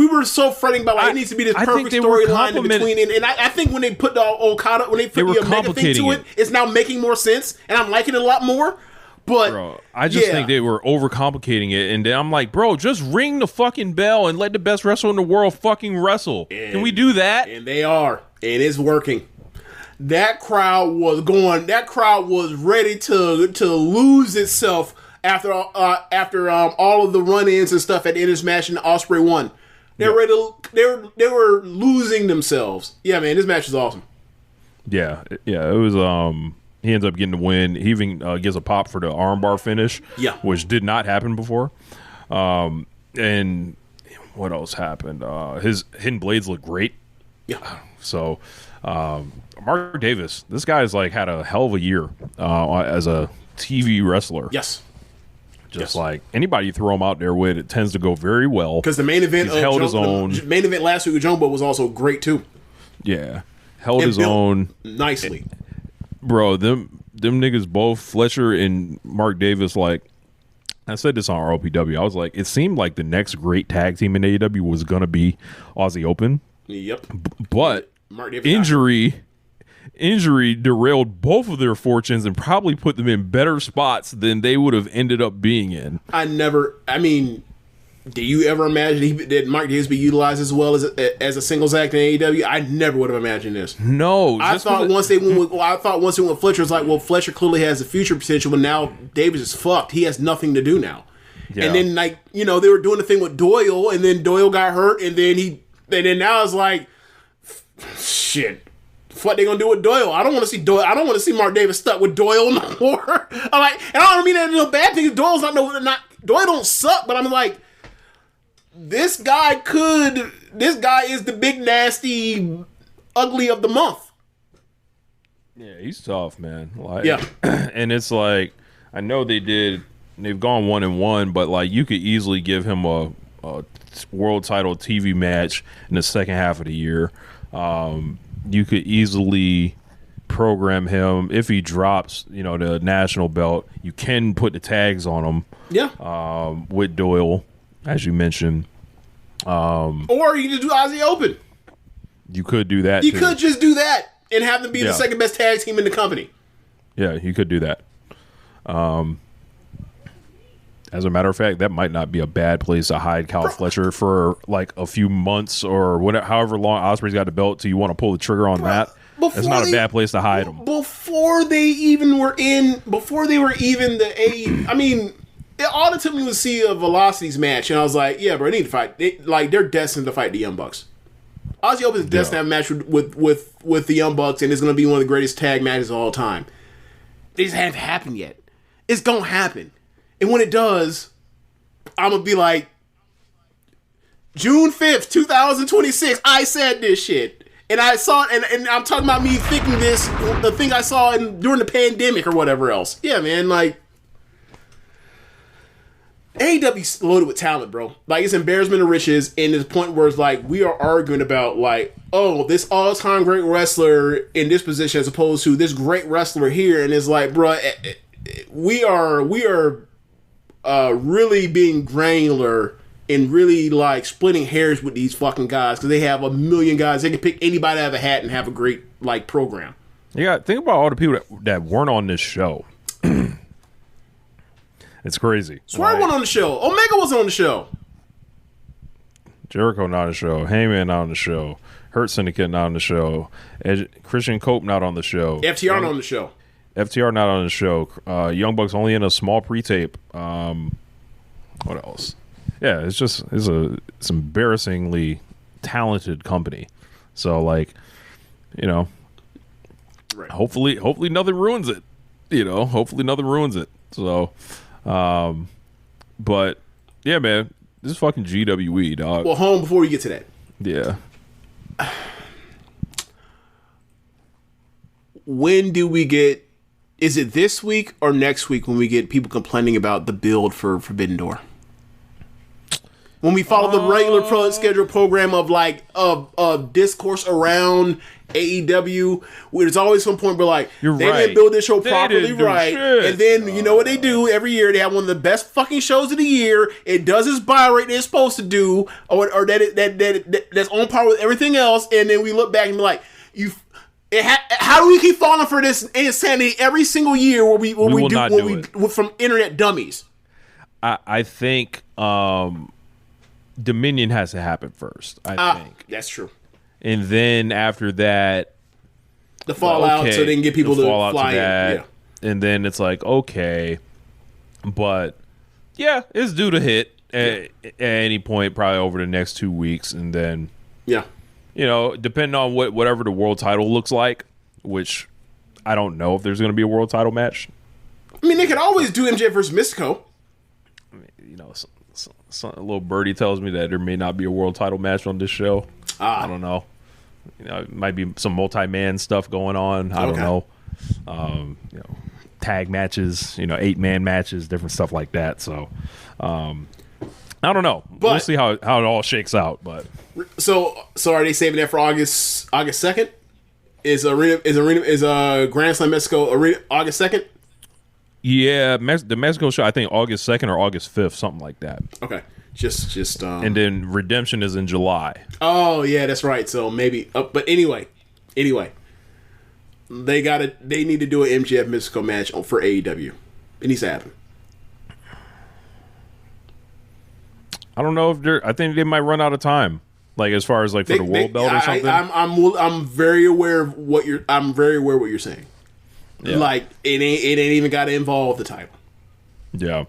were so fretting about it needs to be this perfect storyline in between, and I think when they put the Okada, when they put the Omega thing to it, it's now making more sense, and I'm liking it a lot more. But bro, I just think they were overcomplicating it, and then I'm like, bro, just ring the fucking bell and let the best wrestler in the world fucking wrestle. Can we do that? And they are, and it's working. That crowd was ready to lose itself after all of the run-ins and stuff at the end of this match, and Ospreay won. They were losing themselves. Yeah, man, this match is awesome. Yeah, it was. He ends up getting the win. He even gives a pop for the armbar finish, which did not happen before. And what else happened? His hidden blades look great. Yeah. So, Mark Davis, this guy's like had a hell of a year as a TV wrestler. Yes. Just like anybody you throw him out there with, it tends to go very well. Because the main event, he's held his own. The main event last week with Jumbo was also great too. Yeah, held his own nicely, bro. Them niggas both, Fletcher and Mark Davis. Like I said this on ROPW, I was like, it seemed like the next great tag team in AEW was gonna be Aussie Open. Yep, but Mark Davis injury derailed both of their fortunes and probably put them in better spots than they would have ended up being in. I mean, do you ever imagine that Mark Davis be utilized as well as a singles act in AEW? I never would have imagined this. No. I thought once they went with Fletcher, it's like, well, Fletcher clearly has the future potential, but now Davis is fucked. He has nothing to do now. Yeah. And then, like, you know, they were doing the thing with Doyle, and then Doyle got hurt, and then now it's like, shit. What they gonna do with Doyle? I don't want to see Doyle. I don't want to see Mark Davis stuck with Doyle no more. I'm like, and I don't mean that no bad thing. Doyle don't suck, but I'm like, this guy is the big nasty ugly of the month. Yeah, he's tough, man. Like, yeah, and it's like, I know they've gone 1-1, but like you could easily give him a world title TV match in the second half of the year. You could easily program him if he drops, you know, the national belt. You can put the tags on him. Yeah. With Doyle, as you mentioned. Or you could do Aussie Open. You could do that. You could just do that and have them be the second best tag team in the company. Yeah, you could do that. As a matter of fact, that might not be a bad place to hide Kyle Fletcher for like a few months or whatever, however long Ospreay's got the belt till you want to pull the trigger on that. It's not a bad place to hide him. Before they were even the AE, I mean, it ultimately was see a Velocities match, and I was like, yeah, bro, they need to fight. They're destined to fight the Young Bucks. Aussie Open is destined to have a match with the Young Bucks, and it's going to be one of the greatest tag matches of all time. They just haven't happened yet. It's going to happen. And when it does, I'm going to be like, June 5th, 2026, I said this shit. And I saw it, and I'm talking about me thinking this, the thing I saw during the pandemic or whatever else. Yeah, man, like, AEW's loaded with talent, bro. Like, it's embarrassment of riches, and there's a point where it's like, we are arguing about, like, oh, this all-time great wrestler in this position as opposed to this great wrestler here, and it's like, bro, we are really being granular and really like splitting hairs with these fucking guys because they have a million guys. They can pick anybody out of a hat and have a great like program. Yeah, think about all the people that weren't on this show. It's crazy. Swerve wasn't on the show. Omega wasn't on the show. Jericho not on the show. Heyman not on the show. Hurt Syndicate not on the show. Christian Cope not on the show. FTR not on the show. FTR not on the show. Young Bucks only in a small pre-tape. What else? Yeah, it's embarrassingly talented company. So like, you know, right. Hopefully nothing ruins it. You know, hopefully nothing ruins it. So, but yeah, man, this is fucking GWE, dog. Well, home before we get to that. Yeah. When do we get? Is it this week or next week when we get people complaining about the build for Forbidden Door? When we follow the regular scheduled program of like of discourse around AEW, where there's always some point where like didn't build this show properly right, and then you know what they do every year? They have one of the best fucking shows of the year. It does its buy rate that it's supposed to do, or that's on par with everything else, and then we look back and be like, how do we keep falling for this insanity every single year where we do from internet dummies? I think Dominion has to happen first. I think that's true, and then after that, the fallout, so they can get people to fly in. Yeah. And then it's like okay, but yeah, it's due to hit at any point, probably over the next 2 weeks, and then yeah. You know, depending on whatever the world title looks like, which I don't know if there's going to be a world title match. I mean, they could always do MJF versus Mystico. I mean, you know, a little birdie tells me that there may not be a world title match on this show. I don't know. it might be some multi-man stuff going on. I don't know. Tag matches, 8-man matches, different stuff like that. So, I don't know. But we'll see how it all shakes out. But so are they saving that for August 2nd? Is Grand Slam Mexico August 2nd? Yeah, the Mexico show, I think August 2nd or August 5th, something like that. Okay. Just and then Redemption is in July. Oh, yeah, that's right. So maybe but anyway. They need to do an MJF Mexico match for AEW. It needs to happen. I don't know if I think they might run out of time. Like as far as like for the world belt or something. I'm very aware of what you're saying. Yeah. Like it ain't even got to involve the title. Yeah.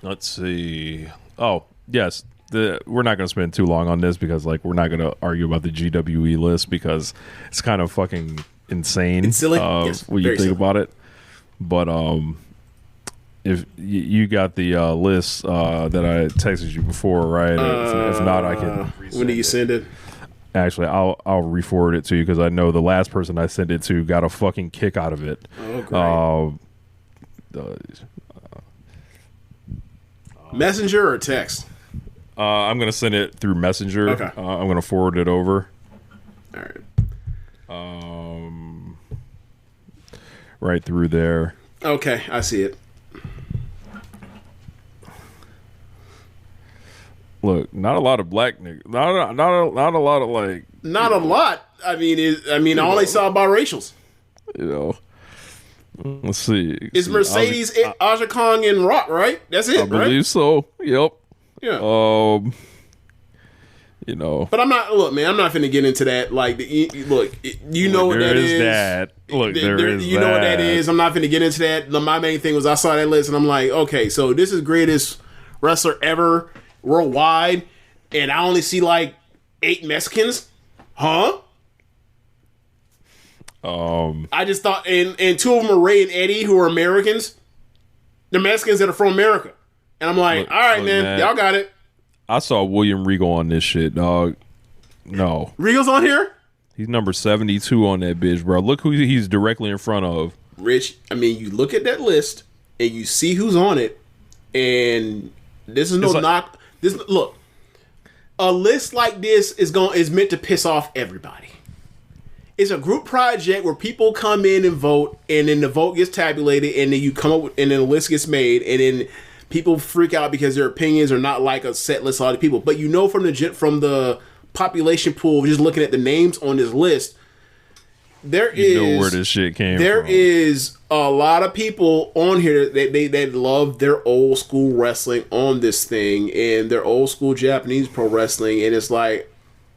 Let's see. Oh, yes. We're not going to spend too long on this because like we're not going to argue about the GWE list because it's kind of fucking insane. It's silly. Yes, when you think about it. But if you got the list that I texted you before, right? If not, I can. When do you send it? Actually, I'll re-forward it to you because I know the last person I sent it to got a fucking kick out of it. Oh, great. Messenger or text? I'm gonna send it through Messenger. Okay. I'm gonna forward it over. All right. Right through there. Okay, I see it. Look, not a lot of black niggas. Not a lot of like. Not a lot. I mean, I only saw biracials. Let's see. It's Mercedes, Aja Kong, and Rock, right? That's it, I believe so. Yep. Yeah. But I'm not. Look, man, I'm not finna get into that. Like, look, you know what that is. That. Look, there is. You know what that is. I'm not finna get into that. My main thing was I saw that list and I'm like, okay, so this is greatest wrestler ever worldwide, and I only see like 8 Mexicans, huh? I just thought, and 2 of them are Ray and Eddie, who are Americans. They're Mexicans that are from America, and I'm like, all right, man, y'all got it. I saw William Regal on this shit, dog. No, Regal's on here. He's number 72 on that bitch, bro. Look who he's directly in front of. Rich, I mean, you look at that list and you see who's on it, and this is knock. Look, a list like this is meant to piss off everybody. It's a group project where people come in and vote, and then the vote gets tabulated, and then you come up with, and then a list gets made, and then people freak out because their opinions are not like a set list of other people. But from the population pool, just looking at the names on this list, you know where this shit came there from. Is a lot of people on here that love their old school wrestling on this thing and their old school Japanese pro wrestling, and it's like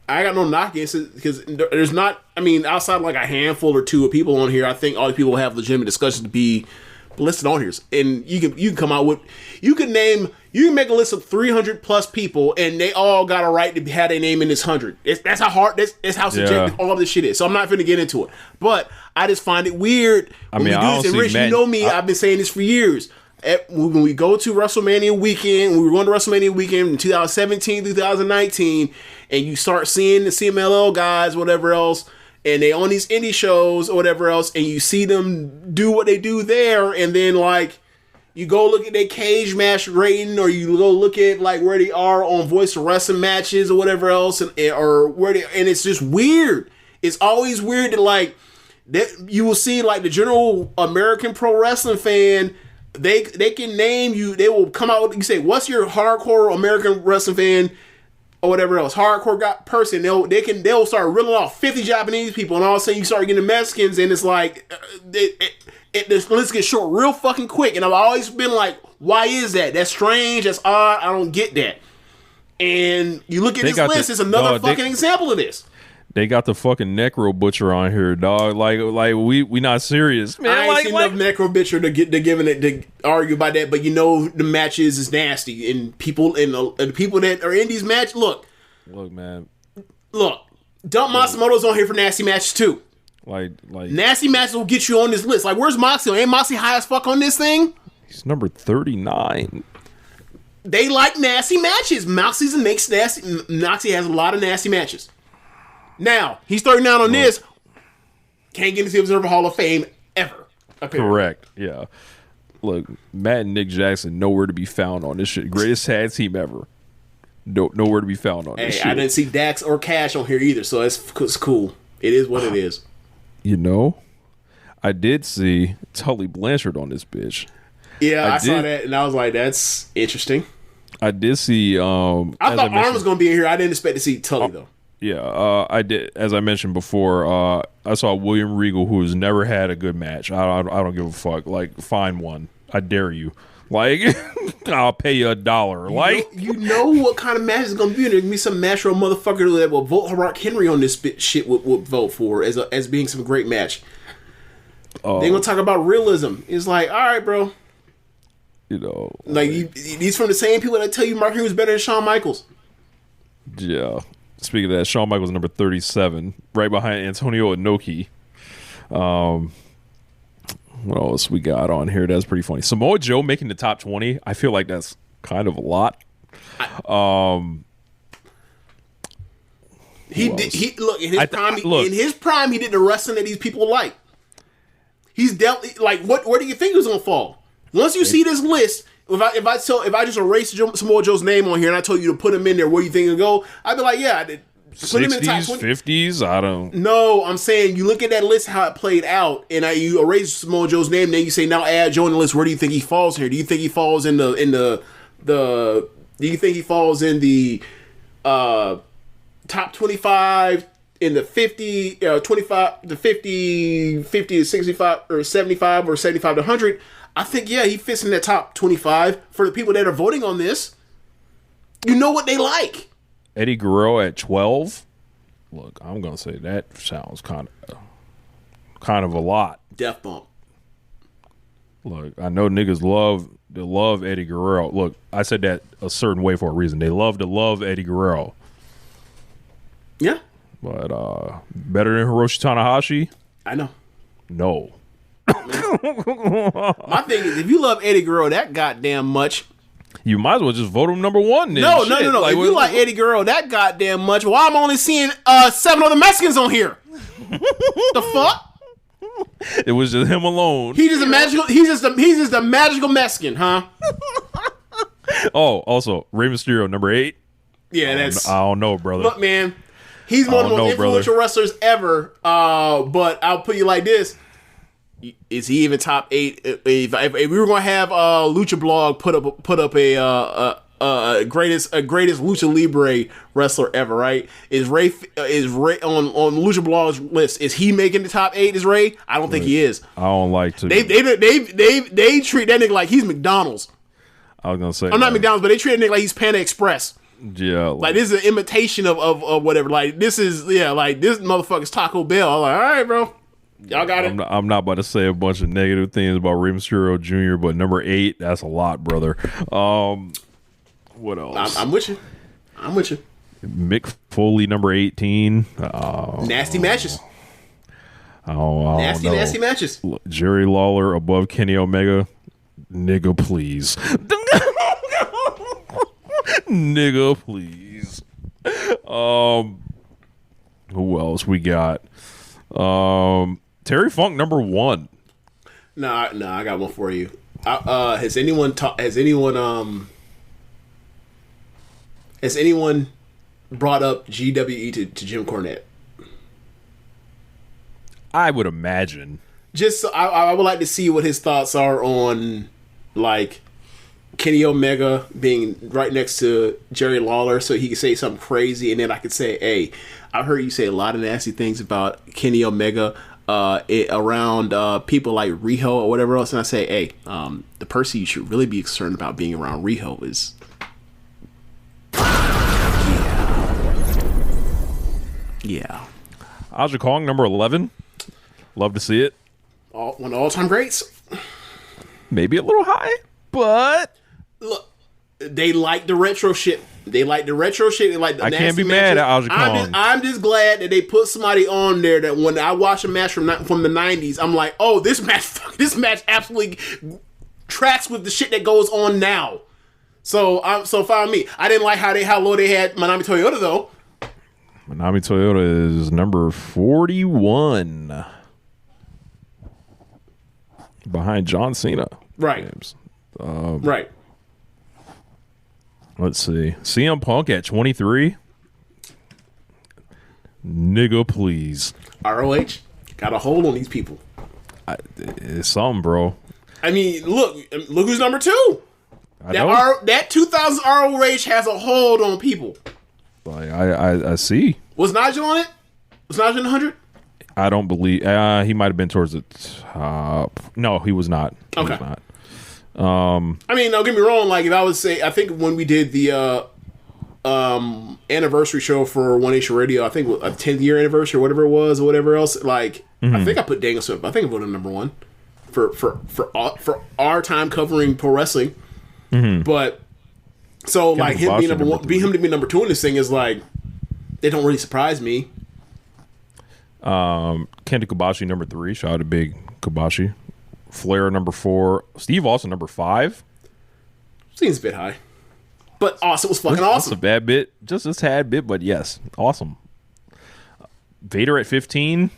I got no knock against it because there's not. I mean, outside like a handful or 2 of people on here, I think all the people have legitimate discussions to be listed on here, and you can come out with you can make a list of 300 plus people, and they all got a right to have their name in this 100. That's how hard. That's how subjective all of this shit is. So I'm not going to get into it, but I just find it weird when we do this. And Rich, you know me, I've been saying this for years. When we go to WrestleMania weekend, when we were going to WrestleMania weekend in 2017 through 2019, and you start seeing the CMLL guys, whatever else, and they on these indie shows or whatever else, and you see them do what they do there, and then like you go look at their cage match rating, or you go look at like where they are on Voice of Wrestling matches or whatever else, and it's just weird. It's always weird that like that you will see like the general American pro wrestling fan. They can name you. They will come out. You say, "What's your hardcore American wrestling fan?" or whatever else, hardcore person. They'll start reeling off 50 Japanese people, and all of a sudden you start getting Mexicans, and it's like this list gets short real fucking quick. And I've always been like, why is that? That's strange. That's odd. I don't get that. And you look at this list, it's another fucking example of this. They got the fucking Necro Butcher on here, dog. Like we not serious, man. I ain't seen enough Necro Butcher to argue about that. But the matches is nasty, and people the people that are in these matches. Look, man. Look, Dump Matsumoto's on here for nasty matches too. Like nasty matches will get you on this list. Like, where's Moxley? Ain't Moxley high as fuck on this thing? He's number 39. they like nasty matches. Moxie has a lot of nasty matches. Now, he's 39 on this. Can't get into the Observer Hall of Fame ever. Apparently. Correct. Yeah. Look, Matt and Nick Jackson, nowhere to be found on this shit. Greatest tag team ever. Nowhere to be found on this shit. I didn't see Dax or Cash on here either, so it's cool. It is what it is. You know, I did see Tully Blanchard on this bitch. Yeah, I saw that, and I was like, that's interesting. I did see... I thought Arn was going to be in here. I didn't expect to see Tully, though. Yeah, I did. As I mentioned before, I saw William Regal, who's never had a good match. I don't give a fuck. Like, find one. I dare you. Like, I'll pay you $1. Like, you know what kind of match is going to be? There's going to be some match or a motherfucker that will vote Rock Henry on this shit would vote for as being some great match. They're going to talk about realism. It's like, all right, bro. You know, like these from the same people that tell you Mark Henry was better than Shawn Michaels. Yeah. Speaking of that, Shawn Michaels number 37, right behind Antonio Inoki. What else we got on here? That's pretty funny. Samoa Joe making the top 20. I feel like that's kind of a lot. In his prime he did the wrestling that these people like. He's definitely like where do you think he was gonna fall? Once you see this list, if I just erase Samoa Joe's name on here and I told you to put him in there, where do you think he'll go? I'd be like, yeah, I did. Put him in the top 20. 50s, I don't. No, I'm saying you look at that list how it played out, and you erase Samoa Joe's name, and then you say now add Joe on the list. Where do you think he falls here? Do you think he falls in the Do you think he falls in the top 25? In the 50, 25, the 50 to 65, or 75, or 75 to 100, I think, yeah, he fits in that top 25 for the people that are voting on this. You know what they like. Eddie Guerrero at 12. Look, I'm going to say that sounds kind of a lot. Death bump. Look, I know niggas love Eddie Guerrero. Look, I said that a certain way for a reason. They love Eddie Guerrero. Yeah. But better than Hiroshi Tanahashi? I know. No. My thing is, if you love Eddie Guerrero that goddamn much, you might as well just vote him number one. Then. No. Like, if you like Eddie Guerrero that goddamn much, why I'm only seeing 7 other Mexicans on here? The fuck? It was just him alone. He's just a magical Mexican, huh? Oh, also Rey Mysterio number 8. Yeah, I don't know, brother. Look, man. He's one of the most influential wrestlers ever. But I'll put you like this: is he even top 8? If we were going to have Lucha Blog put up a greatest Lucha Libre wrestler ever, right? Is Ray on Lucha Blog's list? Is he making the top 8? Is Ray? I don't think he is. I don't like to. They treat that nigga like he's McDonald's. I was gonna say I'm not McDonald's, but they treat that nigga like he's Panda Express. Yeah, like this is an imitation of whatever. Like this is like this motherfucker's Taco Bell. I'm like, all right, bro, y'all got it. I'm not about to say a bunch of negative things about Rey Mysterio Jr., but number 8, that's a lot, brother. What else? I'm with you. Mick Foley number 18. Nasty matches. Nasty matches. Jerry Lawler above Kenny Omega. Nigga, please. Nigga, please. Who else we got? Terry Funk number 1. Nah, I got one for you. Has anyone brought up GWE to Jim Cornette? I would imagine. Just I would like to see what his thoughts are on like Kenny Omega being right next to Jerry Lawler, so he could say something crazy, and then I could say, "Hey, I heard you say a lot of nasty things about Kenny Omega around people like Riho or whatever else," and I say, "Hey, the person you should really be concerned about being around Riho is." Yeah. Aja Kong number 11. Love to see it. One of the all-time greats. Maybe a little high, but look, they like the retro shit. They like the I can't be mad at Aja Kong. I'm just glad that they put somebody on there that when I watch a match from the 90s, I'm like, oh, this match absolutely tracks with the shit that goes on now. So follow me. I didn't like how low they had Manami Toyota though. Manami Toyota is number 41 behind John Cena. Right. Right. Let's see. CM Punk at 23. Nigga, please. ROH got a hold on these people. It's something, bro. I mean, look who's number 2. That 2000 ROH has a hold on people. Like I see. Was Nigel on it? Was Nigel in 100? I don't believe he might have been towards the top. No, he was not. He was not. I mean, don't get me wrong. Like, if I would say, I think when we did the anniversary show for One Nation Radio, I think a 10th year anniversary or whatever it was, or whatever else. Like, I think I put Daniel Swift. I think I voted number 1 for our time covering pro wreshling. But so like him being number 1, him to be number 2 in this thing is like, they don't really surprise me. Kenta Kobashi number 3. Shout out to Big Kobashi. Flair number 4. Steve Austin number 5. Seems a bit high, but Austin was fucking awesome. That's a bad bit, just a tad bit, but yes, awesome. Vader at 15.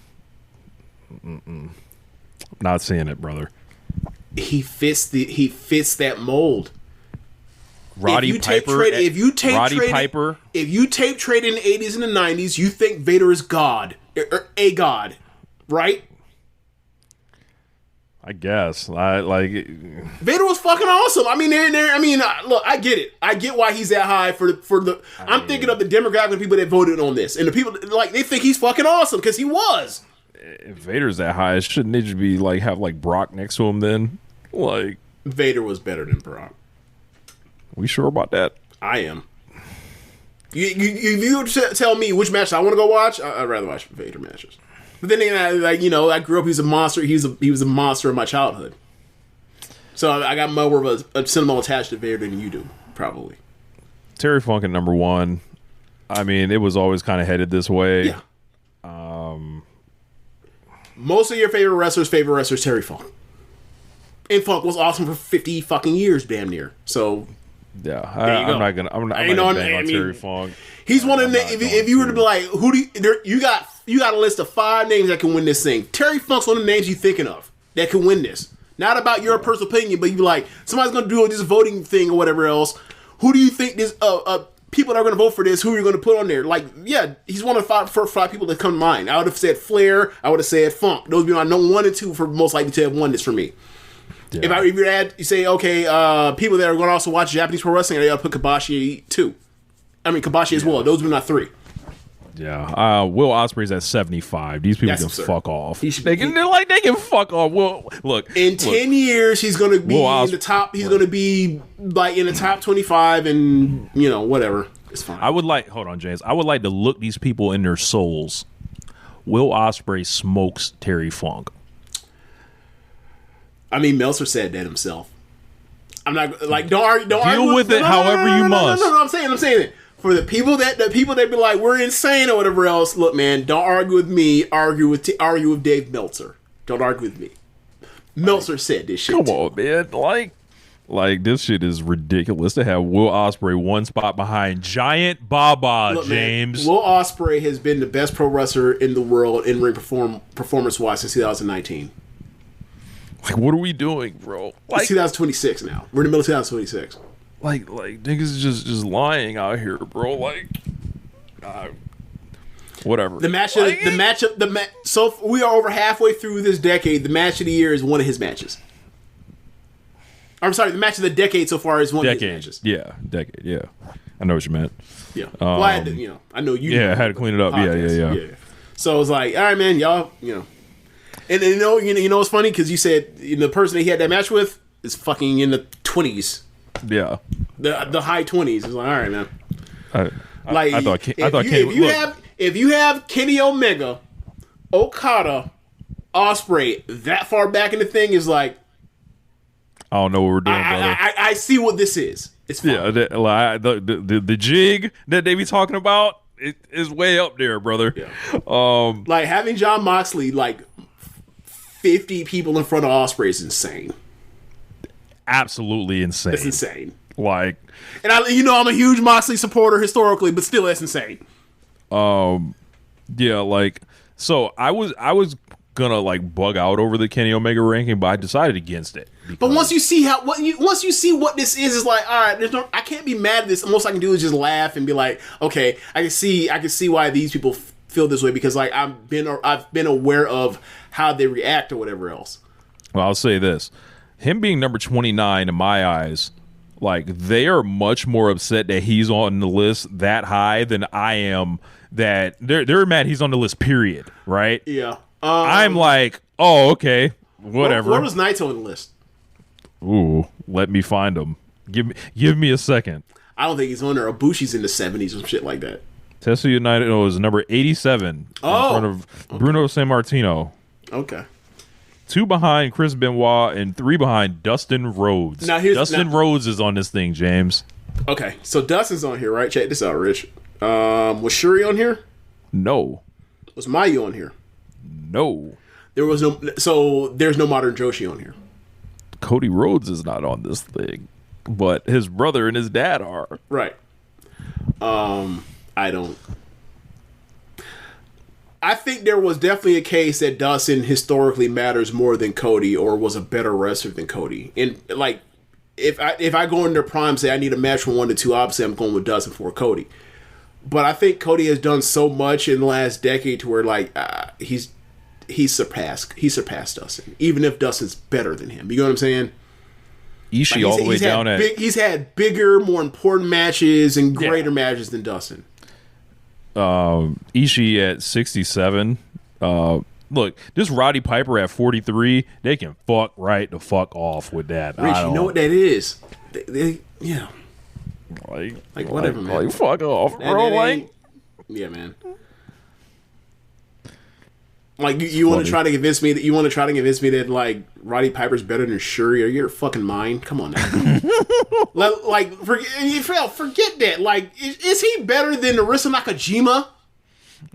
Not seeing it, brother. He fits that mold. Roddy Piper. If you tape trade in the 80s and the 90s, you think Vader is God, or a god, right? I guess. Vader was fucking awesome. I mean, look, I get it. I get why he's that high for the. I'm thinking of the demographic of people that voted on this, and the people like they think he's fucking awesome because he was. If Vader's that high, shouldn't it just be like have like Brock next to him then? Like Vader was better than Brock. We sure about that? I am. You tell me which match I want to go watch. I'd rather watch Vader matches. But then again, I grew up. He was a monster. He was a monster in my childhood. So I got more of a sentimental attached to Vader than you do, probably. Terry Funk at number 1. I mean, it was always kind of headed this way. Yeah. Most of your favorite wrestlers, Terry Funk. And Funk was awesome for 50 fucking years, damn near. So yeah, I'm not gonna bang on Terry Funk. He's one of the. If you were to be like, who do you got a list of 5 names that can win this thing. Terry Funk's one of the names you're thinking of that can win this. Not about your personal opinion, but you be like, somebody's gonna do this voting thing or whatever else. Who do you think this people that are gonna vote for this? Who are you gonna put on there? Like, yeah, he's one of the first 5 people that come to mind. I would have said Flair. I would have said Funk. Those would be my number 1 and 2 for most likely to have won this for me. Yeah. If you say, okay, people that are going to also watch Japanese pro wrestling, I got to put Kobashi too. I mean, Kobashi as well. Those would be my 3. Yeah. Will Ospreay's at 75. These people can fuck off. They can fuck off. Well, look. In 10 years, he's going to be in the top. He's going to be like in the top 25 and, whatever. It's fine. Hold on, James. I would like to look these people in their souls. Will Ospreay smokes Terry Funk. I mean, Meltzer said that himself. I'm not like don't argue with it however you must. No, I'm saying it for the people that be like we're insane or whatever else. Look, man, don't argue with me. Argue with Dave Meltzer. Don't argue with me. Meltzer said this shit. Come on, man. Like this shit is ridiculous to have Will Ospreay 1 spot behind Giant Baba. Look, James. Man, Will Ospreay has been the best pro wrestler in the world in ring performance wise since 2019. Like, what are we doing, bro? It's 2026 now. We're in the middle of 2026. Like niggas just lying out here, bro. Like, whatever. So we are over halfway through this decade. The match of the year is one of his matches. I'm sorry, the match of the decade so far is one of his matches. Yeah, decade. Yeah, I know what you meant. Yeah. Well, I had to, I know you. Yeah, I had to clean it up. Yeah. So it was like, all right, man, y'all, And you know what's funny? Because you said the person that he had that match with is fucking in the 20s. Yeah. The high 20s. It's like, all right, man. If you have Kenny Omega, Okada, Ospreay that far back in the thing is like, I don't know what we're doing, brother. I see what this is. It's fine. Yeah, the jig that they be talking about is way up there, brother. Yeah. Like having Jon Moxley 50 people in front of Ospreay is insane. Absolutely insane. It's insane. Like, and I'm a huge Moxley supporter historically, but still, that's insane. Yeah, like, so I was gonna like bug out over the Kenny Omega ranking, but I decided against it. But once you see what this is, it's like, all right, I can't be mad at this. The most I can do is just laugh and be like, okay, I can see why these people feel this way, because like I've been aware of how they react or whatever else. Well, I'll say this: him being number 29 in my eyes, like, they are much more upset that he's on the list that high than I am. That they're mad he's on the list. Period. Right? Yeah. I'm like, oh, okay, whatever. Where was Naito on the list? Ooh, let me find him. Give me a second. I don't think he's on there. Ibushi's in the 70s or some shit like that. Tetsuya United is number 87 in front of Bruno Sammartino. Okay. 2 behind Chris Benoit and 3 behind Dustin Rhodes. Dustin Rhodes is on this thing, James. Okay, so Dustin's on here, right? Check this out, Rich. Was Shuri on here? No. Was Mayu on here? No. There's no Modern Joshi on here. Cody Rhodes is not on this thing, but his brother and his dad are. Right. I think there was definitely a case that Dustin historically matters more than Cody, or was a better wrestler than Cody. And like, if I go into prime and say I need a match from 1 to 2, obviously I'm going with Dustin for Cody. But I think Cody has done so much in the last decade to where like he's surpassed Dustin, even if Dustin's better than him. You know what I'm saying? Ishii like all the way down at... He's had bigger, more important matches and greater matches than Dustin. Ishii at 67. Look, this Roddy Piper at 43. They can fuck right the fuck off with that. Rich, you know what that is? Yeah. Like whatever, man. Like, fuck off, bro. Yeah, man. Like you want to try to convince me that like Roddy Piper's better than Shuri? Are you your fucking mind? Come on now. Forget that. Like, is he better than Arisa Nakajima?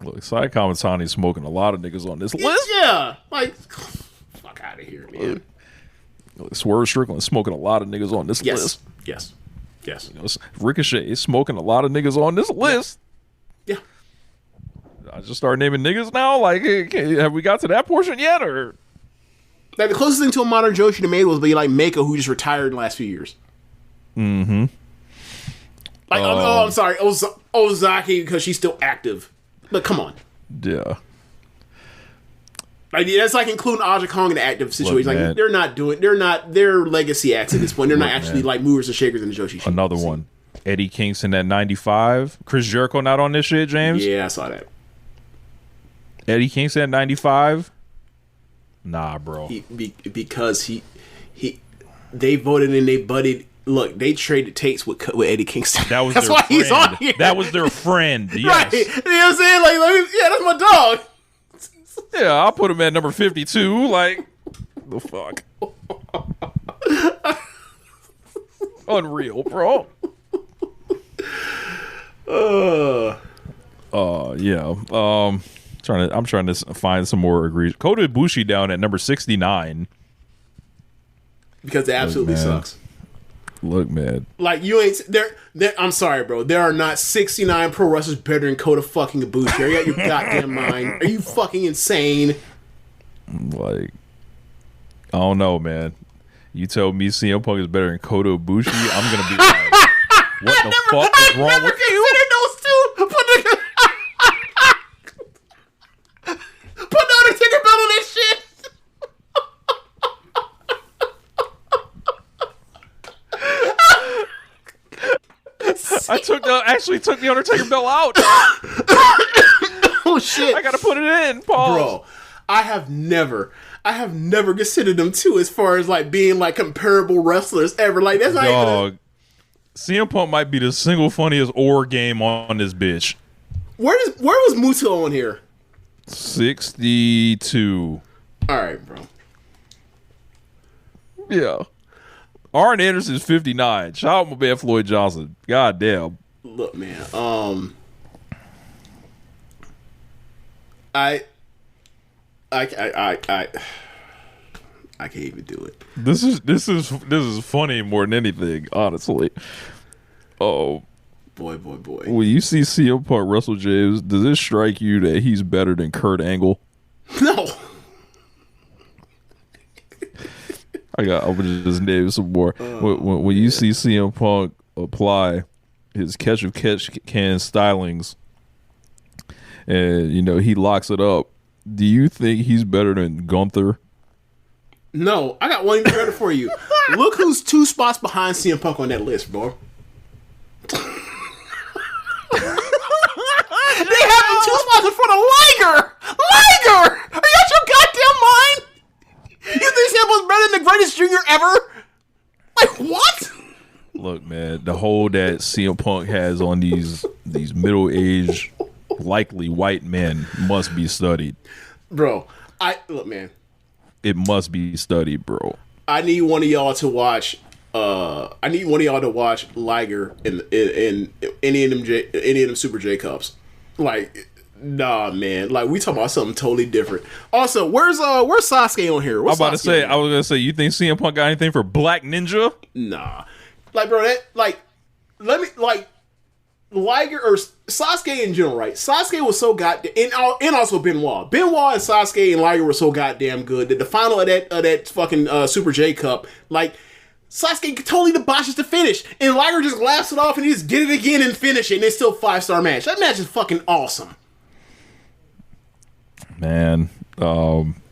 Look, Sai Kamatani's smoking a lot of niggas on this list. Yeah, like, fuck out of here, man. Look, Swerve Strickland's smoking a lot of niggas on this list. Yes. You know, Ricochet is smoking a lot of niggas on this list. Yeah. I just start naming niggas now. Like, have we got to that portion yet, or? Like, the closest thing to a modern Joshi to made was be like Mako, who just retired in the last few years. Mm-hmm. Like, I'm sorry, Ozaki, because she's still active. But come on. Yeah. Like, that's like including Aja Kong in the active situation. Look, like, they're legacy acts at this point. They're not actually like movers and shakers in the Joshi. Another one. Eddie Kingston at 95. Chris Jericho not on this shit, James? Yeah, I saw that. Eddie Kingston at 95. Nah, bro. Because they voted and they buddied. Look, they traded takes with Eddie Kingston. That was that's their why friend. he's on here. That was their friend. Yes. Right. You know what I'm saying? Like, yeah, that's my dog. Yeah, I'll put him at number 52. Like, the fuck? Unreal, bro. Yeah. I'm trying to find some more egregious. Kota Ibushi down at number 69. Because it absolutely sucks. Look, man. Like, you ain't there. I'm sorry, bro. There are not 69 pro wrestlers better than Kota fucking Ibushi. Are you out your goddamn mind? Are you fucking insane? Like, I don't know, man. You tell me CM Punk is better than Kota Ibushi, I'm gonna be like, what the fuck is wrong with you? Those two. Put the Undertaker belt on this shit. I actually took the Undertaker belt out. Oh shit! I gotta put it in, Paul. Bro, I have never considered them two as far as like being like comparable wrestlers ever. Like, that's not even. CM Punk might be the single funniest or game on this bitch. Where was Muto on here? 62. All right, bro. Yeah. Arn Anderson's 59. Shout out my man Floyd Johnson. God damn. Look, man. I I can't even do it. This is funny more than anything, honestly. Oh, boy. When you see CM Punk wrestle James, does it strike you that he's better than Kurt Angle? No. I'm gonna just name some more. When you see CM Punk apply his catch of catch can stylings, and he locks it up, do you think he's better than Gunther? No, I got one even better for you. Look who's 2 spots behind CM Punk on that list, bro. They have him 2 spots in front of Liger! Liger! Are you out your goddamn mind? You think CM Punk's better than the greatest junior ever? Like, what? Look, man, the hold that CM Punk has on these middle-aged, likely white men must be studied. Bro, look, man. It must be studied, bro. I need one of y'all to watch. I need one of y'all to watch Liger in any of them Super J Cups. Like, nah, man. Like, we talking about something totally different. Also, where's Sasuke on here? I was gonna say, you think CM Punk got anything for Black Ninja? Nah, like, bro, Liger or Sasuke in general, right? Sasuke was so goddamn, and also Benoit and Sasuke and Liger were so goddamn good that the final of that fucking Super J Cup, like, Sasuke totally debauches the finish, and Liger just laughs it off and he just get it again and finish it, and it's still 5-star match. That match is fucking awesome. Man,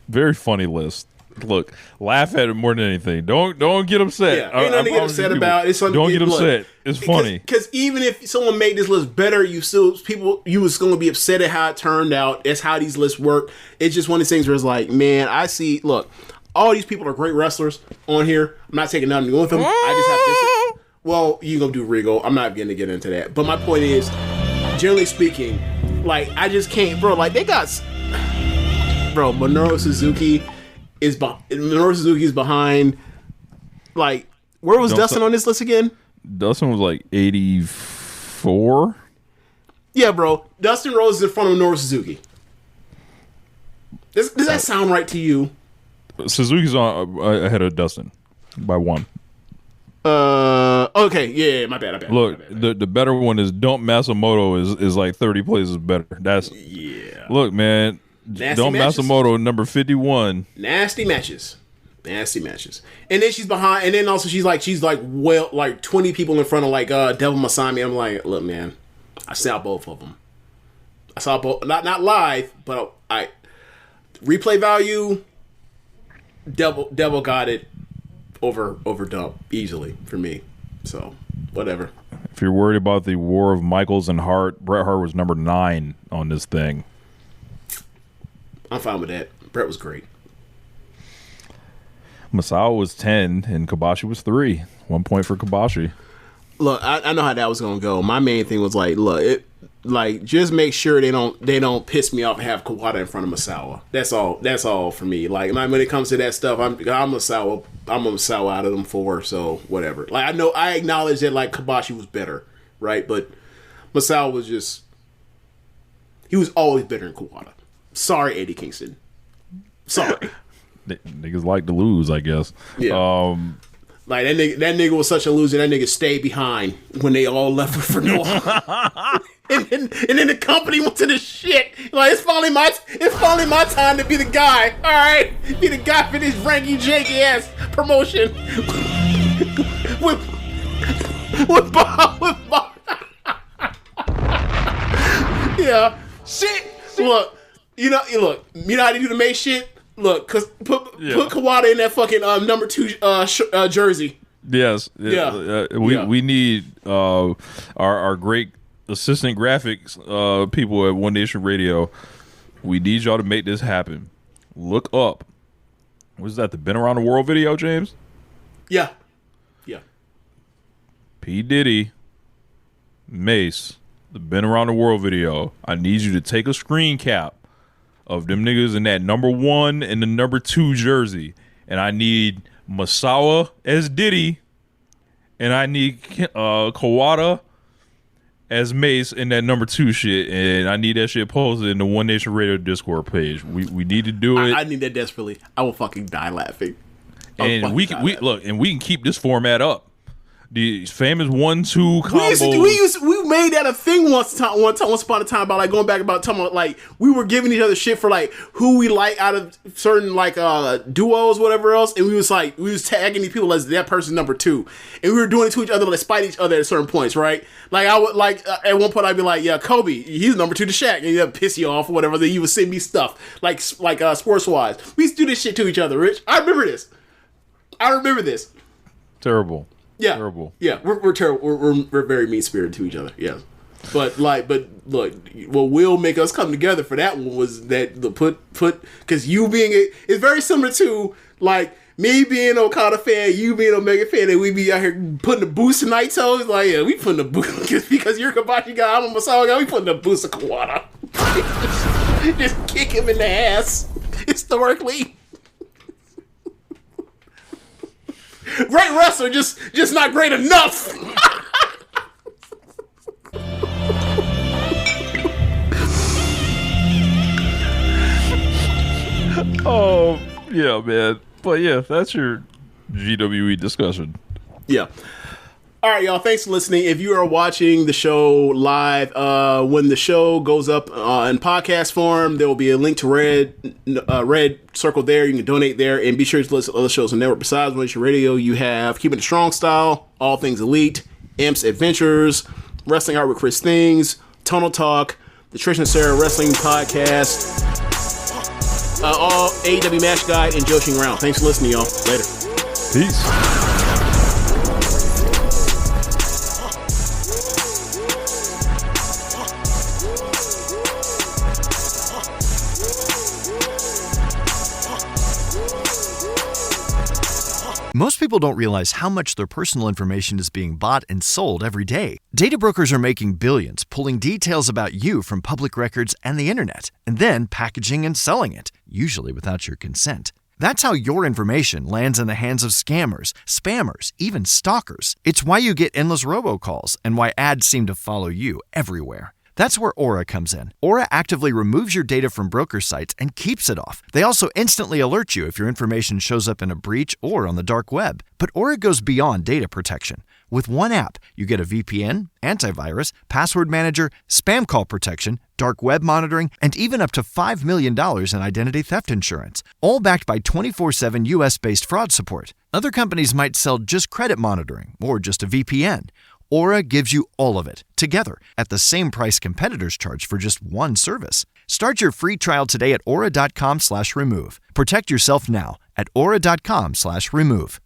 very funny list. Look, laugh at it more than anything. Don't get upset. Yeah, ain't nothing to get upset about. Don't get upset. It's funny. Because even if someone made this list better, you was going to be upset at how it turned out. That's how these lists work. It's just one of these things where it's like, man, look, all these people are great wrestlers on here. I'm not taking nothing with them. I just have this. Well, you gonna do Regal. I'm not going to get into that. But my point is, generally speaking, like, I just can't, bro. Like, they got, bro, Minoru Suzuki is behind. Like, where was Dustin on this list again? Dustin was like 84. Yeah, bro. Dustin Rhodes is in front of Minoru Suzuki. Does that sound right to you? Suzuki's on ahead of Dustin by 1. Okay, yeah, my bad. Look, the better one is Don't Matsumoto is like 30 places better. That's Look, man, Don't Matsumoto number 51. Nasty matches. And then she's behind, and then also she's like 20 people in front of like Devil Masami. I'm like, look, man, I saw both of them. I saw both, not live, but I replay value. Devil got it over Dump easily for me. So whatever. If you're worried about the war of Michaels and Hart, Bret Hart was number 9 on this thing. I'm fine with that. Bret was great. Masao was 10 and Kobashi was 3. 1 point for Kobashi. Look, I know how that was gonna go. My main thing was just make sure they don't piss me off and have Kawada in front of Masawa. That's all for me. Like, when it comes to that stuff, I'm Masawa out of them 4. So whatever. Like, I acknowledge that like Kobashi was better, right? But Masawa was he was always better than Kawada. Sorry, Eddie Kingston. Sorry. Niggas like to lose, I guess. Yeah. Like, that nigga was such a loser. That nigga stayed behind when they all left for Noah. and then the company went to the shit. Like, it's finally my time to be the guy. All right, be the guy for this ranky janky ass promotion. with Bob. Yeah. Shit. Look. You know how they do the make shit. Look, put Kawada in that fucking number 2 jersey. Yes. Yeah. We need our great assistant graphics people at One Nation Radio. We need y'all to make this happen. Look up. Was that the Been Around the World video, James? Yeah. P. Diddy, Mace, the Been Around the World video. I need you to take a screen cap of them niggas in that number 1 and the number 2 jersey. And I need Masawa as Diddy. And I need Kawada as Mace in that number 2 shit. And I need that shit posted in the One Nation Radio Discord page. We need to do it. I need that desperately. I will fucking die laughing. And we can keep this format up. The famous 1-2 combo. We made that a thing once upon a time about like going back about talking about like we were giving each other shit for like who we like out of certain like duos, whatever else, and we was tagging these people as that person number 2, and we were doing it to each other to spite each other at certain points, right? Like I would like at one point I'd be like, yeah, Kobe, he's number 2 to Shaq, and he'd piss you off or whatever. Then he would send me stuff like sports wise. We used to do this shit to each other, Rich. I remember this. Terrible. Yeah, terrible. Yeah, we're terrible. We're very mean spirited to each other. Yeah, but look, what will make us come together for that one was that the put because you being it's very similar to like me being Okada fan, you being Omega fan, and we be out here putting the boost in Naito. It's like, yeah, we putting the boost because you're a Kabachi guy, I'm a Masawa guy. We putting the boost of Kawada. Just kick him in the ass historically. Great wrestler, just not great enough. Oh, yeah, man. But yeah, that's your GWE discussion. Yeah. All right, y'all. Thanks for listening. If you are watching the show live, when the show goes up in podcast form, there will be a link to red circle there. You can donate there, and be sure to listen to other shows on the network. Besides One Nation Radio, you have Keepin It Strong Style, All Things Elite, Imp's Adventures, Wrestling Art with Chris Things, Tonal Talk, the Trish and Sarah Wrestling Podcast, all AEW Match Guide, and Joshi'ing Around. Thanks for listening, y'all. Later. Peace. Most people don't realize how much their personal information is being bought and sold every day. Data brokers are making billions, pulling details about you from public records and the internet, and then packaging and selling it, usually without your consent. That's how your information lands in the hands of scammers, spammers, even stalkers. It's why you get endless robocalls and why ads seem to follow you everywhere. That's where Aura comes in. Aura actively removes your data from broker sites and keeps it off. They also instantly alert you if your information shows up in a breach or on the dark web. But Aura goes beyond data protection. With one app, you get a VPN, antivirus, password manager, spam call protection, dark web monitoring, and even up to $5 million in identity theft insurance. All backed by 24/7 US-based fraud support. Other companies might sell just credit monitoring or just a VPN. Aura gives you all of it, together, at the same price competitors charge for just one service. Start your free trial today at aura.com/remove. Protect yourself now at aura.com/remove.